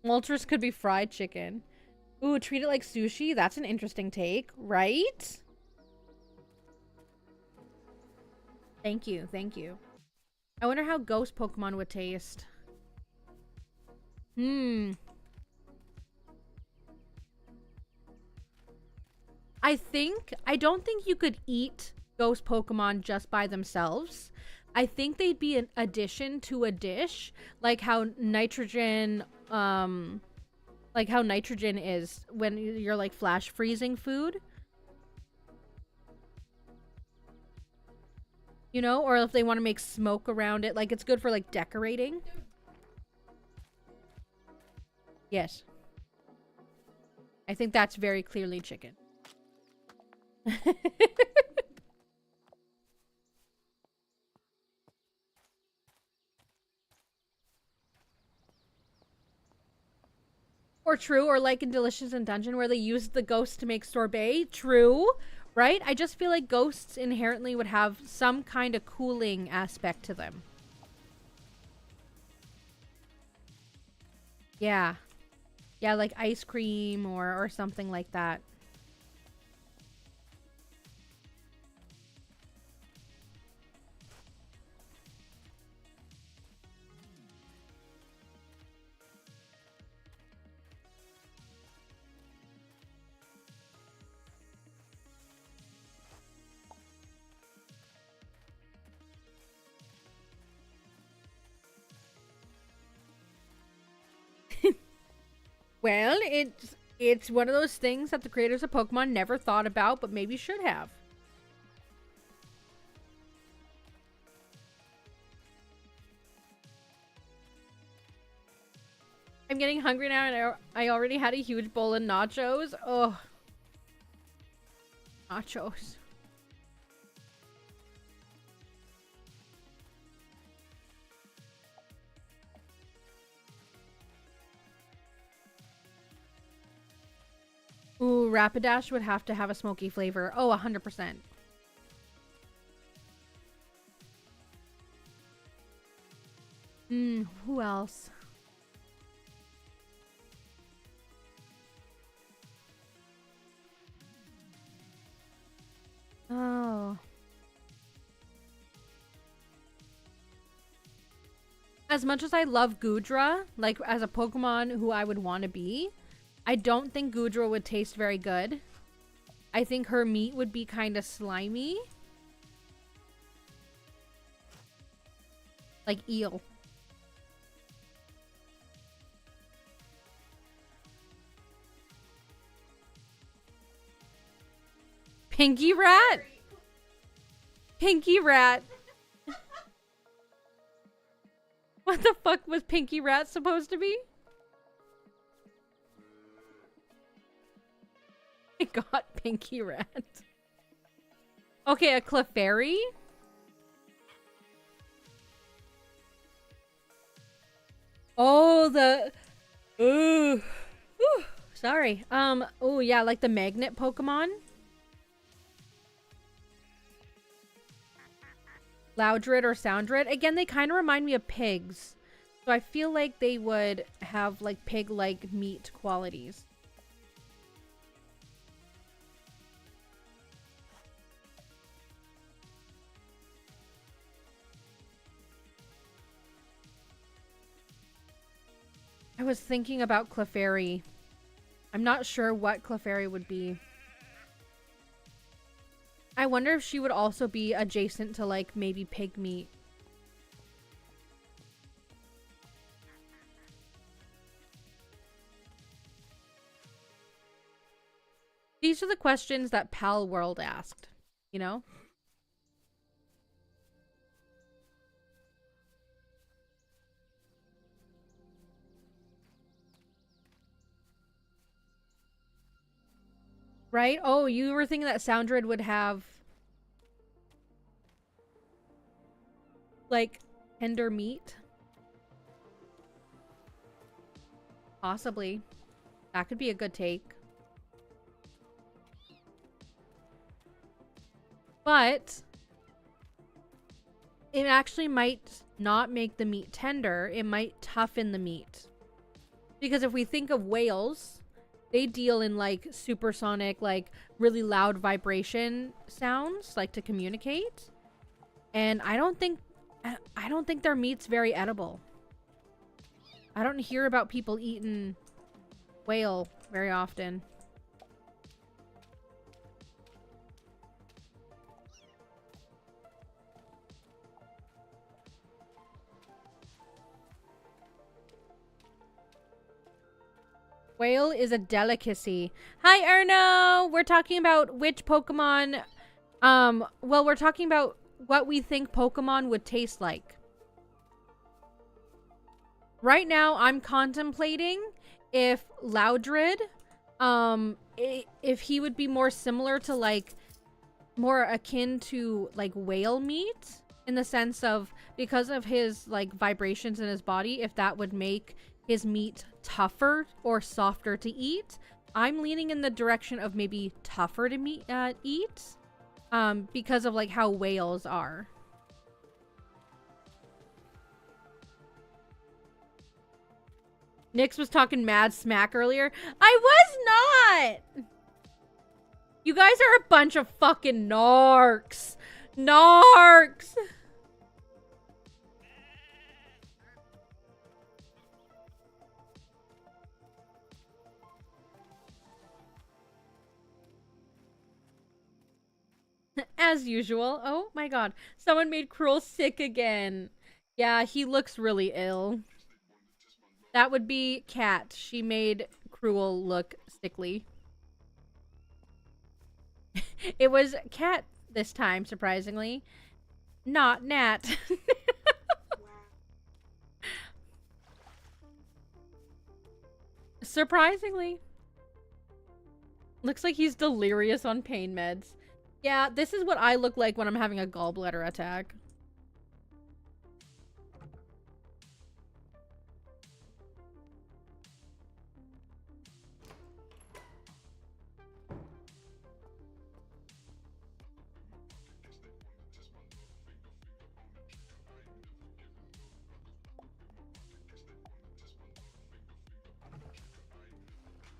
Moltres could be fried chicken. Ooh, treat it like sushi? That's an interesting take, right? Thank you, thank you. I wonder how ghost Pokemon would taste. I don't think you could eat ghost Pokemon just by themselves. I think they'd be an addition to a dish, like how nitrogen is when you're like flash freezing food. You know, or if they want to make smoke around it, like it's good for like decorating. Yes. I think that's very clearly chicken. Or true, or like in Delicious in Dungeon where they used the ghost to make sorbet. True, right? I just feel like ghosts inherently would have some kind of cooling aspect to them. Yeah. Yeah, like ice cream or something like that. Well, it's one of those things that the creators of Pokemon never thought about, but maybe should have. I'm getting hungry now, and I already had a huge bowl of nachos. Oh, nachos. Ooh, Rapidash would have to have a smoky flavor. Oh, 100%. Who else? Oh. As much as I love Goodra, like as a Pokemon who I would want to be, I don't think Goodra would taste very good. I think her meat would be kind of slimy. Like eel. Pinky Rat? Pinky Rat. What the fuck was Pinky Rat supposed to be? I got Pinky Rat. Okay, a Clefairy? Oh, the... Ooh. Ooh. Sorry. Oh yeah, like the magnet Pokemon. Loudred or Soundred. Again, they kind of remind me of pigs. So I feel like they would have like pig-like meat qualities. I was thinking about Clefairy. I'm not sure what Clefairy would be. I wonder if she would also be adjacent to like maybe pig meat. These are the questions that Pal World asked, you know? Right? Oh, you were thinking that Soundred would have like tender meat? Possibly. That could be a good take. But it actually might not make the meat tender. It might toughen the meat. Because if we think of whales, they deal in like supersonic, like really loud vibration sounds, like to communicate. And I don't think their meat's very edible. I don't hear about people eating whale very often. Whale is a delicacy. Hi, Erno! We're talking about which Pokemon... well, we're talking about what we think Pokemon would taste like. Right now, I'm contemplating if Loudred, if he would be more similar to, like, more akin to, like, whale meat. In the sense of, because of his, like, vibrations in his body, if that would make his meat tougher or softer to eat. I'm leaning in the direction of maybe tougher to eat, because of like how whales are. Nyx was talking mad smack earlier. I was not! You guys are a bunch of fucking narcs. Narcs! As usual. Oh my god. Someone made Cruel sick again. Yeah, he looks really ill. That would be Cat. She made Cruel look sickly. It was Cat this time, surprisingly. Not Nat. Surprisingly. Looks like he's delirious on pain meds. Yeah, this is what I look like when I'm having a gallbladder attack.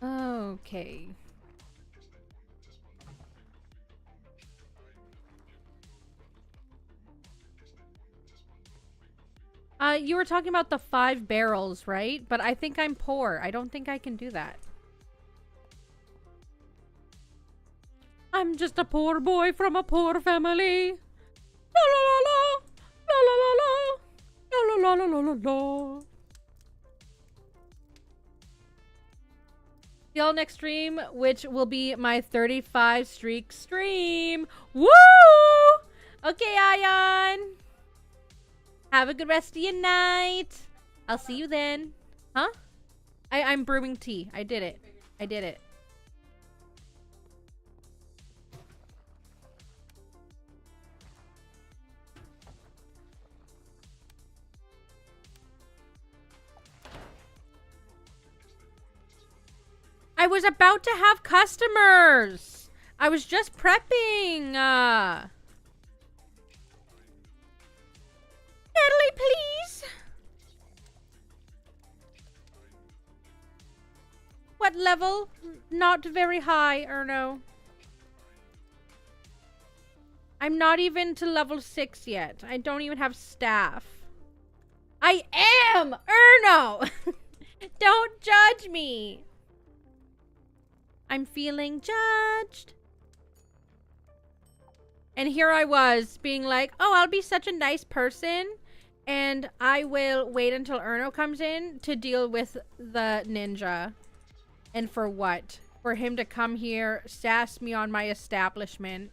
Okay. You were talking about the 5 barrels, right? But I think I'm poor. I don't think I can do that. I'm just a poor boy from a poor family. La la la la. La la la la. La la la la la la. See y'all next stream, which will be my 35 streak stream. Woo! Okay, Ion. Have a good rest of your night. I'll see you then. Huh? I'm brewing tea. I did it. I did it. I was about to have customers. I was just prepping. Natalie, please. What level? Not very high, Erno. I'm not even to level 6 yet. I don't even have staff. I am! Erno! Don't judge me. I'm feeling judged. And here I was being like, oh, I'll be such a nice person. And I will wait until Erno comes in to deal with the ninja. And for what? For him to come here, sass me on my establishment.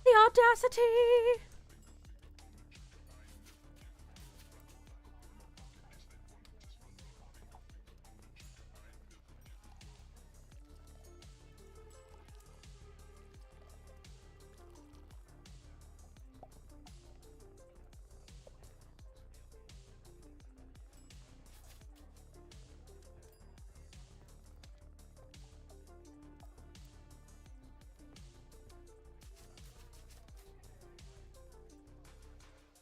The audacity!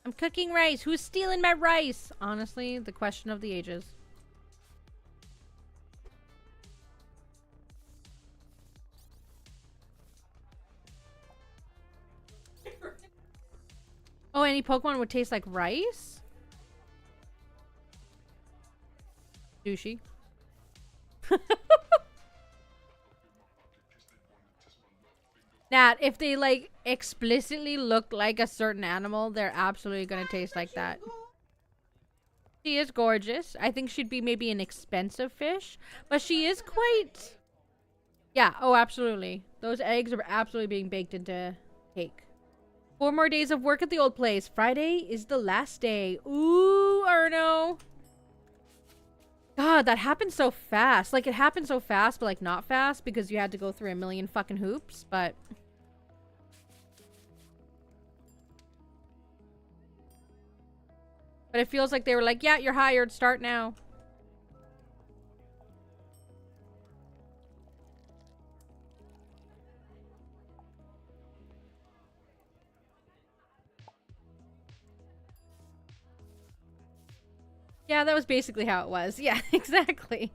I'm cooking rice. Who's stealing my rice? Honestly, the question of the ages. Oh, any Pokemon would taste like rice? Douchey. Nat, if they like explicitly look like a certain animal, they're absolutely gonna taste like that. She is gorgeous. I think she'd be maybe an expensive fish, but she is quite... Yeah, oh, absolutely. Those eggs are absolutely being baked into cake. 4 more days of work at the old place. Friday is the last day. Ooh, Erno. God, that happened so fast. Like, it happened so fast, but like not fast because you had to go through a million fucking hoops, but... But it feels like they were like, yeah, you're hired. Start now. Yeah, that was basically how it was. Yeah, exactly.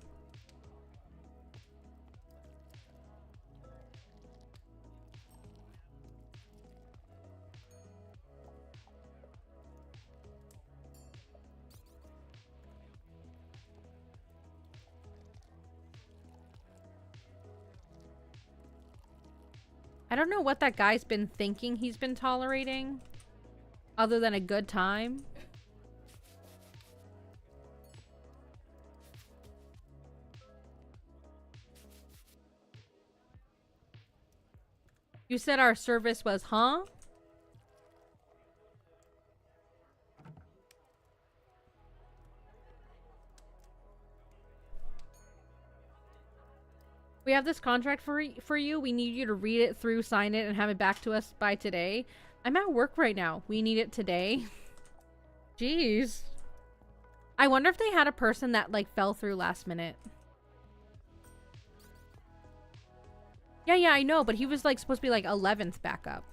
I don't know what that guy's been thinking he's been tolerating, other than a good time. You said our service was, huh? We have this contract for you. We need you to read it through, sign it, and have it back to us by today. I'm at work right now. We need it today. Jeez. I wonder if they had a person that, like, fell through last minute. Yeah, I know, but he was, like, supposed to be, like, 11th backup.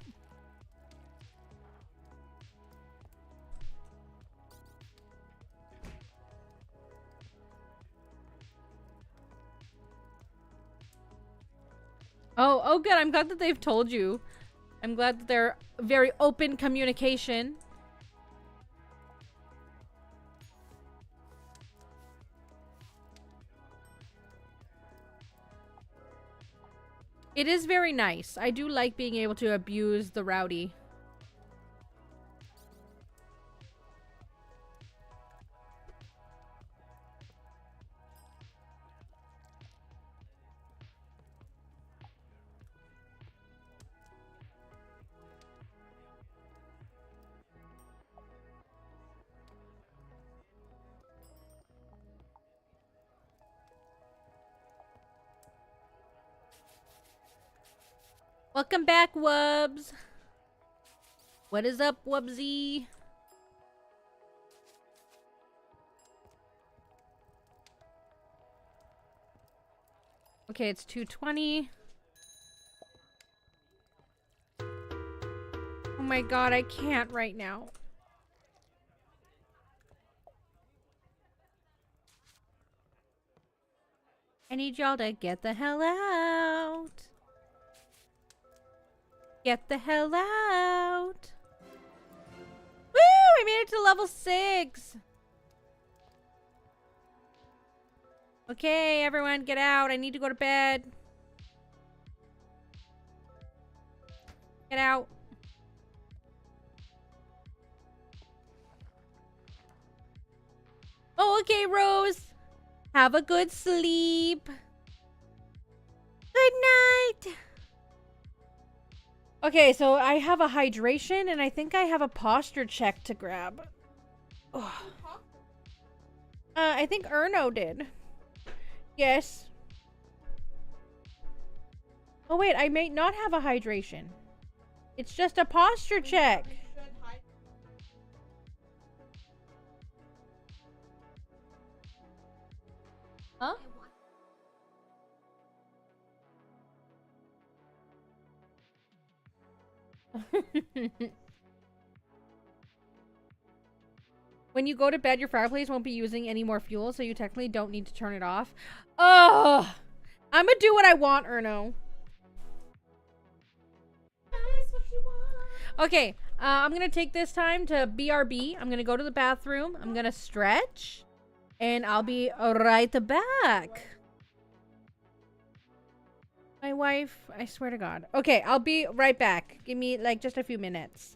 Oh, good. I'm glad that they've told you. I'm glad that they're very open communication. It is very nice. I do like being able to abuse the rowdy. Welcome back, Wubs. What is up, Wubsy? Okay, it's 2:20. Oh my god, I can't right now. I need y'all to get the hell out. Get the hell out. Woo! I made it to level 6. Okay, everyone, get out. I need to go to bed. Get out. Oh, okay, Rose. Have a good sleep. Good night. Okay, so I have a hydration, and I think I have a posture check to grab. Oh. I think Erno did. Yes. Oh, wait, I may not have a hydration. It's just a posture check. Huh? When you go to bed, your fireplace won't be using any more fuel, so you technically don't need to turn it off. Oh, I'm gonna do what I want, Erno. Okay, I'm gonna take this time to BRB. I'm gonna go to the bathroom. I'm gonna stretch, and I'll be right back. My wife, I swear to God. Okay, I'll be right back. Give me, like, just a few minutes.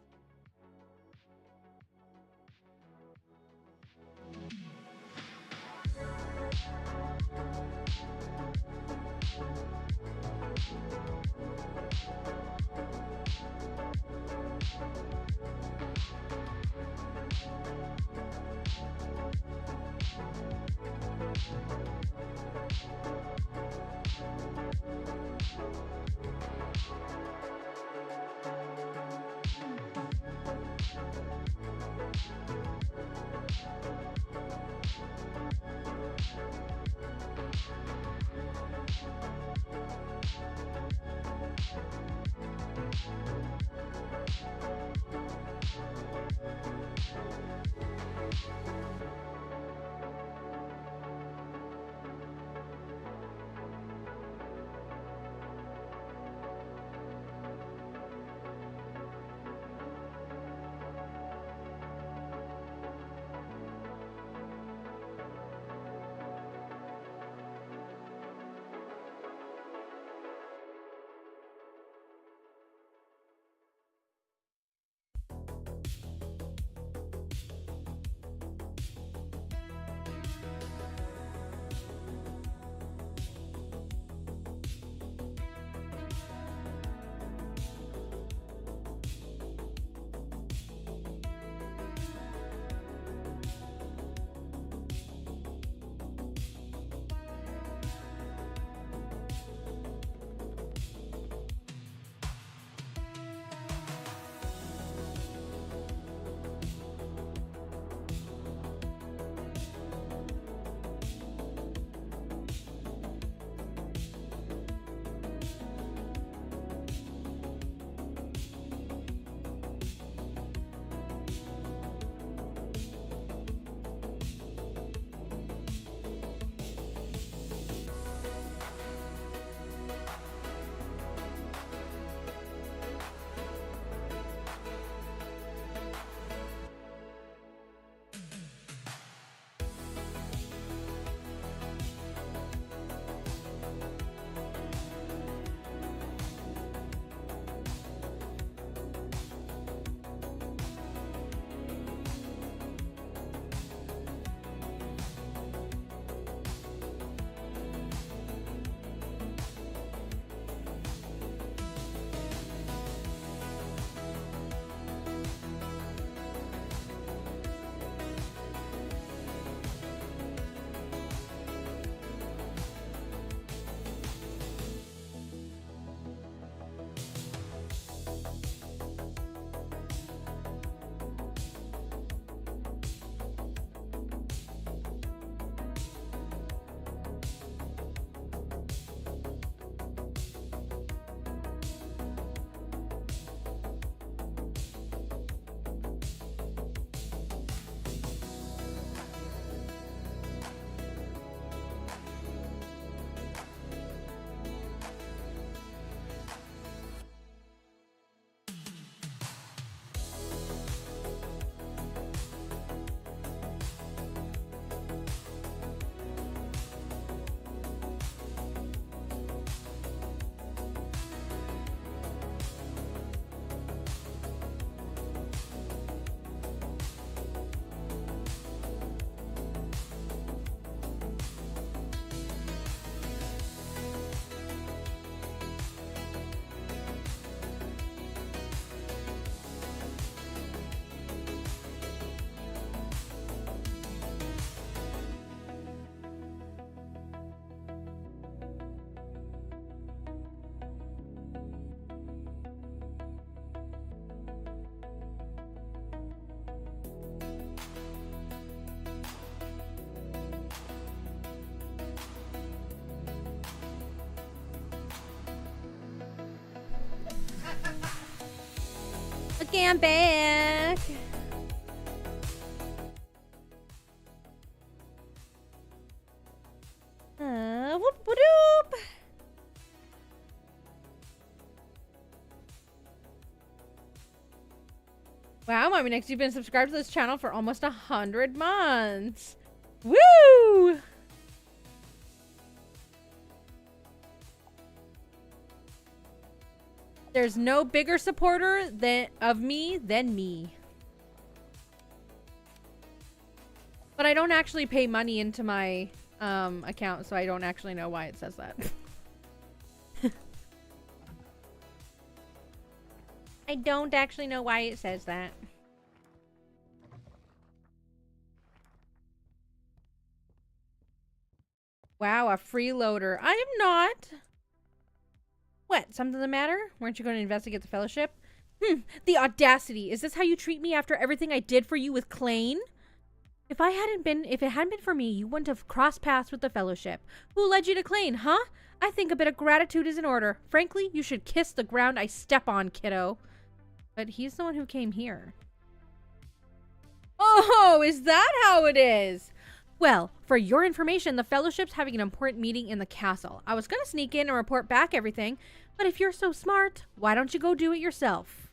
Okay, I'm back. Whoop whoop. Wow, Mommy Nix, you've been subscribed to this channel for almost 100 months. Woo! There's no bigger supporter of me than me. But I don't actually pay money into my account, so I don't actually know why it says that. I don't actually know why it says that. Wow, a freeloader. I am not. What? Something the matter? Weren't you going to investigate the fellowship? The audacity. Is this how you treat me after everything I did for you with Klain? If it hadn't been for me, you wouldn't have crossed paths with the fellowship. Who led you to Klain, huh? I think a bit of gratitude is in order. Frankly, you should kiss the ground I step on, kiddo. But he's the one who came here. Oh, is that how it is? Well, for your information, the fellowship's having an important meeting in the castle. I was gonna sneak in and report back everything, but if you're so smart, why don't you go do it yourself?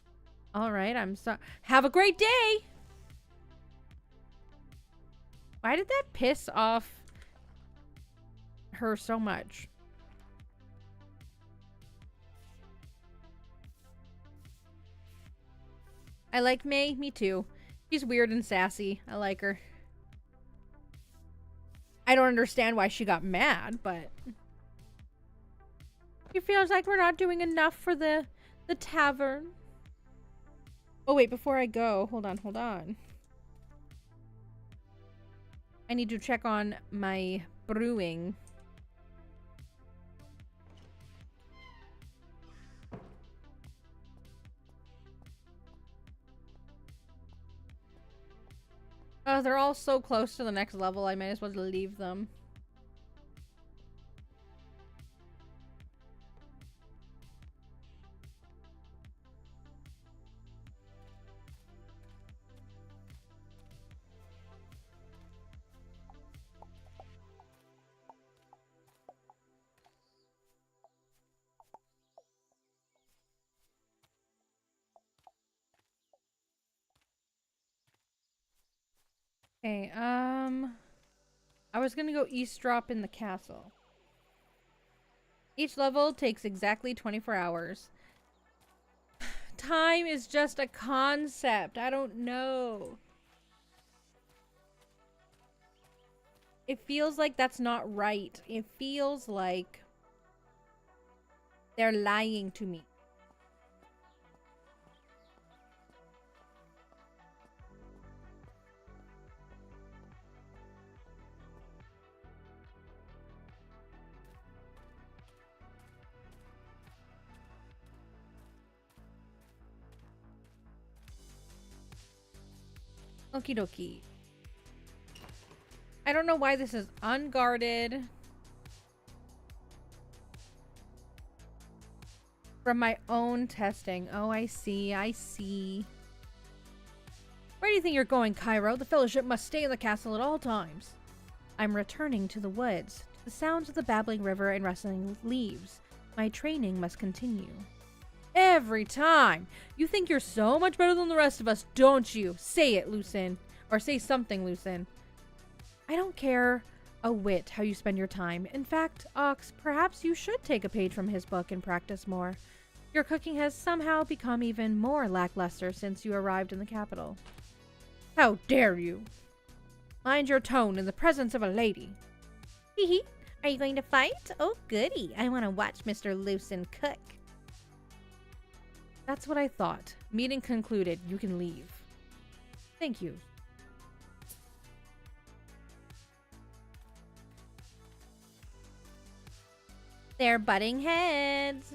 All right, I'm sorry. Have a great day! Why did that piss off her so much? I like May. Me too. She's weird and sassy. I like her. I don't understand why she got mad, but it feels like we're not doing enough for the tavern. Oh wait, before I go, hold on. I need to check on my brewing. Oh, they're all so close to the next level, I might as well leave them. Okay, I was gonna go eavesdrop in the castle. Each level takes exactly 24 hours. Time is just a concept. I don't know. It feels like that's not right. It feels like they're lying to me. Okie dokie. I don't know why this is unguarded. From my own testing. Oh, I see. I see. Where do you think you're going, Cairo? The Fellowship must stay in the castle at all times. I'm returning to the woods, to the sounds of the babbling river and rustling leaves. My training must continue. Every time! You think you're so much better than the rest of us, don't you? Say it, Lucin. Or say something, Lucin. I don't care a whit how you spend your time. In fact, Ox, perhaps you should take a page from his book and practice more. Your cooking has somehow become even more lackluster since you arrived in the capital. How dare you! Mind your tone in the presence of a lady. Hee hee. Are you going to fight? Oh, goody. I want to watch Mr. Lucin cook. That's what I thought. Meeting concluded. You can leave. Thank you. They're butting heads.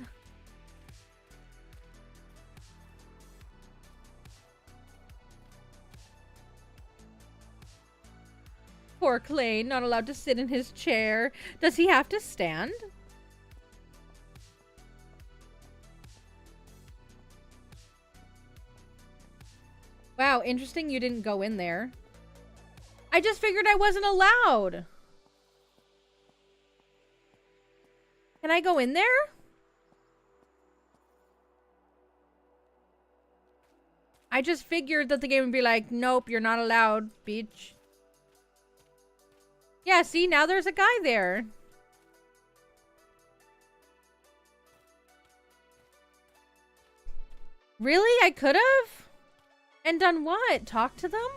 Poor Klain, not allowed to sit in his chair. Does he have to stand? Wow, interesting you didn't go in there. I just figured I wasn't allowed. Can I go in there? I just figured that the game would be like, nope, you're not allowed, bitch. Yeah, see, now there's a guy there. Really? I could have? And done what? Talk to them?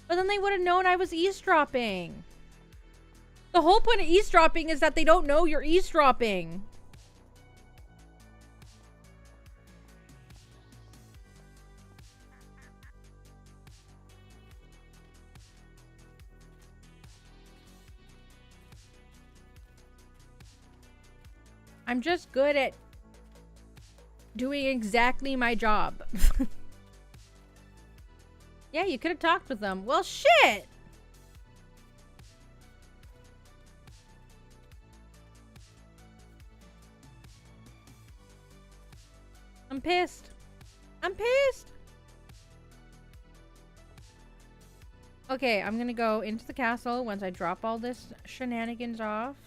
But then they would have known I was eavesdropping. The whole point of eavesdropping is that they don't know you're eavesdropping. I'm just good at doing exactly my job. Yeah, you could have talked with them. Well, shit! I'm pissed. I'm pissed! Okay, I'm gonna go into the castle once I drop all this shenanigans off.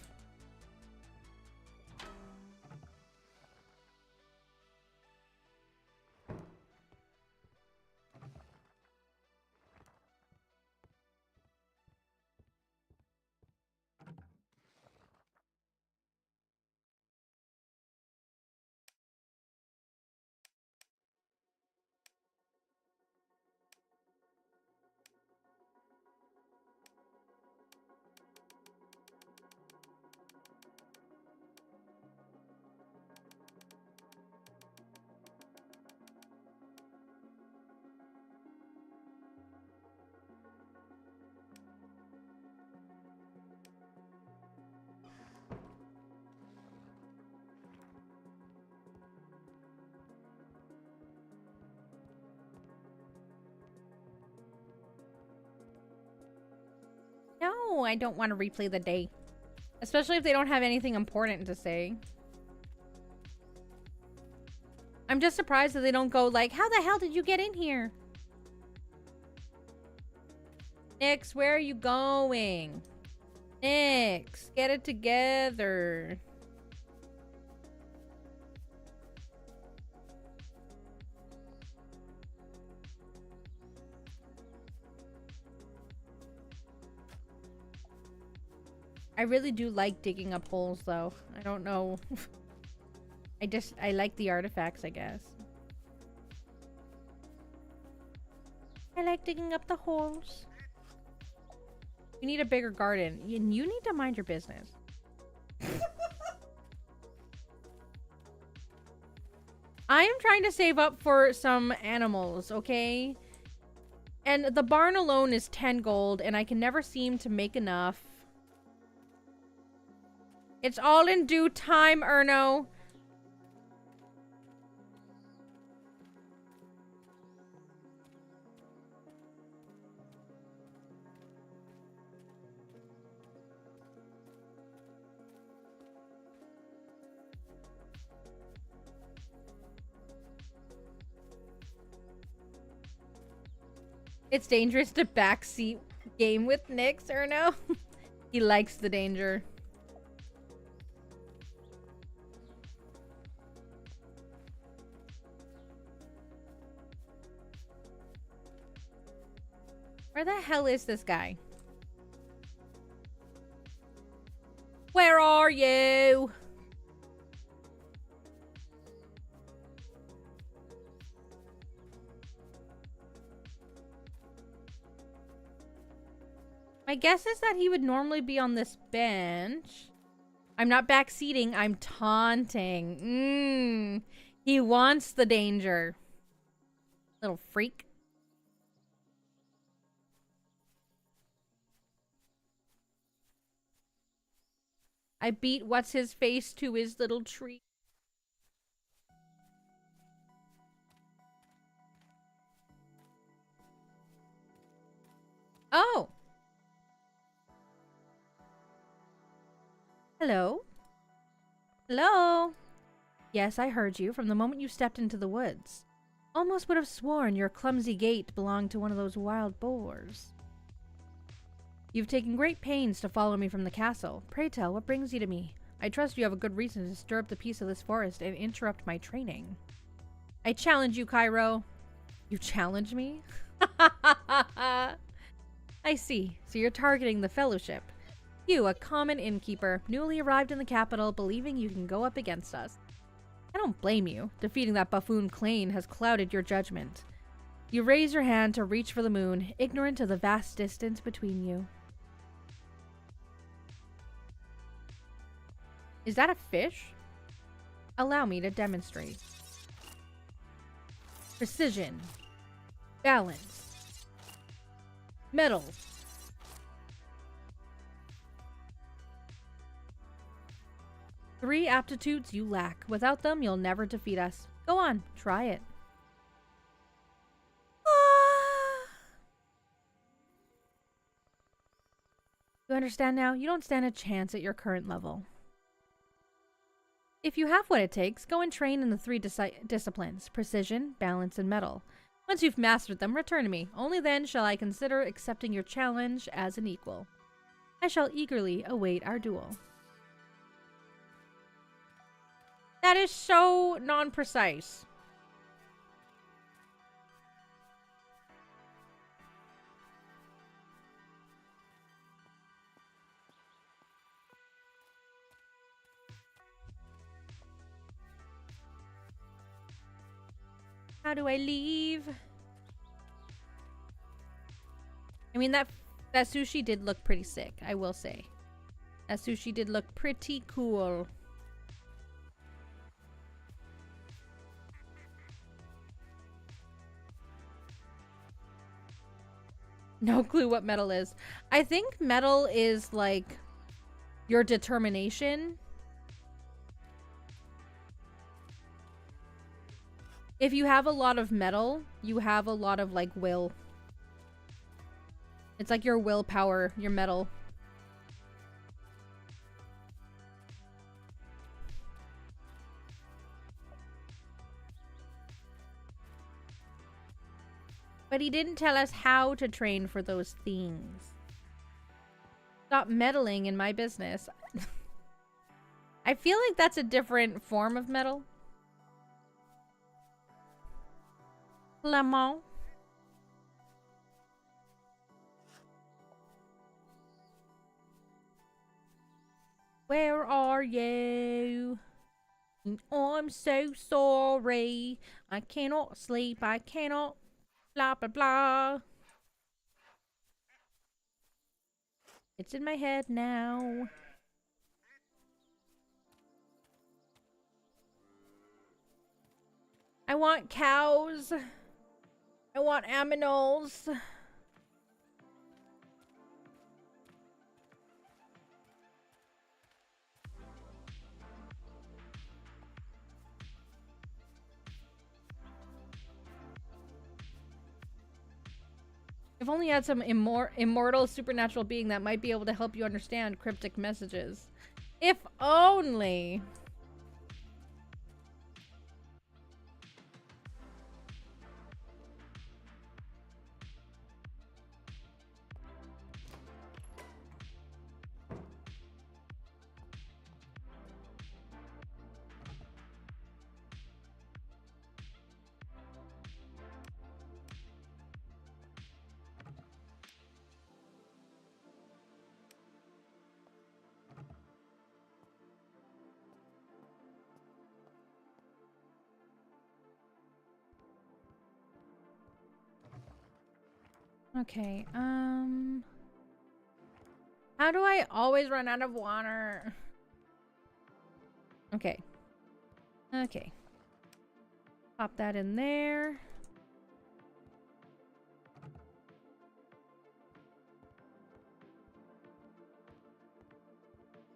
No, I don't want to replay the day. Especially if they don't have anything important to say. I'm just surprised that they don't go like, how the hell did you get in here? Nyx, where are you going? Nyx, get it together. I really do like digging up holes, though. I don't know. I like the artifacts, I guess. I like digging up the holes. You need a bigger garden. And you need to mind your business. I am trying to save up for some animals, okay? And the barn alone is 10 gold, and I can never seem to make enough. It's all in due time, Erno. It's dangerous to backseat game with Nyx, Erno. He likes the danger. Where the hell is this guy? Where are you? My guess is that he would normally be on this bench. I'm not backseating, I'm taunting. He wants the danger. Little freak. I beat what's-his-face to his little tree. Oh! Hello? Hello? Yes, I heard you from the moment you stepped into the woods. Almost would have sworn your clumsy gait belonged to one of those wild boars. You've taken great pains to follow me from the castle. Pray tell, what brings you to me? I trust you have a good reason to disturb the peace of this forest and interrupt my training. I challenge you, Cairo. You challenge me? I see. So you're targeting the Fellowship. You, a common innkeeper, newly arrived in the capital, believing you can go up against us. I don't blame you. Defeating that buffoon Klain has clouded your judgment. You raise your hand to reach for the moon, ignorant of the vast distance between you. Is that a fish? Allow me to demonstrate. Precision. Balance. Metal. Three aptitudes you lack. Without them, you'll never defeat us. Go on, try it. You understand now? You don't stand a chance at your current level. If you have what it takes, go and train in the three disciplines: precision, balance, and metal. Once you've mastered them, return to me. Only then shall I consider accepting your challenge as an equal. I shall eagerly await our duel. That is so non-precise. How do I leave? I mean, that sushi did look pretty sick, I will say. That sushi did look pretty cool. No clue what metal is. I think metal is like your determination. If you have a lot of metal, you have a lot of like will. It's like your willpower, your metal. But he didn't tell us how to train for those things. Stop meddling in my business. I feel like that's a different form of metal. Clement. Where are you? I'm so sorry. I cannot sleep. I cannot. Blah, blah, blah. It's in my head now. I want cows. I want aminals. If only you had some immortal supernatural being that might be able to help you understand cryptic messages. If only. Okay, how do I always run out of water? Okay. Okay. Pop that in there.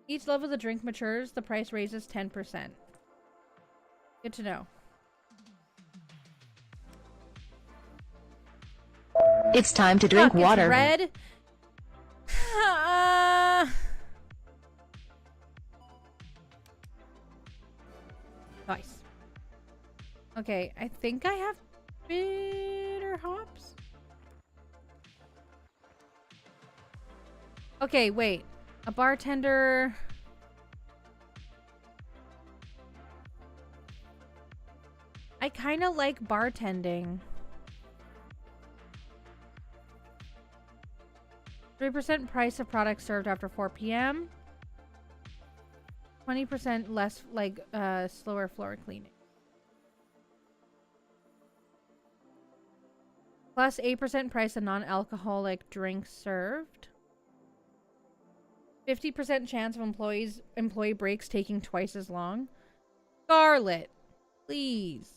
Each level the drink matures, the price raises 10%. Good to know. It's time to drink water. It's red. Nice. Okay, I think I have Bitter hops? Okay, wait. A bartender... I kind of like bartending. 3% price of products served after 4 p.m. 20% less, like, slower floor cleaning. Plus 8% price of non-alcoholic drinks served. 50% chance of employee breaks taking twice as long. Scarlet, please.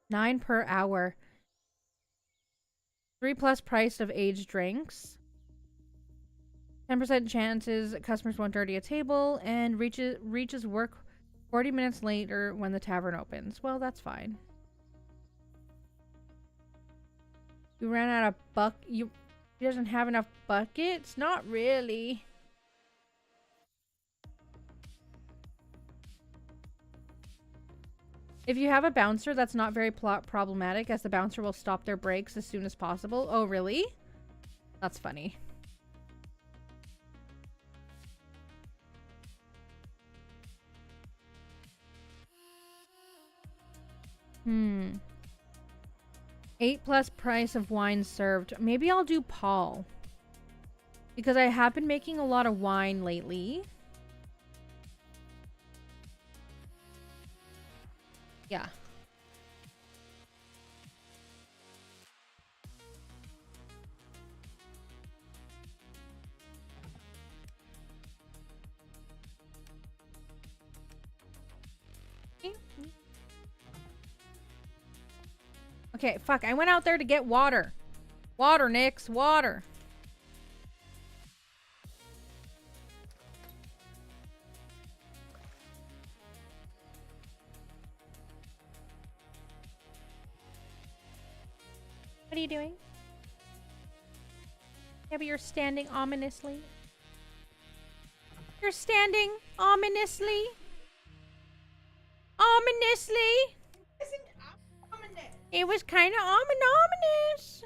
9 per hour. 3+ price of aged drinks. 10% chances customers won't dirty a table, and reaches work 40 minutes later when the tavern opens. Well, that's fine. You ran out of he doesn't have enough buckets? Not really. If you have a bouncer, that's not very problematic, as the bouncer will stop their breaks as soon as possible. Oh, really? That's funny. Hmm. 8+ price of wine served. Maybe I'll do Paul. Because I have been making a lot of wine lately. Yeah. Okay, fuck. I went out there to get water. Water, Nix. Water. What are you doing? Yeah, but you're standing ominously. You're standing ominously. Ominously. Isn't ominous. It was kind of ominous.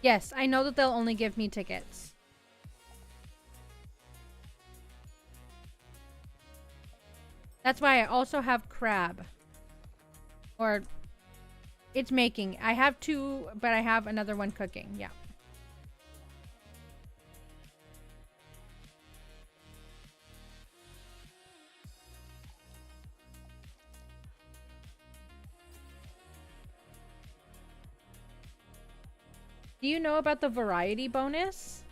Yes, I know that they'll only give me tickets. That's why I also have crab. Or, it's making. I have 2, but I have another one cooking. Yeah. Do you know about the variety bonus?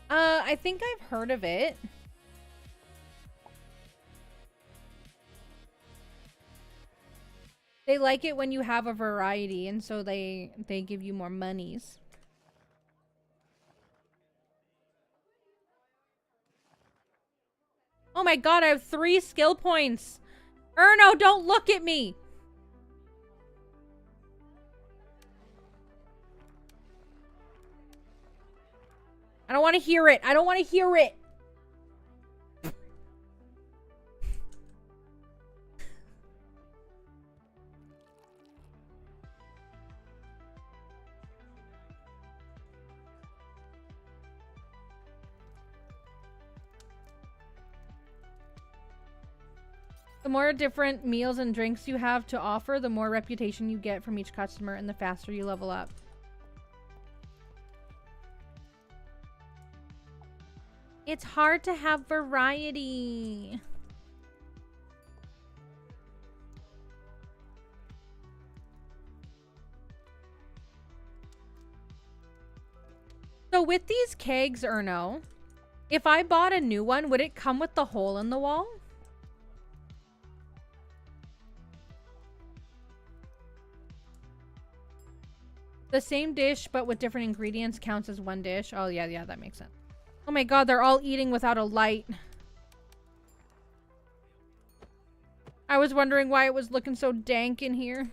I think I've heard of it. They like it when you have a variety, and so they give you more monies. Oh my god, I have 3 skill points! Erno, don't look at me! I don't want to hear it. I don't want to hear it. The more different meals and drinks you have to offer, the more reputation you get from each customer and the faster you level up. It's hard to have variety. So with these kegs, Erno, if I bought a new one, would it come with the hole in the wall? The same dish, but with different ingredients counts as one dish. Oh, yeah, that makes sense. Oh my god, they're all eating without a light. I was wondering why it was looking so dank in here.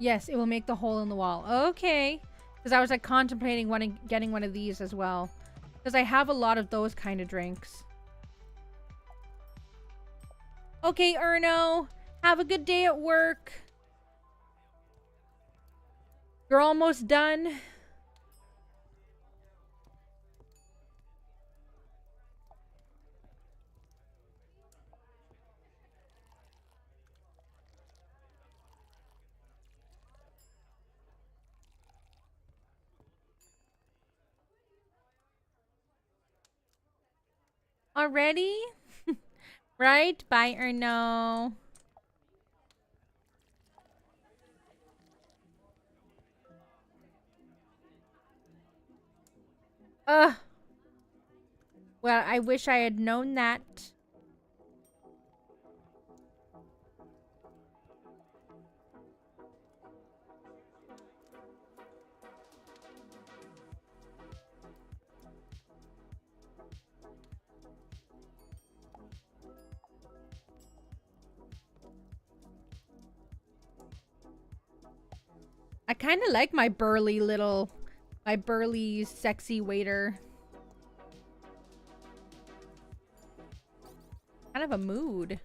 Yes, it will make the hole in the wall. Okay. Because I was like contemplating getting one of these as well. Because I have a lot of those kind of drinks. Okay, Erno. Have a good day at work. You're almost done. Already? Right? Bye, Erno. Ugh. Well, I wish I had known that. I kind of like my burly, sexy waiter. Kind of a mood.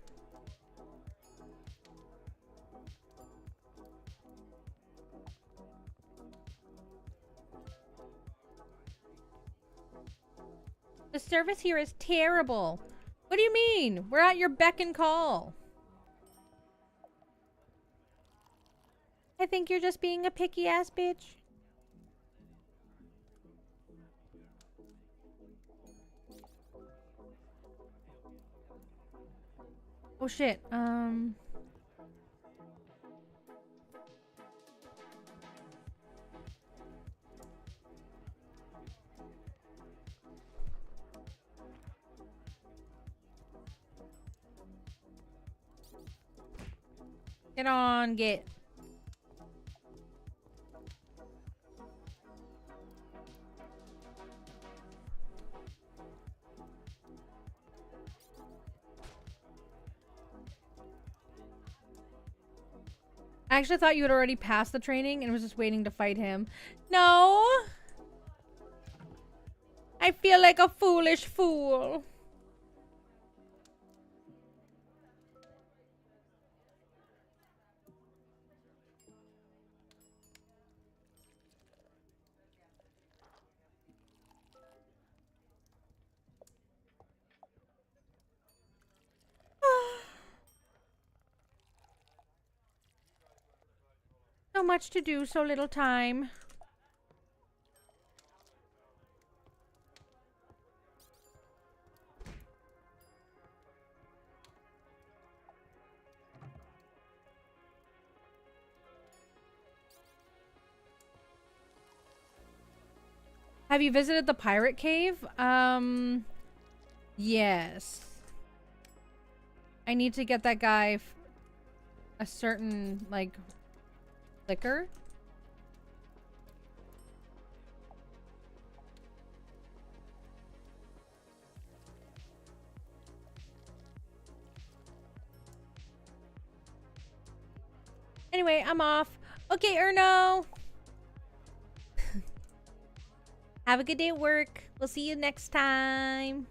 The service here is terrible. What do you mean? We're at your beck and call. I think you're just being a picky ass bitch. Oh shit. Get on, get. I actually thought you had already passed the training and was just waiting to fight him. No! I feel like a foolish fool. So much to do, so little time. Have you visited the pirate cave? Yes. I need to get that guy a certain, like, liquor. Anyway, I'm off. Okay, Erno. Have a good day at work. We'll see you next time.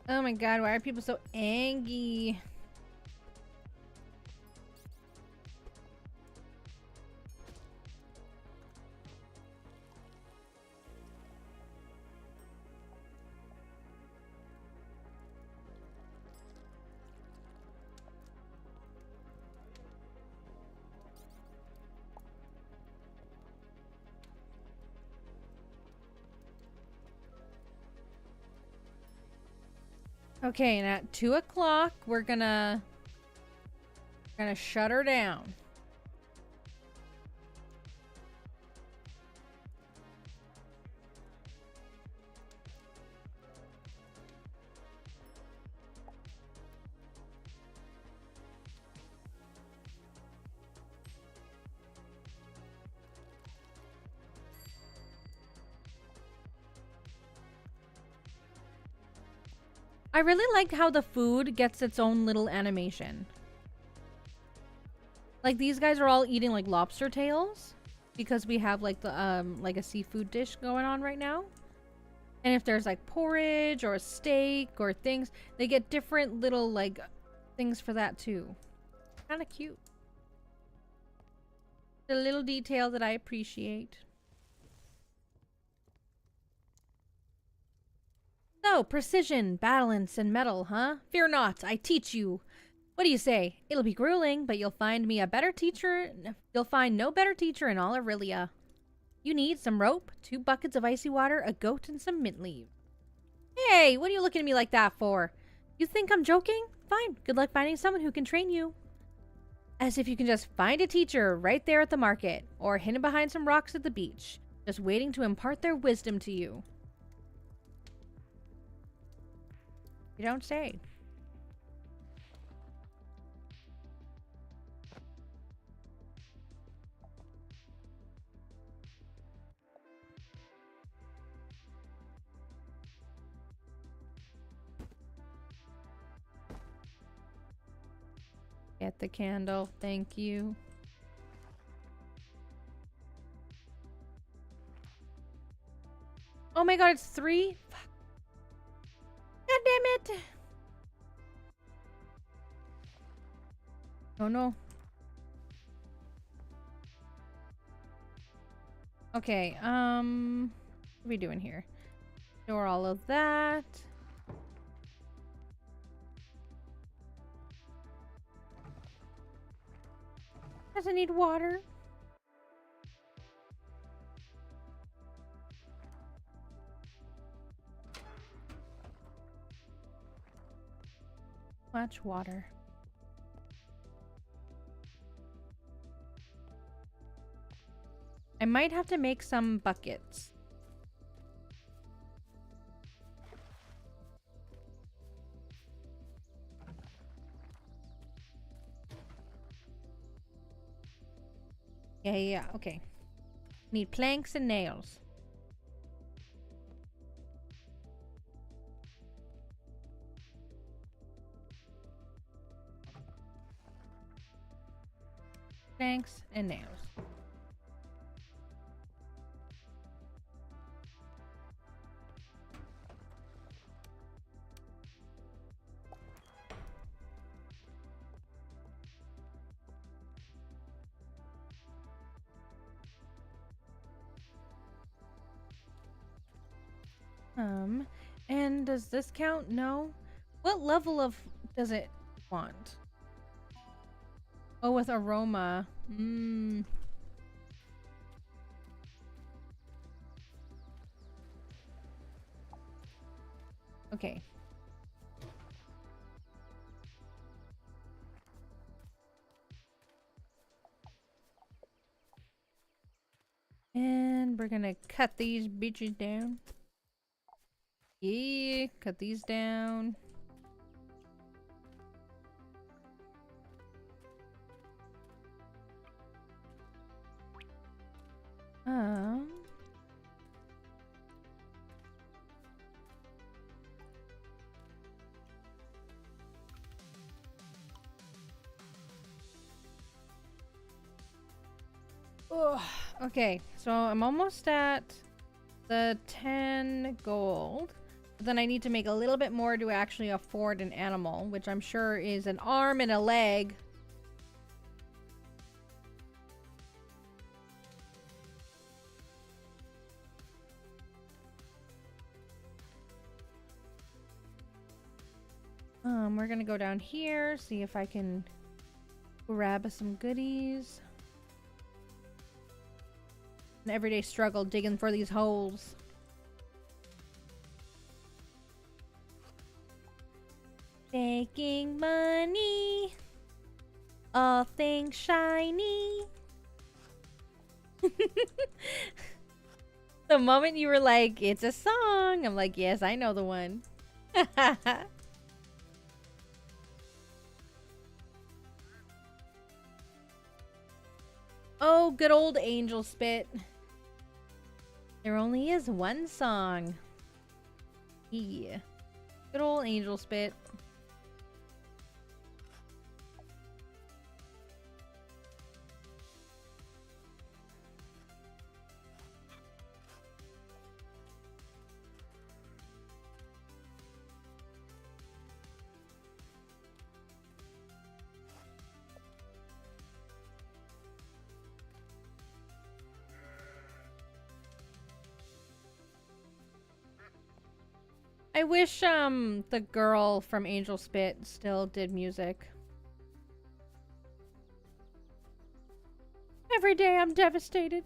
Oh my god, why are people so angry? Okay, and at 2 o'clock, we're gonna shut her down. I really like how the food gets its own little animation. Like, these guys are all eating like lobster tails because we have like the like a seafood dish going on right now. And if there's like porridge or steak or things, they get different little like things for that too. Kind of cute. The little detail that I appreciate. So, precision, balance, and metal, huh? Fear not, I teach you. What do you say? It'll be grueling, but you'll find me a better teacher. You'll find no better teacher in all Aurelia. You need some rope, 2 buckets of icy water, a goat, and some mint leaves. Hey, what are you looking at me like that for? You think I'm joking? Fine, good luck finding someone who can train you. As if you can just find a teacher right there at the market, or hidden behind some rocks at the beach, just waiting to impart their wisdom to you. You don't say. Get the candle. Thank you. Oh my god, it's 3? Fuck. God damn it! Oh no. Okay, what are we doing here? Store all of that. Doesn't need water. Much water. I might have to make some buckets. Yeah, okay. Need planks and nails. Planks and nails. And does this count? No. What level of does it want? Oh, with aroma. Okay. And we're gonna cut these bitches down. Yeah, cut these down. Oh, okay, so I'm almost at the 10 gold. But then I need to make a little bit more to actually afford an animal, which I'm sure is an arm and a leg. We're gonna go down here, see if I can grab some goodies. An everyday struggle digging for these holes. Making money. All things shiny. The moment you were like, it's a song, I'm like, yes, I know the one. Oh, good old Angel Spit. There only is one song. Yeah. Good old Angel Spit. I wish the girl from Angel Spit still did music. Every day I'm devastated.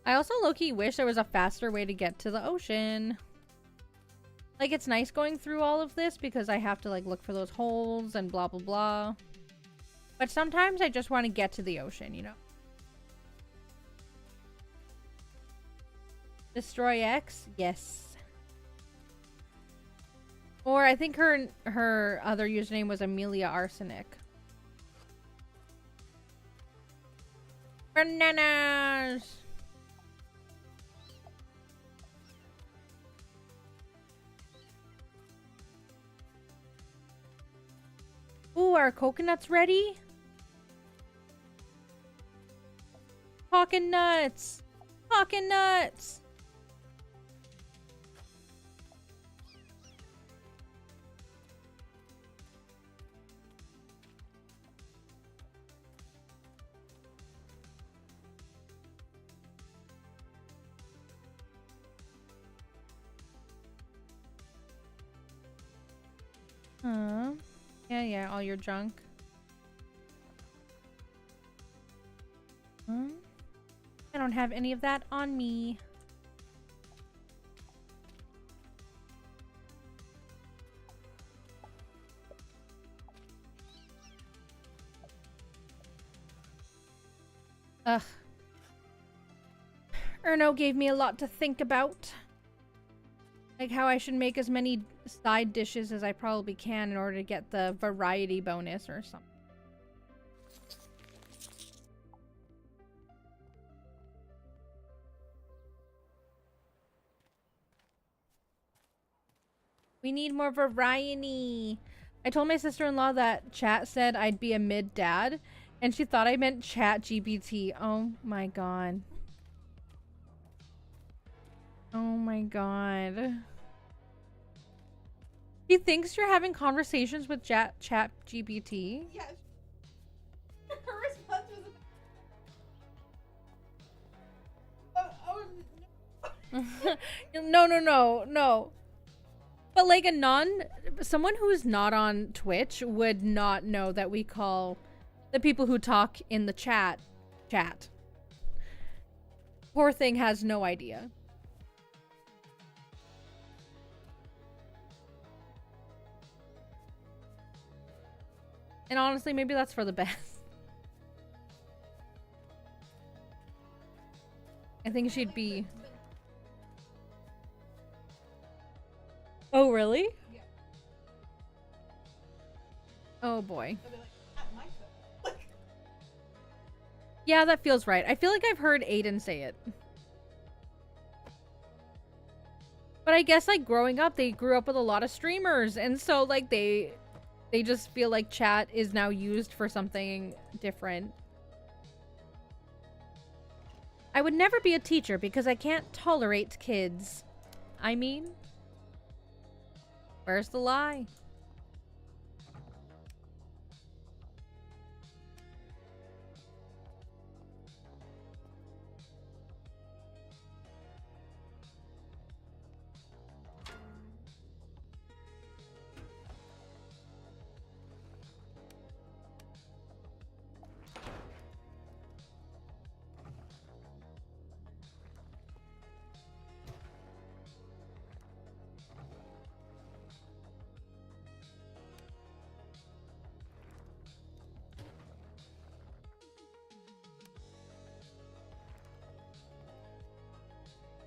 I also low-key wish there was a faster way to get to the ocean. Like, it's nice going through all of this because I have to, like, look for those holes and blah, blah, blah. But sometimes I just want to get to the ocean, you know? Destroy X? Yes. Or I think her other username was Amelia Arsenic. Bananas! Ooh, are coconuts ready? Talking nuts! Talking nuts! Huh? Yeah, all your junk. Huh? I don't have any of that on me. Ugh. Erno gave me a lot to think about. Like how I should make as many side dishes as I probably can in order to get the variety bonus or something. We need more variety. I told my sister-in-law that chat said I'd be a mid-dad, and she thought I meant chat GPT. Oh my god. Oh my god. He thinks you're having conversations with chat GPT? Yes. Her response was... No. But like someone who's not on Twitch would not know that we call the people who talk in the chat. Poor thing has no idea. And honestly, maybe that's for the best. I think she'd be... Oh, really? Yeah. Oh, boy. They'll be like, at my foot. Yeah, that feels right. I feel like I've heard Aiden say it. But I guess, like, growing up, they grew up with a lot of streamers. And so, like, they just feel like chat is now used for something different. I would never be a teacher because I can't tolerate kids. I mean, where's the lie?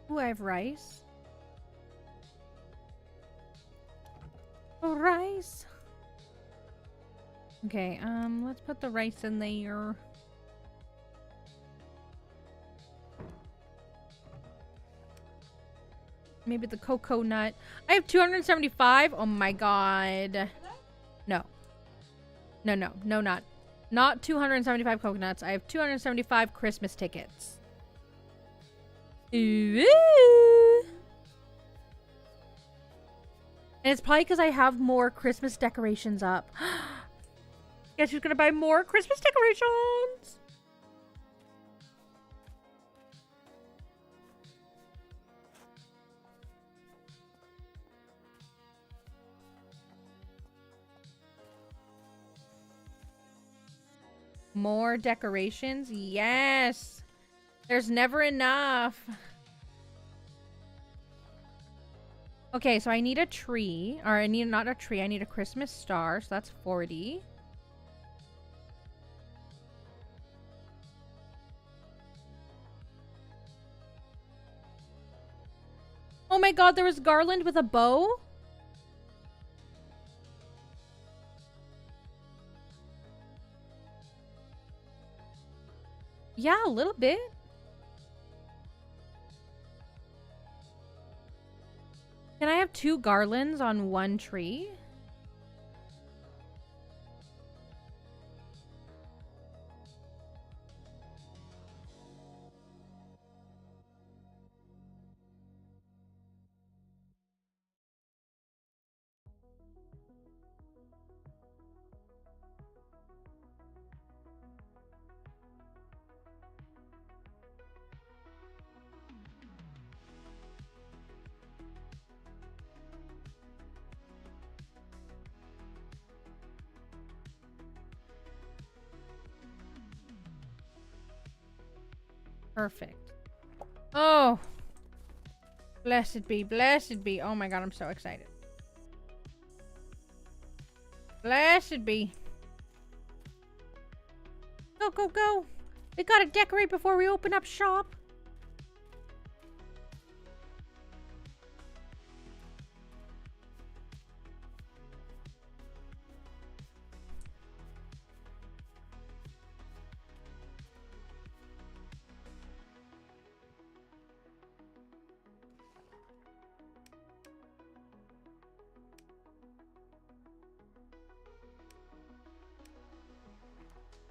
Ooh, I have rice. Oh, rice. Okay, let's put the rice in there. Maybe the cocoa nut. I have 275. Oh my god. No. No, not 275 coconuts. I have 275 Christmas tickets. Ooh. And it's probably because I have more Christmas decorations up. Guess who's gonna buy more Christmas decorations? More decorations? Yes! There's never enough. Okay, so I need a tree. Or I need not a tree, I need a Christmas star. So that's 40. Oh my god, there was garland with a bow? Yeah, a little bit. Can I have 2 garlands on 1 tree? Perfect. Oh. Blessed be, blessed be. Oh my god, I'm so excited. Blessed be. Go, go, go. We gotta decorate before we open up shop.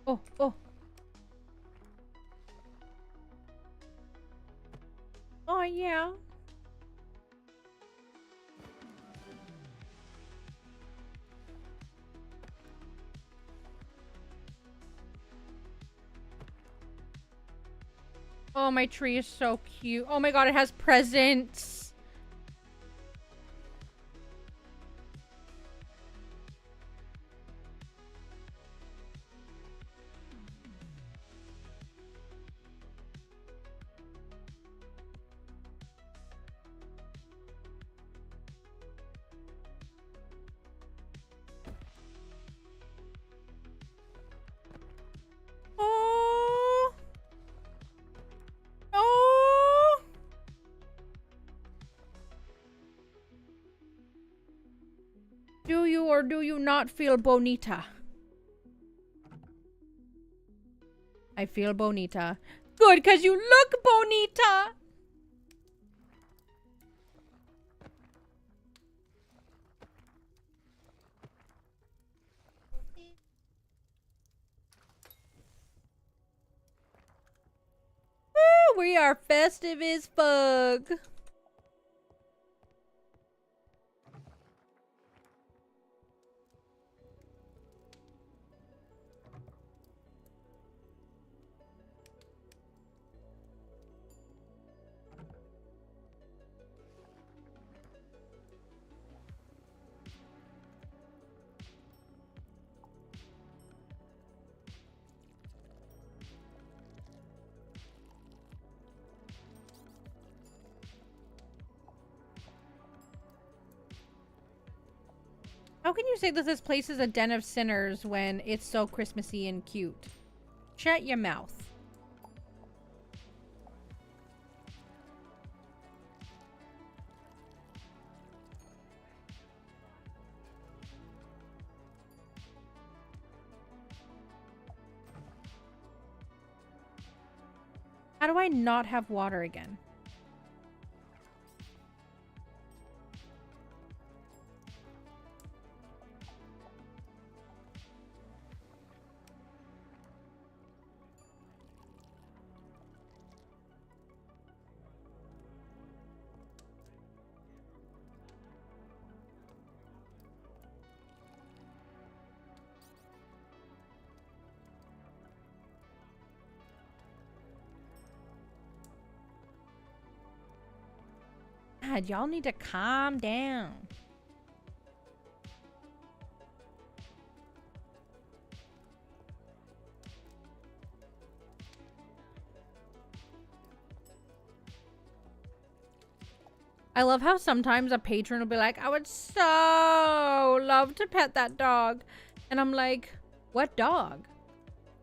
Oh, oh. Oh, yeah. Oh, my tree is so cute. Oh my god, it has presents. Do you or do you not feel bonita? I feel bonita. Good, because you look bonita! Woo, we are festive as fuck. How can you say that this place is a den of sinners when it's so Christmassy and cute? Shut your mouth. How do I not have water again? God, y'all need to calm down. I love how sometimes a patron will be like, I would so love to pet that dog. And I'm like, what dog?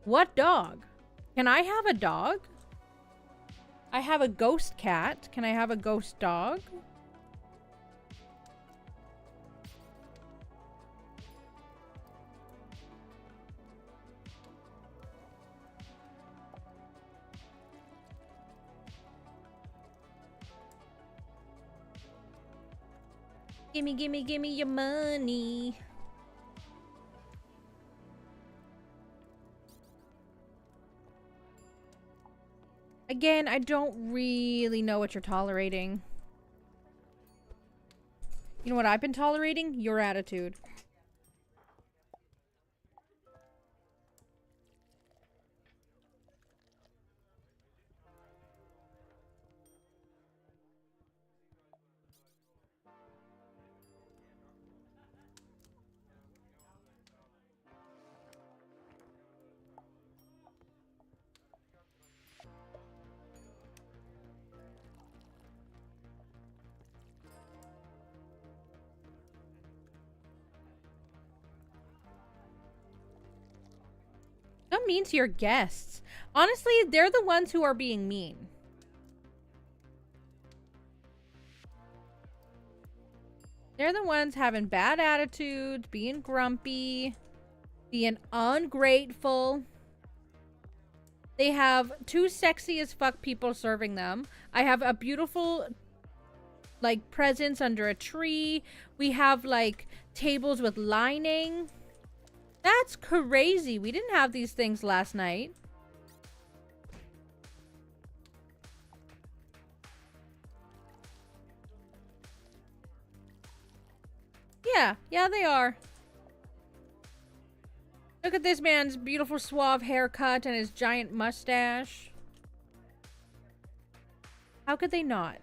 What dog? Can I have a dog? I have a ghost cat. Can I have a ghost dog? Gimme, gimme, gimme your money. Again, I don't really know what you're tolerating. You know what I've been tolerating? Your attitude. Don't mean to your guests. Honestly, they're the ones who are being mean. They're the ones having bad attitudes, being grumpy, being ungrateful. They have two sexy as fuck people serving them. I have a beautiful, like, presents under a tree. We have, like, tables with lining. That's crazy. We didn't have these things last night. Yeah, they are. Look at this man's beautiful suave haircut and his giant mustache. How could they not?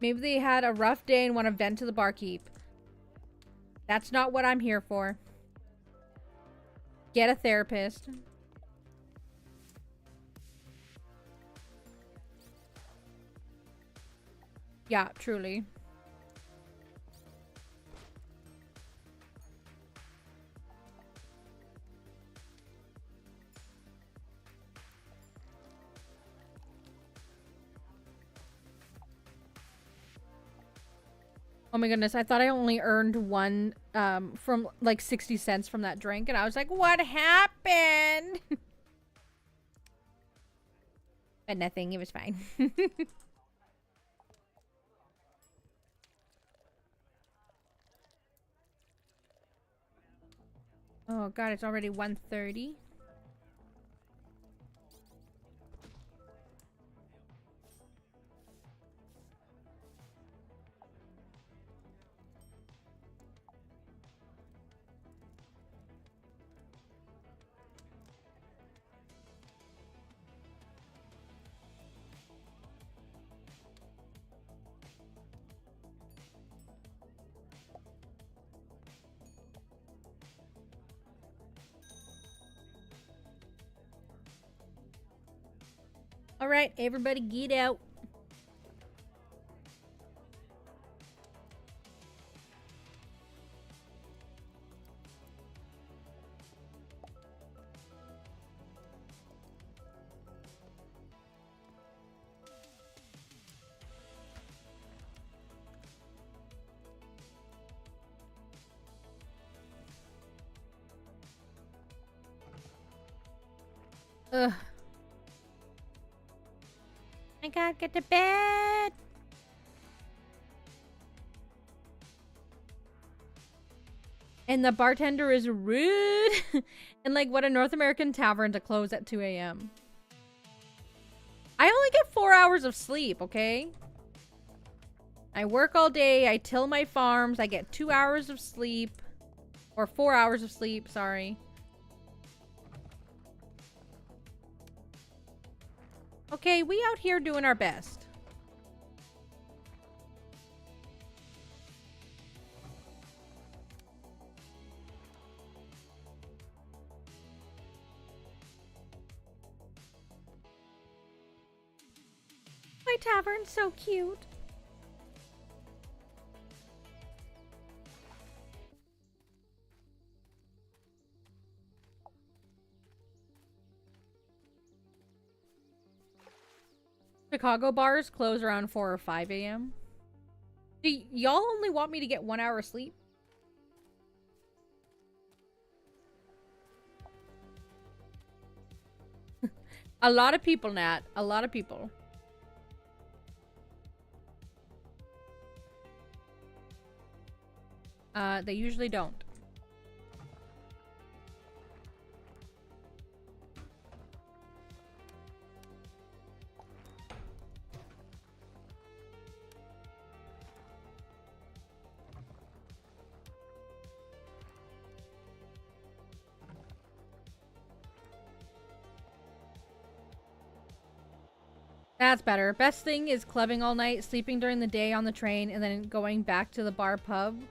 Maybe they had a rough day and want to vent to the barkeep. That's not what I'm here for. Get a therapist. Yeah, truly. Oh my goodness, I thought I only earned one from like 60 cents from that drink, and I was like, what happened? But nothing, it was fine. Oh god, it's already 1:30. All right, everybody get out. Ugh. I gotta get to bed. And the bartender is rude. And like, what a North American tavern to close at 2 a.m. I only get 4 hours of sleep, okay? I work all day. I till my farms. I get 2 hours of sleep. Or 4 hours of sleep, sorry. Okay, we out here doing our best. My tavern's so cute. Chicago bars close around 4 or 5 a.m. Do y'all only want me to get 1 hour sleep? A lot of people, Nat. A lot of people. They usually don't. That's better. Best thing is clubbing all night, sleeping during the day on the train, and then going back to the bar pub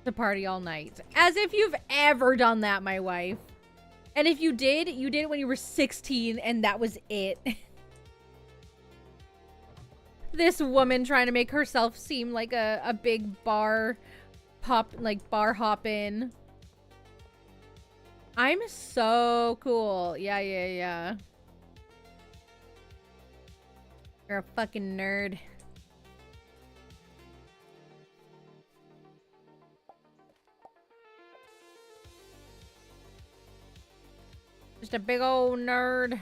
to party all night. As if you've ever done that, my wife. And if you did it when you were 16 and that was it. This woman trying to make herself seem like a big bar hoppin'. I'm so cool. Yeah. You're a fucking nerd. Just a big old nerd.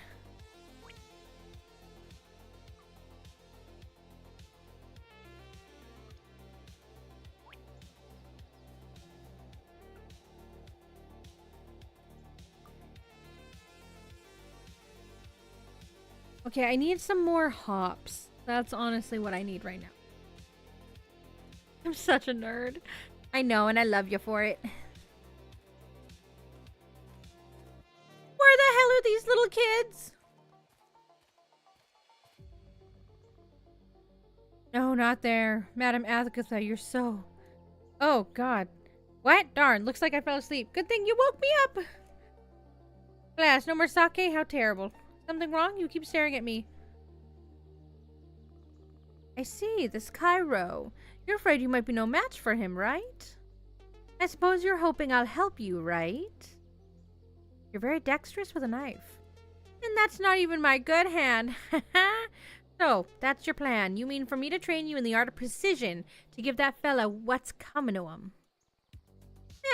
Okay, I need some more hops. That's honestly what I need right now. I'm such a nerd. I know, and I love you for it. Where the hell are these little kids? No, not there. Madam Agatha, you're so... Oh, God. What? Darn, looks like I fell asleep. Good thing you woke me up. Alas, no more sake? How terrible. Something wrong? You keep staring at me. I see, this Cairo. You're afraid you might be no match for him, right? I suppose you're hoping I'll help you, right? You're very dexterous with a knife. And that's not even my good hand. So So, that's your plan. You mean for me to train you in the art of precision to give that fella what's coming to him?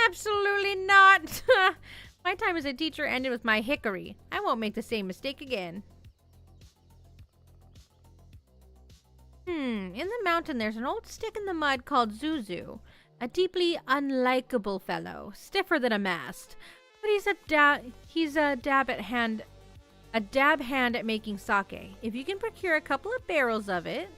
Absolutely not! My time as a teacher ended with my hickory. I won't make the same mistake again. In the mountain there's an old stick in the mud called Zuzu. A deeply unlikable fellow, stiffer than a mast. But he's a dab hand at making sake. If you can procure a couple of barrels of it,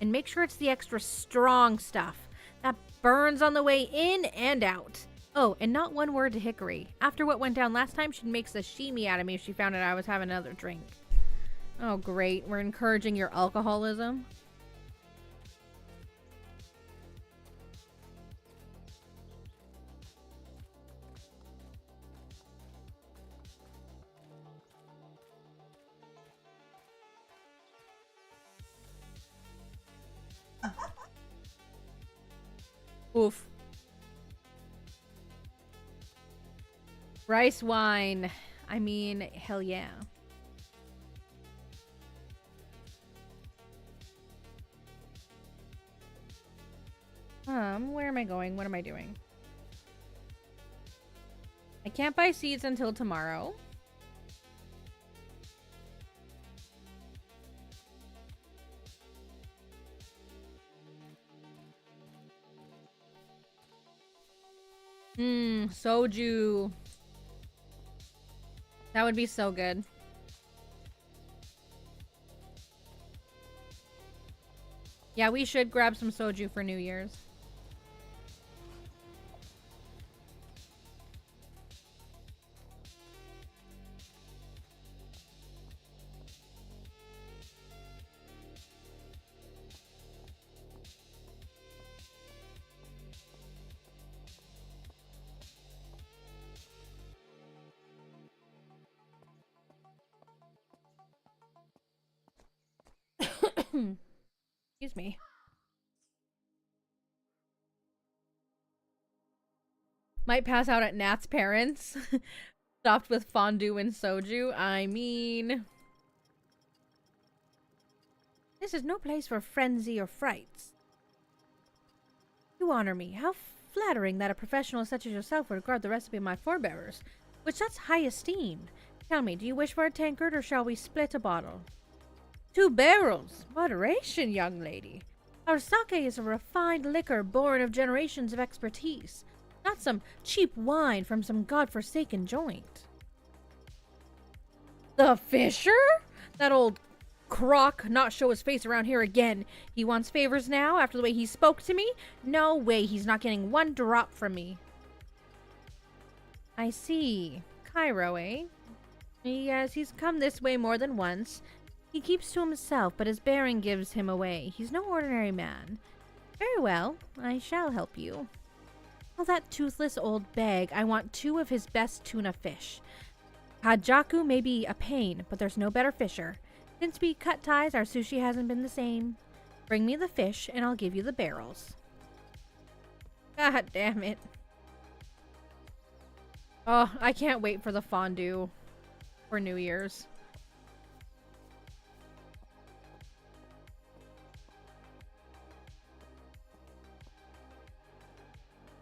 and make sure it's the extra strong stuff that burns on the way in and out. Oh, and not one word to Hickory. After what went down last time, she'd make sashimi out of me if she found out I was having another drink. Oh, great. We're encouraging your alcoholism. Oof. Rice wine. I mean, hell yeah. Where am I going? What am I doing? I can't buy seeds until tomorrow. Soju. That would be so good. Yeah, we should grab some soju for New Year's. Excuse me. Might pass out at Nat's parents. Stuffed with fondue and soju. I mean... This is no place for frenzy or frights. You honor me. How flattering that a professional such as yourself would regard the recipe of my forebearers, with such high esteem. Tell me, do you wish for a tankard, or shall we split a bottle? 2 barrels! Moderation, young lady. Our sake is a refined liquor born of generations of expertise, not some cheap wine from some godforsaken joint. The Fisher? That old crock not show his face around here again. He wants favors now after the way he spoke to me? No way, he's not getting 1 drop from me. I see. Cairo, eh? Yes, he's come this way more than once. He keeps to himself, but his bearing gives him away. He's no ordinary man. Very well, I shall help you. Well, that toothless old bag, I want 2 of his best tuna fish. Hajaku may be a pain, but there's no better fisher. Since we cut ties, our sushi hasn't been the same. Bring me the fish, and I'll give you the barrels. God damn it. Oh, I can't wait for the fondue for New Year's.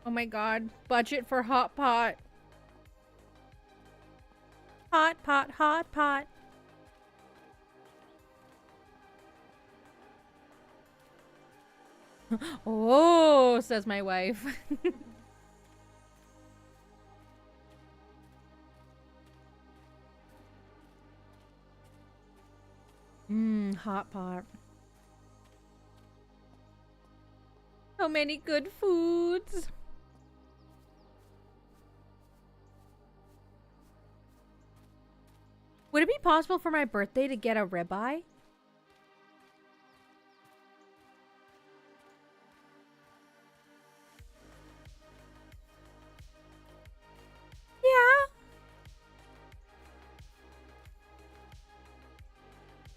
Oh my god. Budget for hot pot. Hot pot, hot pot. Oh, says my wife. Hot pot. So many good foods. Would it be possible for my birthday to get a ribeye? Yeah.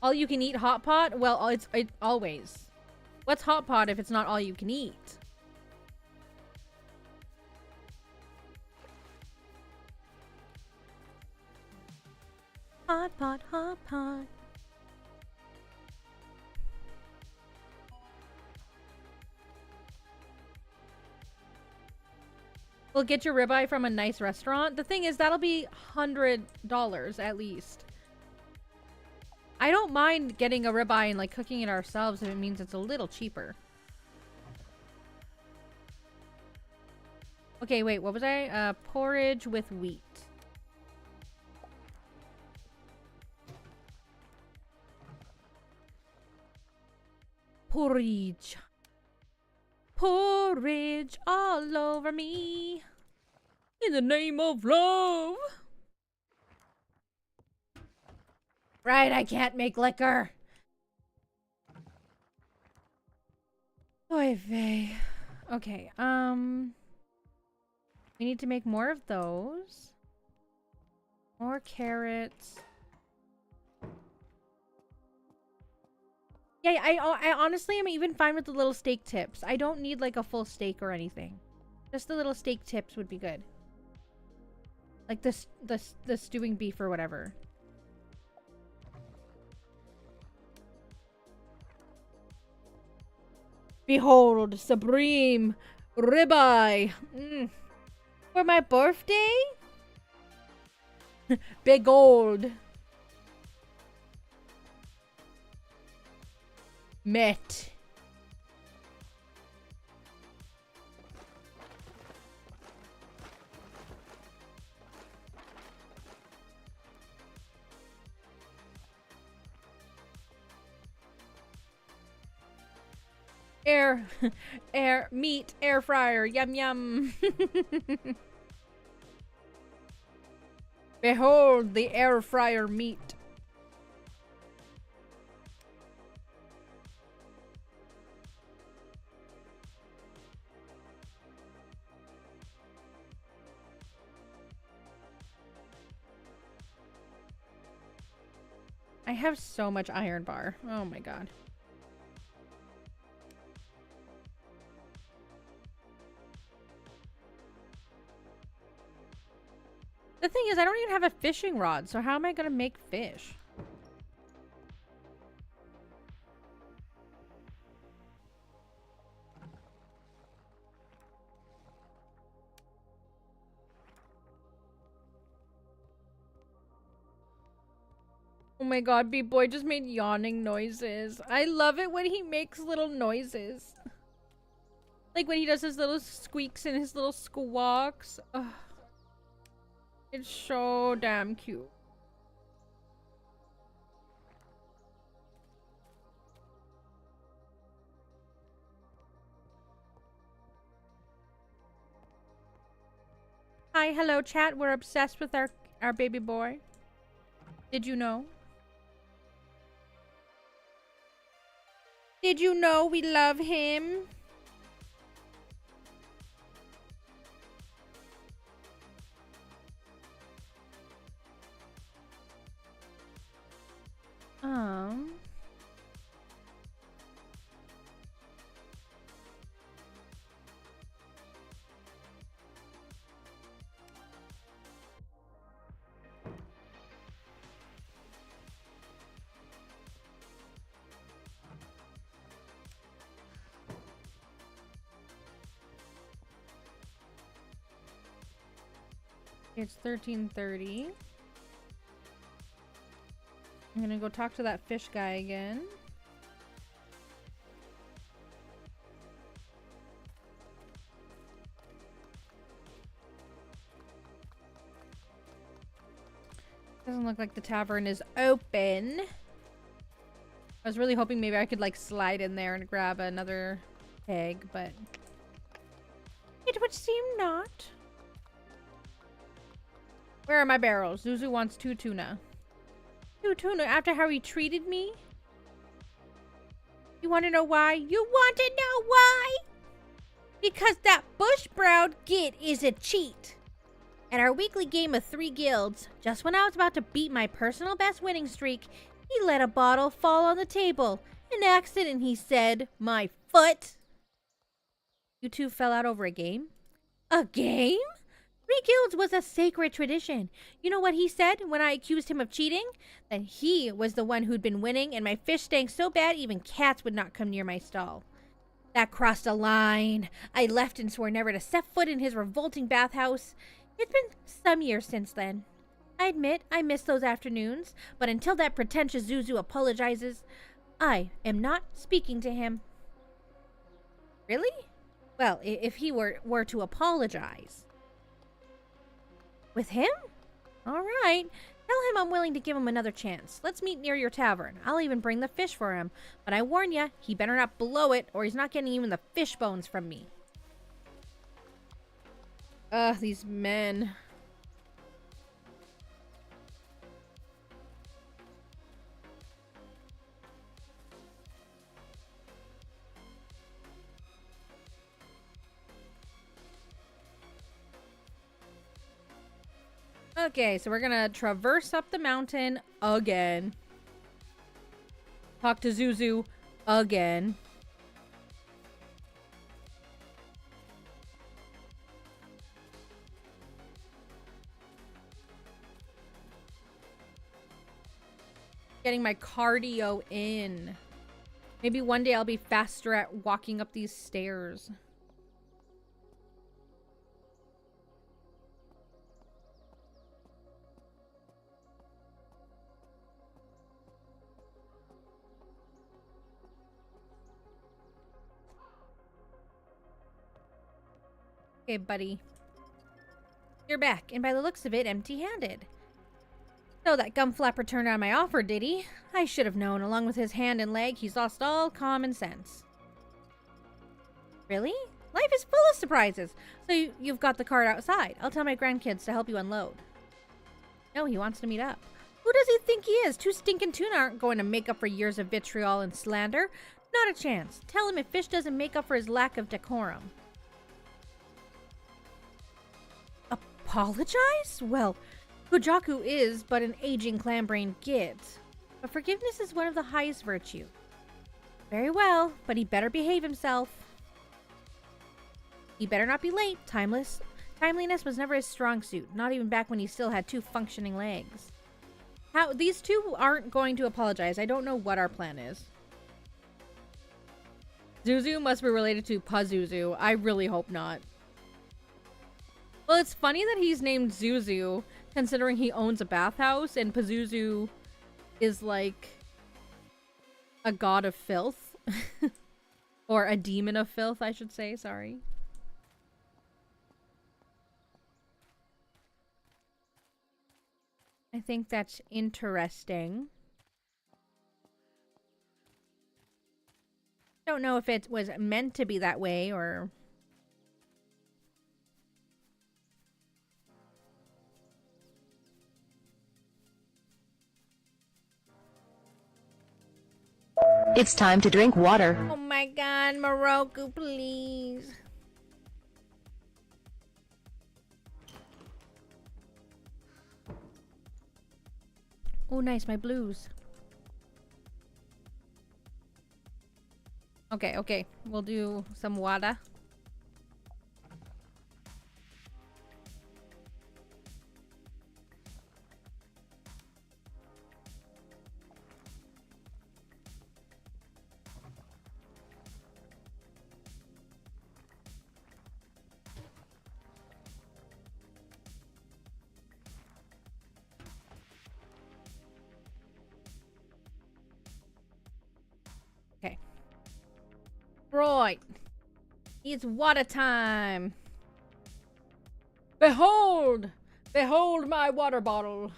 All you can eat hot pot? Well, it's always. What's hot pot if it's not all you can eat? Hot pot, hot pot. We'll get your ribeye from a nice restaurant. The thing is, that'll be $100 at least. I don't mind getting a ribeye and like cooking it ourselves if it means it's a little cheaper. Okay, wait, what was I? Porridge with wheat. Porridge. Porridge all over me. In the name of love. Right, I can't make liquor. Oy vey. Okay, we need to make more of those. More carrots. Yeah, I honestly am even fine with the little steak tips. I don't need like a full steak or anything. Just the little steak tips would be good. Like the stewing beef or whatever. Behold, supreme ribeye. For my birthday? Big old. Met. Meat, air fryer, yum yum. Behold the air fryer meat. I have so much iron bar. Oh my god. The thing is, I don't even have a fishing rod, so how am I gonna make fish? Oh my god, B-Boy just made yawning noises. I love it when he makes little noises. Like when he does his little squeaks and his little squawks. Ugh. It's so damn cute. Hi, hello chat. We're obsessed with our baby boy. Did you know? Did you know we love him? It's 13:30. I'm gonna go talk to that fish guy again. Doesn't look like the tavern is open. I was really hoping maybe I could like slide in there and grab another egg, but it would seem not. Where are my barrels? Zuzu wants 2 tuna. 2 tuna after how he treated me? You want to know why? You want to know why? Because that bush-browed git is a cheat. At our weekly game of 3 guilds, just when I was about to beat my personal best winning streak, he let a bottle fall on the table. An accident, he said. My foot. You two fell out over a game? A game? 3 guilds was a sacred tradition. You know what he said when I accused him of cheating? That he was the one who'd been winning and my fish stank so bad even cats would not come near my stall. That crossed a line. I left and swore never to set foot in his revolting bathhouse. It's been some years since then. I admit I miss those afternoons, but until that pretentious Zuzu apologizes, I am not speaking to him. Really? Well, if he were to apologize. With him? All right. Tell him I'm willing to give him another chance. Let's meet near your tavern. I'll even bring the fish for him. But I warn ya, he better not blow it, or he's not getting even the fish bones from me. Ugh, these men. Okay, so we're gonna traverse up the mountain again. Talk to Zuzu again. Getting my cardio in. Maybe one day I'll be faster at walking up these stairs. Okay, buddy. You're back, and by the looks of it, empty-handed. So that gumflapper turned on my offer, did he? I should have known. Along with his hand and leg, he's lost all common sense. Really? Life is full of surprises. So you've got the cart outside. I'll tell my grandkids to help you unload. No, he wants to meet up. Who does he think he is? Two stinking tuna aren't going to make up for years of vitriol and slander. Not a chance. Tell him if fish doesn't make up for his lack of decorum. Apologize? Well, Kujaku is but an aging clam-brained git. But forgiveness is one of the highest virtue. Very well, but he better behave himself. He better not be late. Timeliness was never his strong suit, not even back when he still had two functioning legs. These two aren't going to apologize. I don't know what our plan is. Zuzu must be related to Pazuzu. I really hope not. Well, it's funny that he's named Zuzu, considering he owns a bathhouse, and Pazuzu is like a god of filth. Or a demon of filth, I should say, sorry. I think that's interesting. Don't know if it was meant to be that way or... It's time to drink water. Oh my god, Moroku, please. Oh, nice, my blues. Okay, okay. We'll do some water. Okay. Right. It's water time. Behold! Behold my water bottle.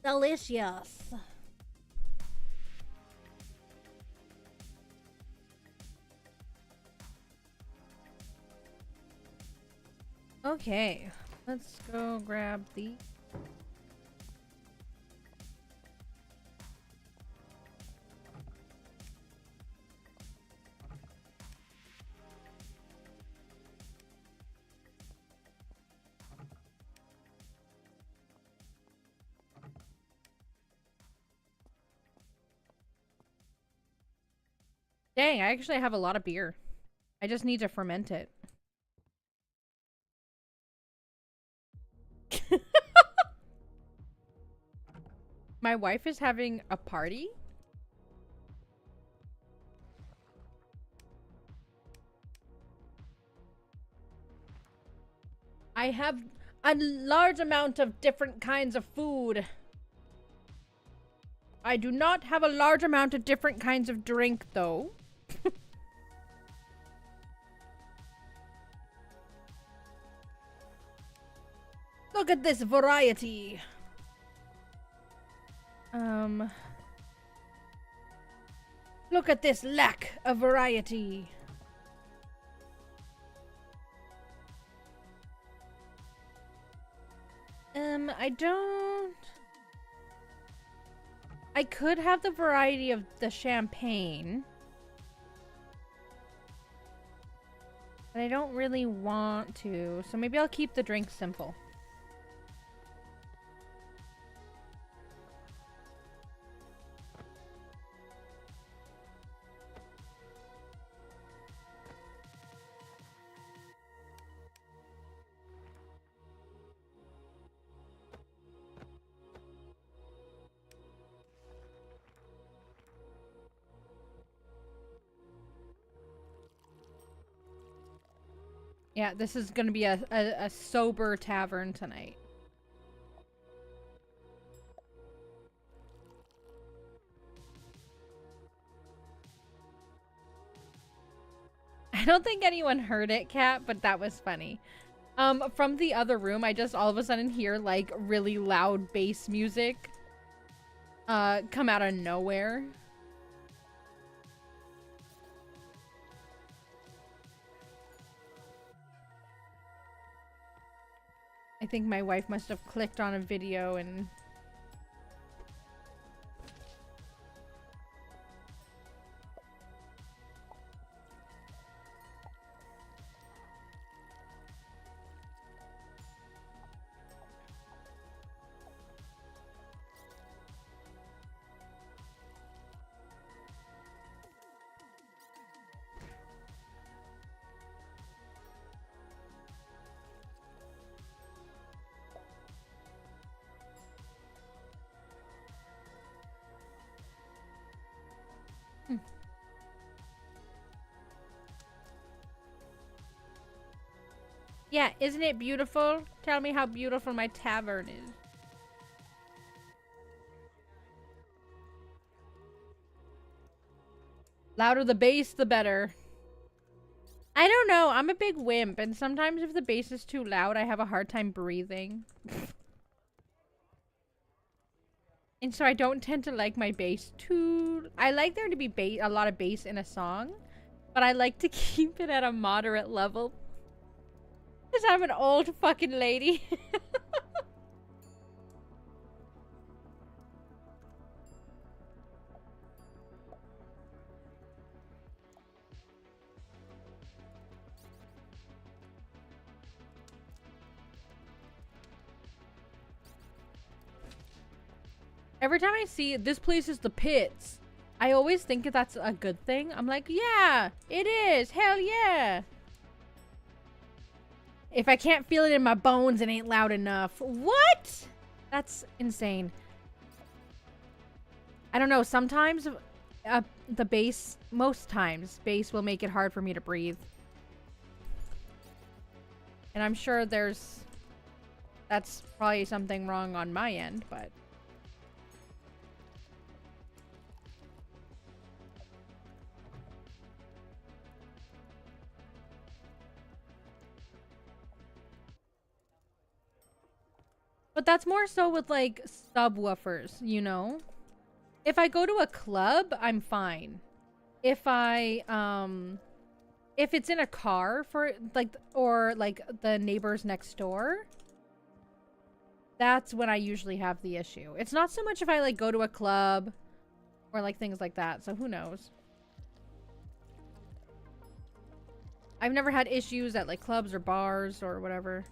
Delicious. Okay, let's go grab the... Dang, I actually have a lot of beer. I just need to ferment it. My wife is having a party? I have a large amount of different kinds of food. I do not have a large amount of different kinds of drink, though. Look at this variety. Look at this lack of variety. I don't... I could have the variety of the champagne. But I don't really want to, so maybe I'll keep the drink simple. Yeah, this is gonna be a sober tavern tonight. I don't think anyone heard it, Kat, but that was funny. From the other room, I just all of a sudden hear, like, really loud bass music come out of nowhere. I think my wife must have clicked on a video and... Yeah, isn't it beautiful? Tell me how beautiful my tavern is. Louder the bass, the better. I don't know. I'm a big wimp, and sometimes if the bass is too loud, I have a hard time breathing. And so I don't tend to like my bass too... I like there to be a lot of bass in a song, but I like to keep it at a moderate level. Because I'm an old fucking lady. Every time I see this place is the pits, I always think that's a good thing. I'm like, yeah, it is. Hell yeah. If I can't feel it in my bones, it ain't loud enough. What? That's insane. I don't know. Sometimes the bass, most times, bass will make it hard for me to breathe. And I'm sure that's probably something wrong on my end, but... But that's more so with, like, subwoofers, you know? If I go to a club, I'm fine. If if it's in a car for, like, or, like, the neighbors next door, that's when I usually have the issue. It's not so much if I, like, go to a club or, like, things like that, so who knows? I've never had issues at, like, clubs or bars or whatever.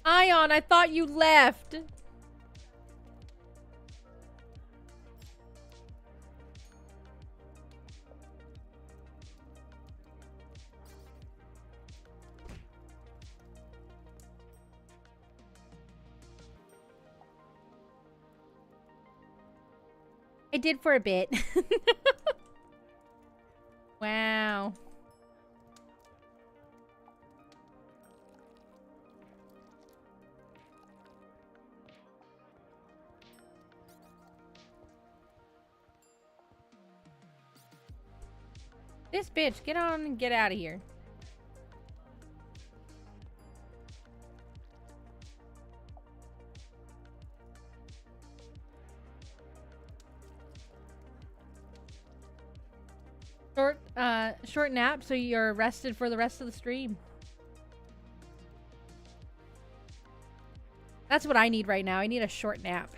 Ion, I thought you left. I did for a bit. Wow. This bitch, get on and get out of here. Short nap so you're rested for the rest of the stream. That's what I need right now. I need a short nap.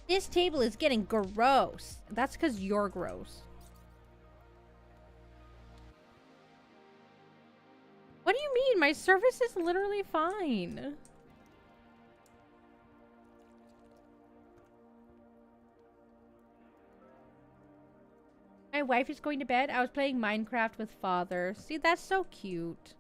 This table is getting gross. That's because you're gross. What do you mean? My service is literally fine. My wife is going to bed. I was playing Minecraft with father. See, that's so cute.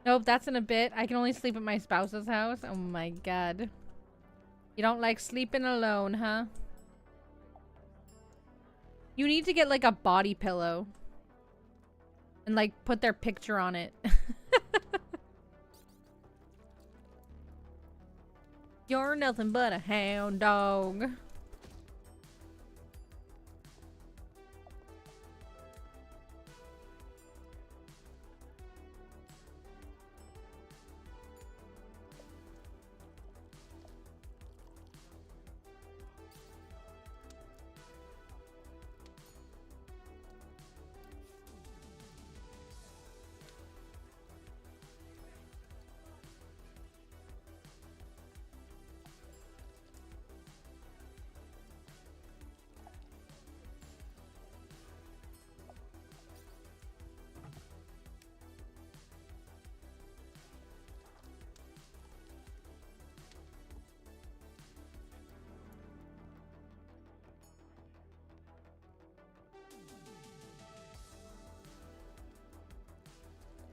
Nope, that's in a bit. I can only sleep at my spouse's house. Oh my god. You don't like sleeping alone, huh? You need to get like a body pillow. And like put their picture on it. You're nothing but a hound dog.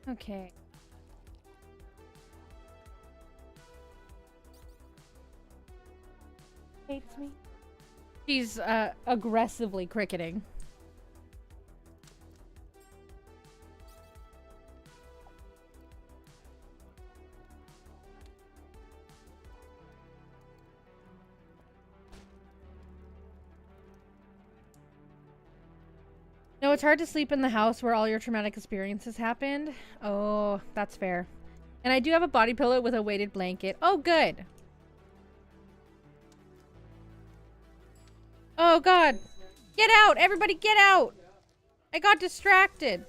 Okay. Hates me. She's aggressively cricketing. No, it's hard to sleep in the house where all your traumatic experiences happened. Oh, that's fair. And I do have a body pillow with a weighted blanket. Oh, good. Oh, God. Get out! Everybody get out! I got distracted.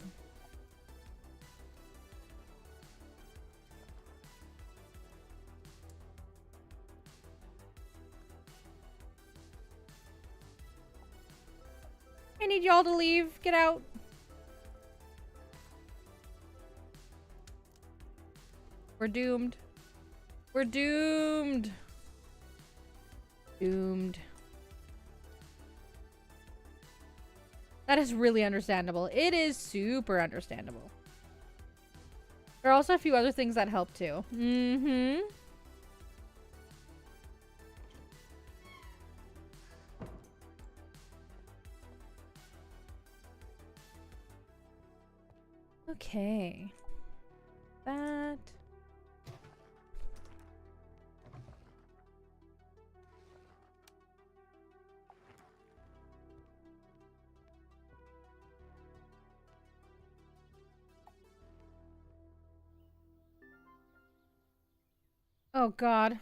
I need y'all to leave. Get out. We're doomed. We're doomed. Doomed. That is really understandable. It is super understandable. There are also a few other things that help too. Mm-hmm. Okay. That. Oh, God.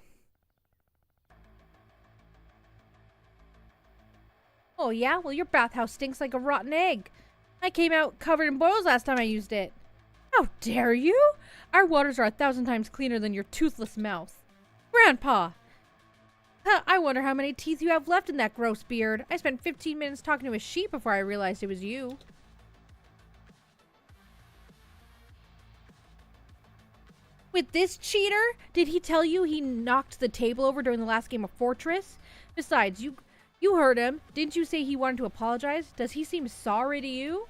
Oh, yeah? Well, your bathhouse stinks like a rotten egg. I came out covered in boils last time I used it. How dare you? Our waters are 1,000 times cleaner than your toothless mouth. Grandpa! Huh, I wonder how many teeth you have left in that gross beard. I spent 15 minutes talking to a sheep before I realized it was you. With this cheater? Did he tell you he knocked the table over during the last game of Fortress? Besides, you heard him. Didn't you say he wanted to apologize? Does he seem sorry to you?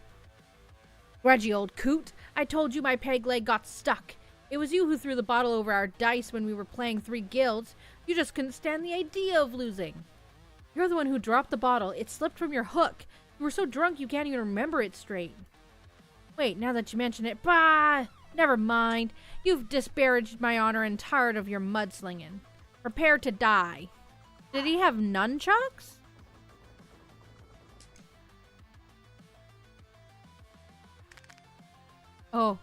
Grudgy old coot. I told you my peg leg got stuck. It was you who threw the bottle over our dice when we were playing 3 guilds. You just couldn't stand the idea of losing. You're the one who dropped the bottle. It slipped from your hook. You were so drunk you can't even remember it straight. Wait, now that you mention it, bah! Never mind. You've disparaged my honor and tired of your mudslinging. Prepare to die. Did he have nunchucks? Oh,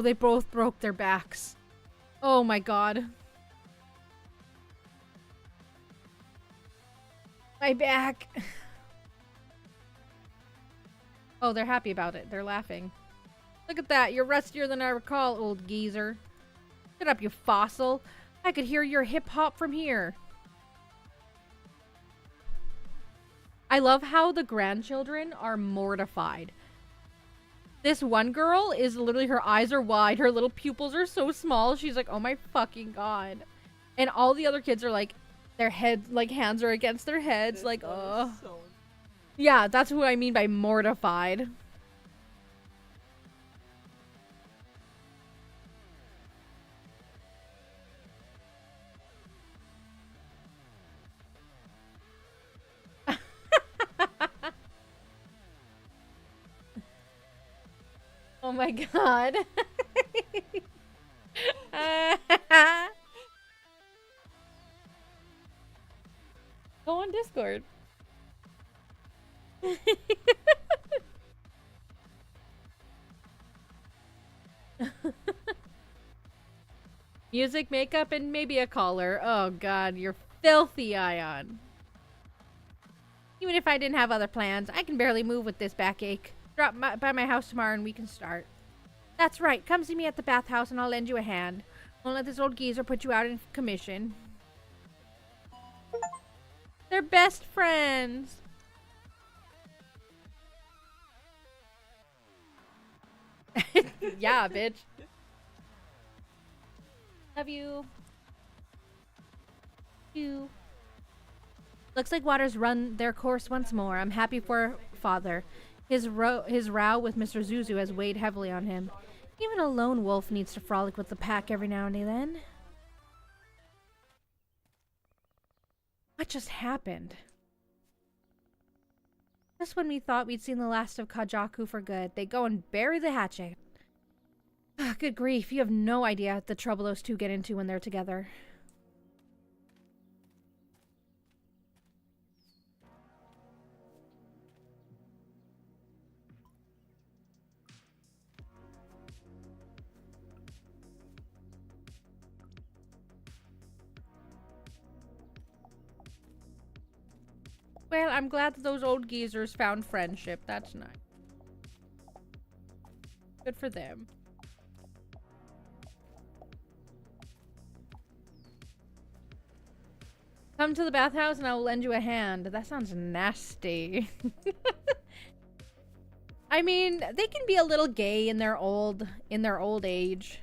they both broke their backs. Oh my god. My back. Oh, they're happy about it. They're laughing. Look at that. You're rustier than I recall, old geezer. Shut up, you fossil. I could hear your hip hop from here. I love how the grandchildren are mortified. This one girl is literally, her eyes are wide. Her little pupils are so small. She's like, oh my fucking god. And all the other kids are like, their heads, like hands are against their heads. Like, oh. Yeah, that's what I mean by mortified. Oh my god. Go on Discord. Music, makeup, and maybe a collar. Oh god, you're filthy, Ion. Even if I didn't have other plans, I can barely move with this backache. Drop by my house tomorrow and we can start. That's right. Come see me at the bathhouse and I'll lend you a hand. Won't let this old geezer put you out in commission. They're best friends. Yeah, bitch. Love you. You. Looks like waters run their course once more. I'm happy for father. His row with Mr. Zuzu has weighed heavily on him. Even a lone wolf needs to frolic with the pack every now and then. What just happened? Just when we thought we'd seen the last of Kajaku for good, they go and bury the hatchet. Good grief, you have no idea the trouble those two get into when they're together. Well, I'm glad that those old geezers found friendship. That's nice. Good for them. Come to the bathhouse and I will lend you a hand. That sounds nasty. I mean, they can be a little gay in their old age.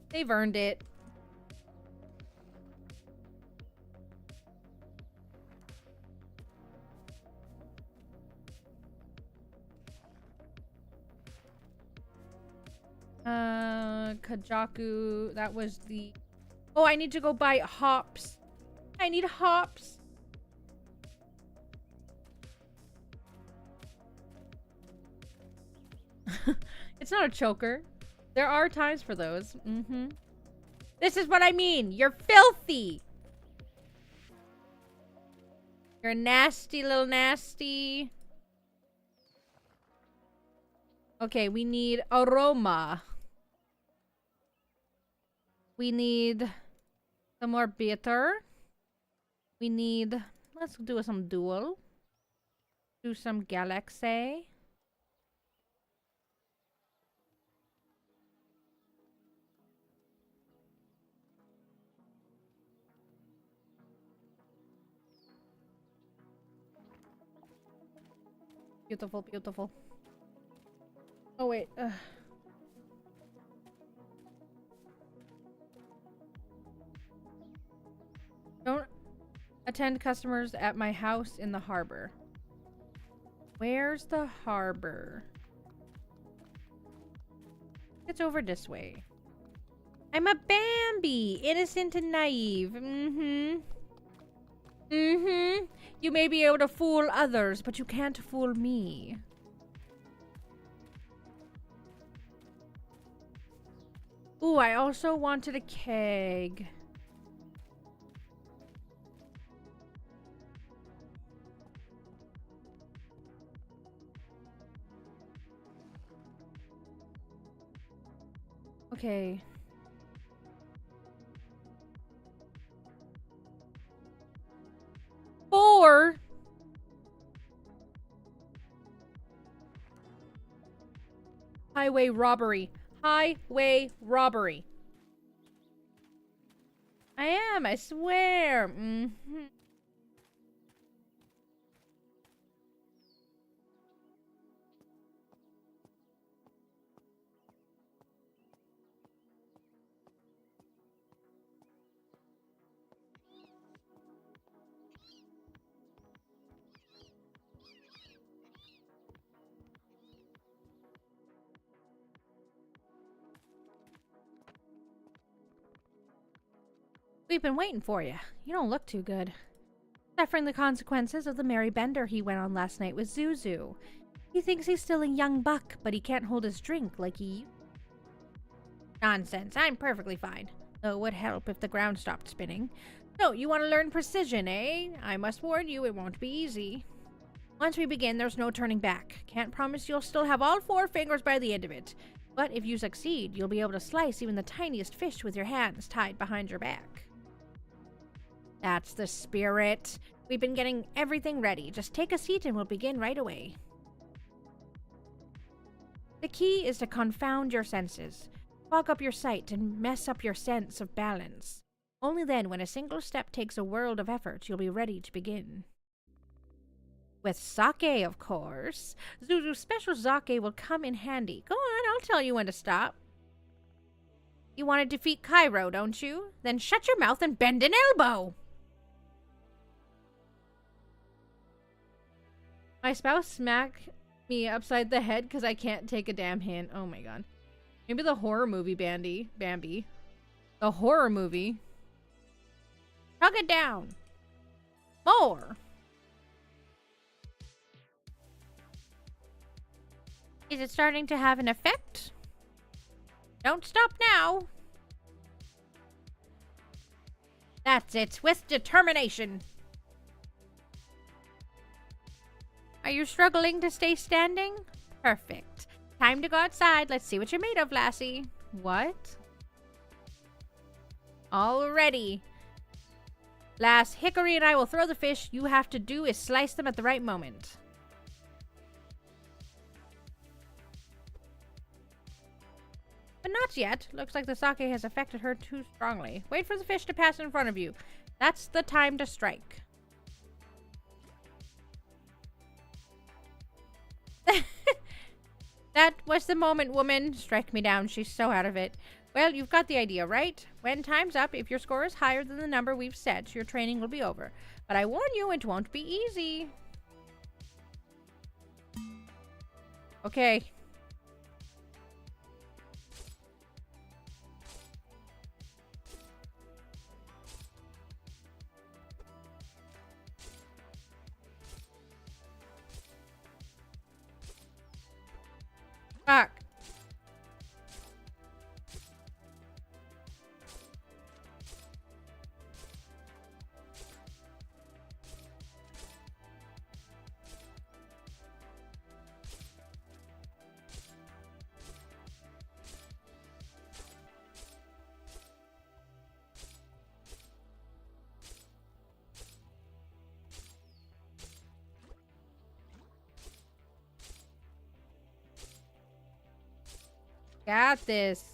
They've earned it. Kajaku, that was the... Oh, I need to go buy hops. I need hops. It's not a choker. There are times for those. Mm-hmm. This is what I mean. You're filthy. You're a nasty little nasty. Okay, we need aroma. We need Some more bitter. We need... Let's do some dual. Do some galaxy. Beautiful, beautiful. Oh, wait. Don't attend customers at my house in the harbor. Where's the harbor? It's over this way. I'm a Bambi, innocent and naive. You may be able to fool others, but you can't fool me. Ooh, I also wanted a keg. Okay. Four. Highway robbery. Highway robbery. I am, I swear. We've been waiting for you. You don't look too good. Suffering the consequences of the merry bender he went on last night with Zuzu. He thinks he's still a young buck, but he can't hold his drink like he... Nonsense. I'm perfectly fine. Though it would help if the ground stopped spinning. So, you want to learn precision, eh? I must warn you, it won't be easy. Once we begin, there's no turning back. Can't promise you'll still have all 4 fingers by the end of it. But if you succeed, you'll be able to slice even the tiniest fish with your hands tied behind your back. That's the spirit. We've been getting everything ready. Just take a seat and we'll begin right away. The key is to confound your senses. Fog up your sight and mess up your sense of balance. Only then, when a single step takes a world of effort, you'll be ready to begin. With sake, of course. Zuzu's special sake will come in handy. Go on, I'll tell you when to stop. You want to defeat Cairo, don't you? Then shut your mouth and bend an elbow! My spouse smacked me upside the head because I can't take a damn hint. Oh my god. Maybe the horror movie Bambi. The horror movie. Chug it down. More. Is it starting to have an effect? Don't stop now. That's it. With determination. Are you struggling to stay standing? Perfect. Time to go outside. Let's see what you're made of, lassie. What? Already. Lass, Hickory and I will throw the fish. You have to do is slice them at the right moment. But not yet. Looks like the sake has affected her too strongly. Wait for the fish to pass in front of you. That's the time to strike. That was the moment, woman. Strike me down. She's so out of it. Well, you've got the idea, right? When time's up, if your score is higher than the number we've set, your training will be over. But I warn you, it won't be easy. Okay. Fuck. Got this.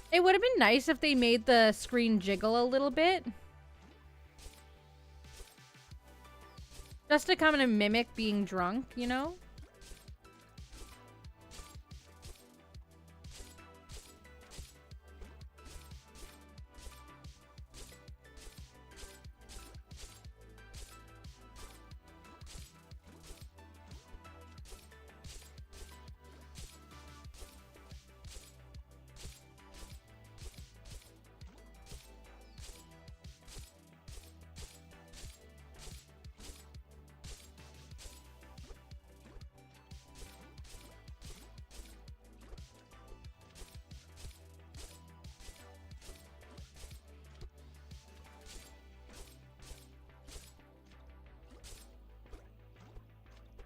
It would have been nice if they made the screen jiggle a little bit. Just to come in and mimic being drunk, you know?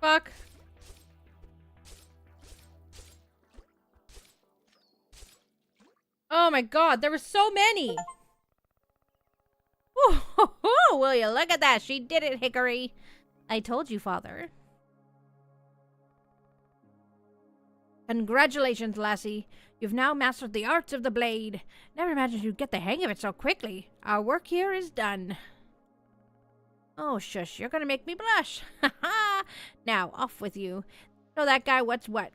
Fuck. Oh my god, there were so many! Ooh, will you look at that? She did it, Hickory. I told you, Father. Congratulations, lassie. You've now mastered the arts of the blade. Never imagined you'd get the hang of it so quickly. Our work here is done. Oh, shush, you're gonna make me blush. Ha ha! Now, off with you. Show that guy what's what.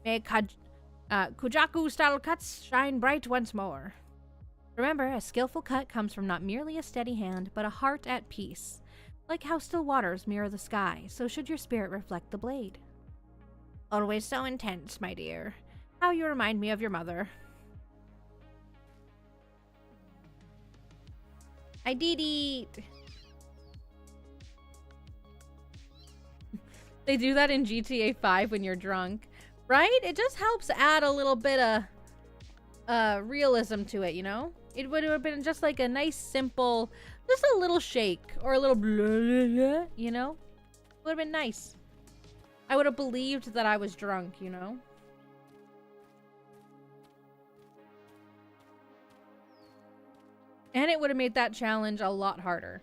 Make Kujaku-style cuts shine bright once more. Remember, a skillful cut comes from not merely a steady hand, but a heart at peace. Like how still waters mirror the sky, so should your spirit reflect the blade. Always so intense, my dear. How you remind me of your mother. I did it! They do that in GTA 5 when you're drunk, right? It just helps add a little bit of realism to it, you know? It would have been just like a nice, simple, just a little shake or a little blah, blah, blah, you know? It would have been nice. I would have believed that I was drunk, you know? And it would have made that challenge a lot harder.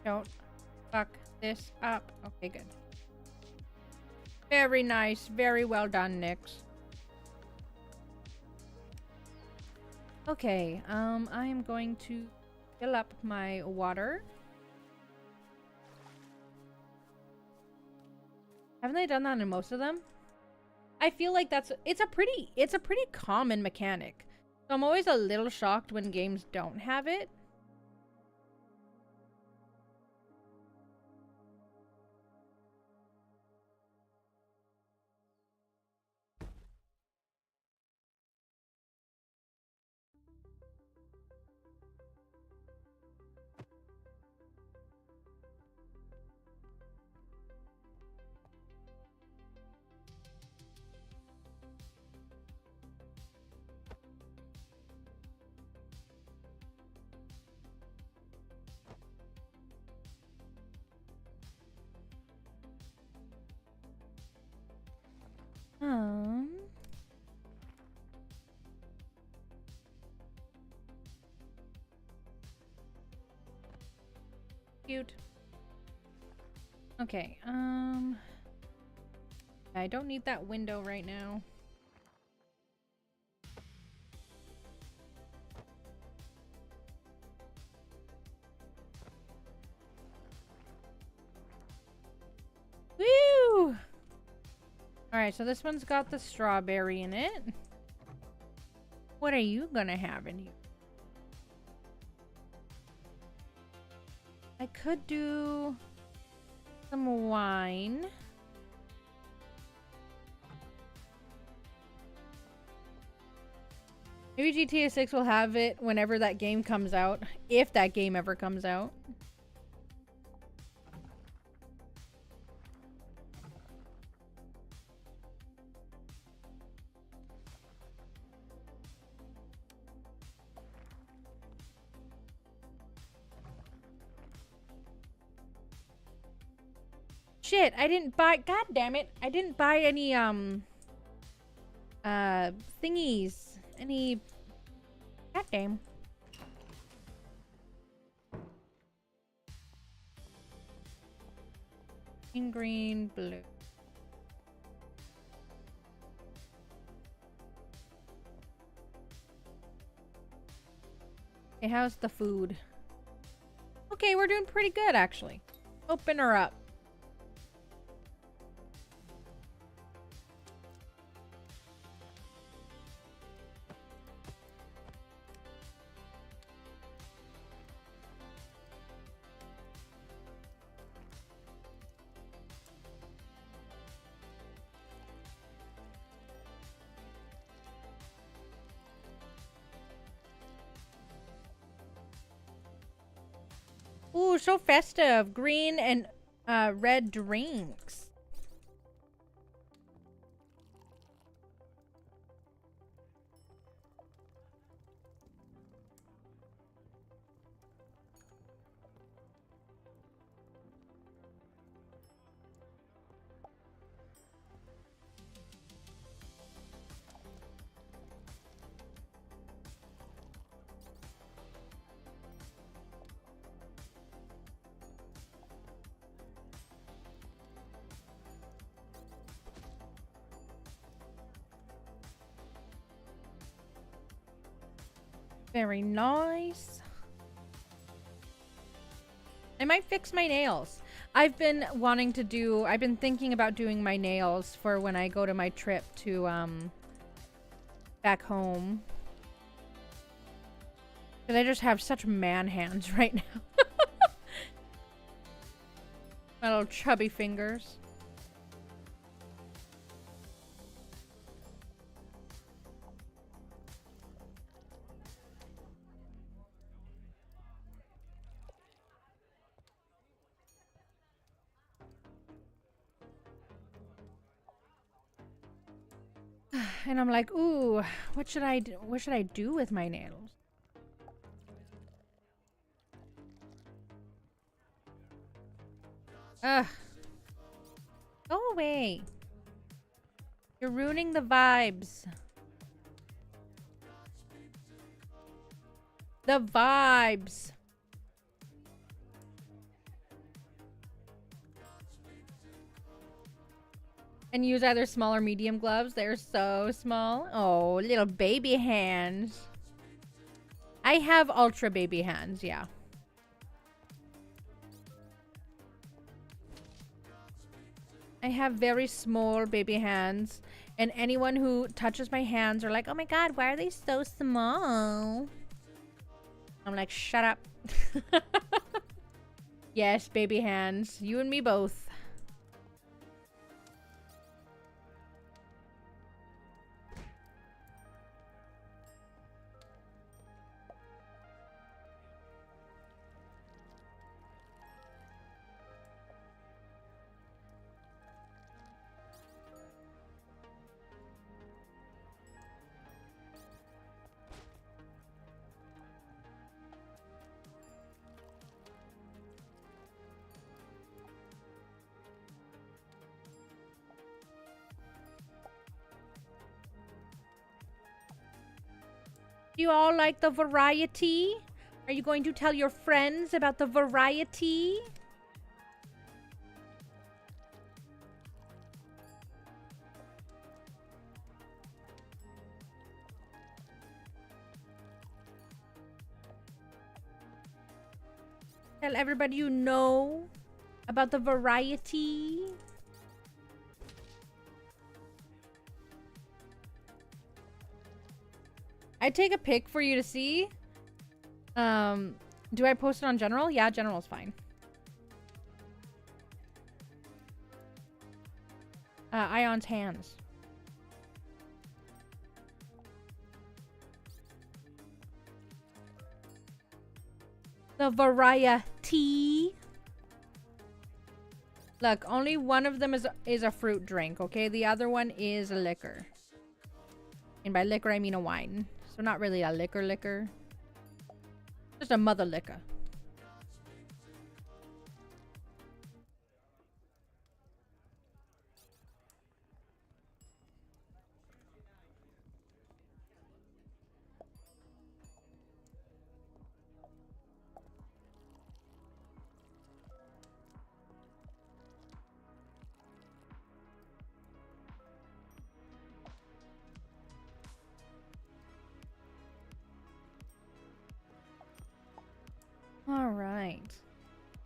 Don't fuck this up. Okay, good. Very nice. Very well done, Nyx. Okay, I am going to fill up my water. Haven't they done that in most of them? I feel like it's a pretty common mechanic. So I'm always a little shocked when games don't have it. Cute. Okay, I don't need that window right now. Woo! Alright, so this one's got the strawberry in it. What are you gonna have in you? I could do some wine. Maybe GTA 6 will have it whenever that game comes out. If that game ever comes out. Shit, I didn't buy. God damn it. I didn't buy any, thingies. Any. God damn. In green, blue. Okay, how's the food? Okay, we're doing pretty good, actually. Open her up. Ooh, so festive. Green and red drinks. Very nice. I might fix my nails. I've been thinking about doing my nails for when I go to my trip to, back home. Because I just have such man hands right now. My little chubby fingers. And I'm like, ooh, what should I do with my nails? Ugh. Go away. You're ruining the vibes. The vibes. And use either small or medium gloves. They're so small. Oh, little baby hands. I have ultra baby hands, yeah. I have very small baby hands. And anyone who touches my hands are like, oh my god, why are they so small? I'm like, shut up. Yes, baby hands. You and me both. Do you all like the variety? Are you going to tell your friends about the variety? Tell everybody you know about the variety. I'd take a pic for you to see. Do I post it on general? Yeah, general's fine. Ion's hands. The variety. Look, only one of them is a fruit drink, okay? The other one is a liquor. And by liquor, I mean a wine. So not really a liquor. Just a mother liquor. All right.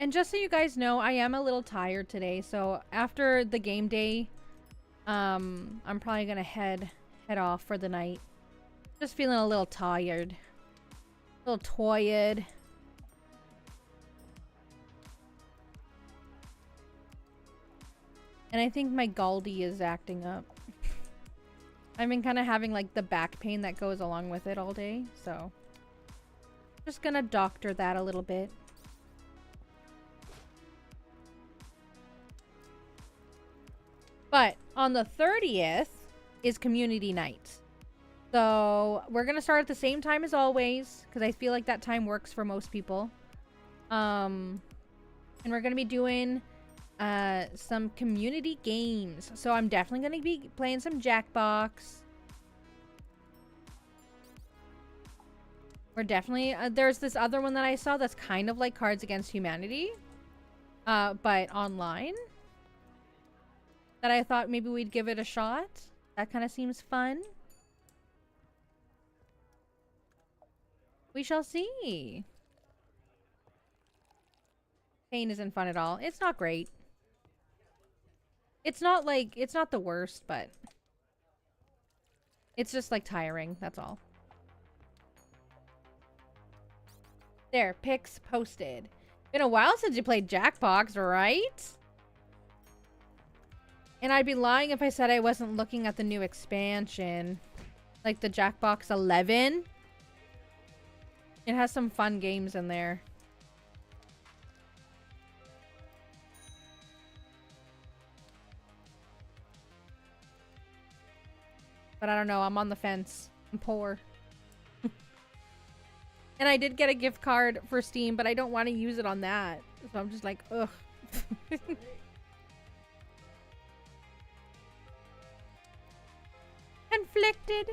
And just so you guys know, I am a little tired today. So after the game day, I'm probably gonna head off for the night. Just feeling a little tired. A little tired. And I think my Galdi is acting up. I've been kind of having like the back pain that goes along with it all day, so just gonna doctor that a little bit. But on the 30th is community night. So we're gonna start at the same time as always, because I feel like that time works for most people. And we're gonna be doing some community games. So I'm definitely gonna be playing some Jackbox. We're definitely there's this other one that I saw that's kind of like Cards Against Humanity, but online, that I thought maybe we'd give it a shot. That kind of seems fun. We shall see. Pain isn't fun at all. It's not great. It's not like, it's not the worst, but it's just like tiring, that's all. There, pics posted. Been a while since you played Jackbox, right? And I'd be lying if I said I wasn't looking at the new expansion. Like the Jackbox 11. It has some fun games in there. But I don't know, I'm on the fence. I'm poor. And I did get a gift card for Steam, but I don't want to use it on that. So I'm just like, ugh. Conflicted.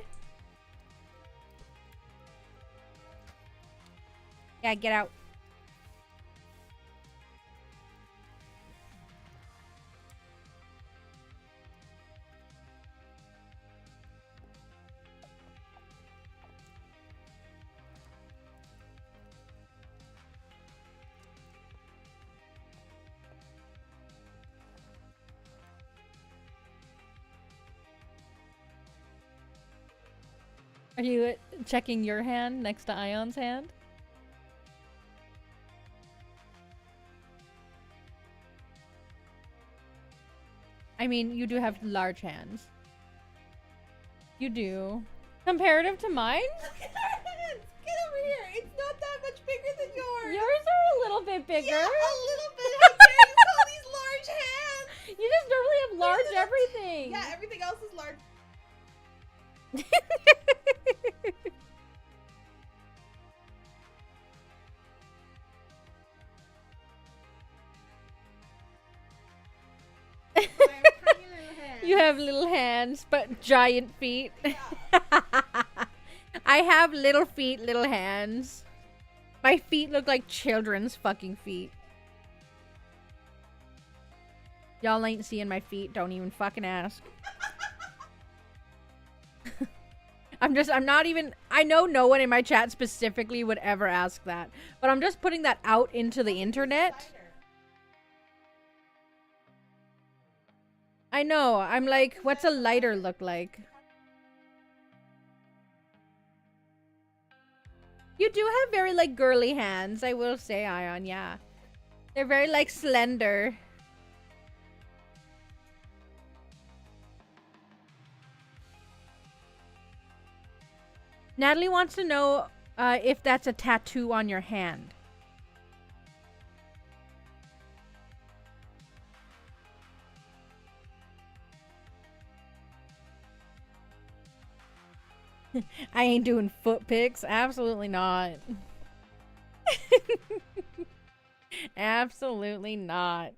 Yeah, get out. Are you checking your hand next to Ion's hand? I mean, you do have large hands. You do. Comparative to mine? Look at our hands! Get over here! It's not that much bigger than yours! Yours are a little bit bigger. Yeah, a little bit! How dare you call these large hands? You just normally have large everything. Yeah, everything else is large. You have little hands, but giant feet. I have little feet, little hands. My feet look like children's fucking feet. Y'all ain't seeing my feet. Don't even fucking ask. I'm not even, I know no one in my chat specifically would ever ask that, but I'm just putting that out into the internet. I know, I'm like, what's a lighter look like? You do have very, like, girly hands, I will say, Ion, yeah. They're very, like, slender. Natalie wants to know if that's a tattoo on your hand. I ain't doing foot pics. Absolutely not. Absolutely not.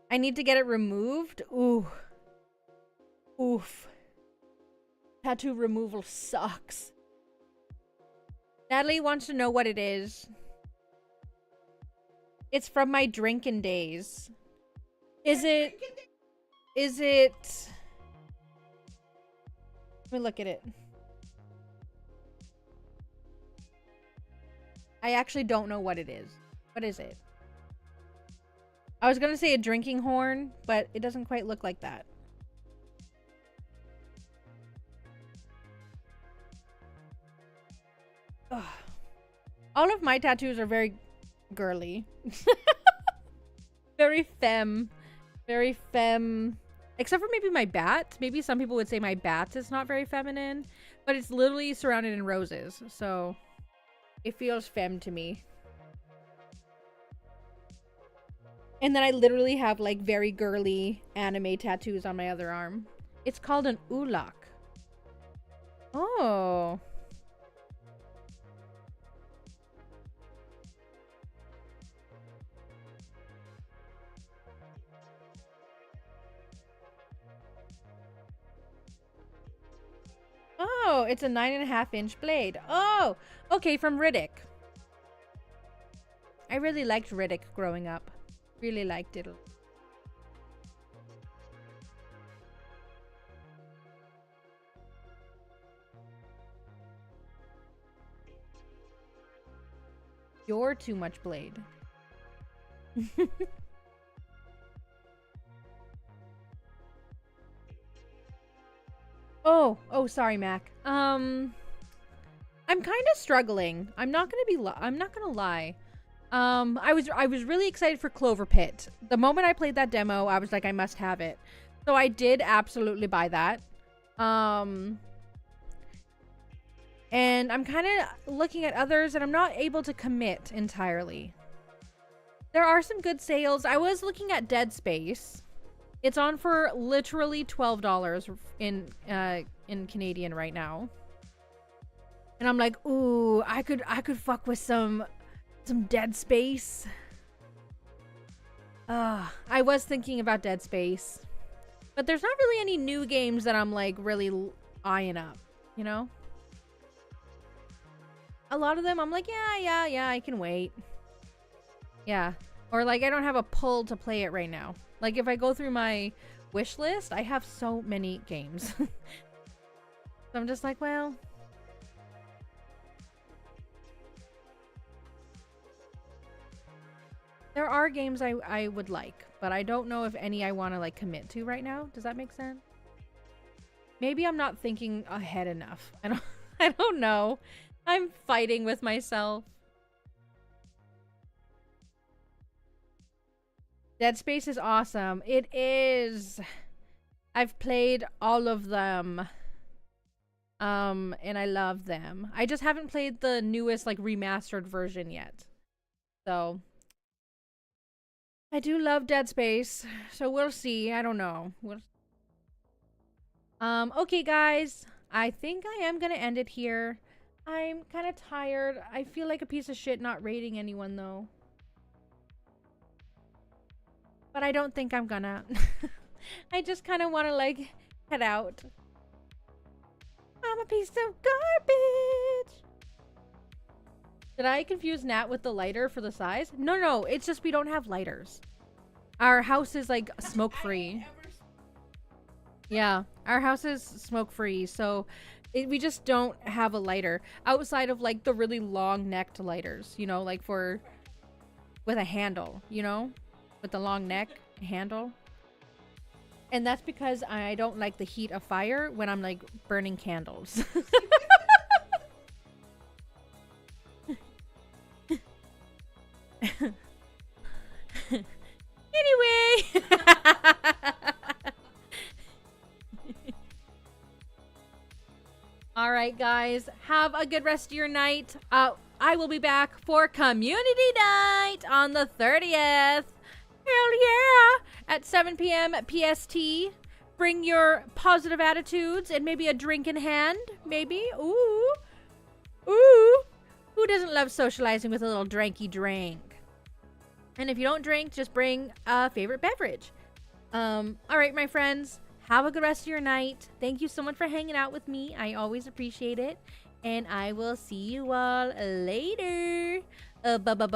I need to get it removed. Ooh. Oof. Tattoo removal sucks. Natalie wants to know what it is. It's from my drinking days. Is it... Let me look at it. I actually don't know what it is. What is it? I was gonna say a drinking horn, but it doesn't quite look like that. Ugh. All of my tattoos are very girly. Very femme. Very femme. Except for maybe my bat. Maybe some people would say my bat is not very feminine. But it's literally surrounded in roses. So it feels femme to me. And then I literally have like very girly anime tattoos on my other arm. It's called an ulak. Oh. Oh, it's a 9.5-inch blade. Oh, okay, from Riddick. I really liked Riddick growing up. Really liked it. You're too much blade. Oh, sorry, Mac. I'm kind of struggling. I'm not gonna lie. I was really excited for Clover Pit. The moment I played that demo, I was like, I must have it. So I did absolutely buy that. And I'm kind of looking at others, and I'm not able to commit entirely. There are some good sales. I was looking at Dead Space. It's on for literally $12 in Canadian right now. And I'm like, ooh, I could fuck with some Dead Space. I was thinking about Dead Space. But there's not really any new games that I'm like really eyeing up, you know? A lot of them I'm like, yeah, I can wait. Yeah. Or like I don't have a pull to play it right now. Like if I go through my wish list, I have so many games. So I'm just like, well, there are games I would like, but I don't know if any I want to like commit to right now. Does that make sense? Maybe I'm not thinking ahead enough. I don't know. I'm fighting with myself. Dead Space is awesome. It is. I've played all of them. And I love them. I just haven't played the newest like remastered version yet. So I do love Dead Space. So we'll see. I don't know. Okay guys. I think I am gonna end it here. I'm kind of tired. I feel like a piece of shit not rating anyone though. But I don't think I'm gonna. I just kind of want to like head out. I'm a piece of garbage. Did I confuse Nat with the lighter for the size? No. It's just we don't have lighters. Our house is like smoke free. Yeah, our house is smoke free. So we just don't have a lighter outside of like the really long necked lighters, you know, like with a handle, you know? With the long neck handle. And that's because I don't like the heat of fire when I'm like burning candles. Anyway. All right, guys. Have a good rest of your night. I will be back for community night on the 30th. Hell yeah! At 7 p.m. PST bring your positive attitudes and maybe a drink in hand. Maybe. Ooh. Ooh. Who doesn't love socializing with a little drinky drink? And if you don't drink, just bring a favorite beverage. All right, my friends. Have a good rest of your night. Thank you so much for hanging out with me. I always appreciate it. And I will see you all later. Bye.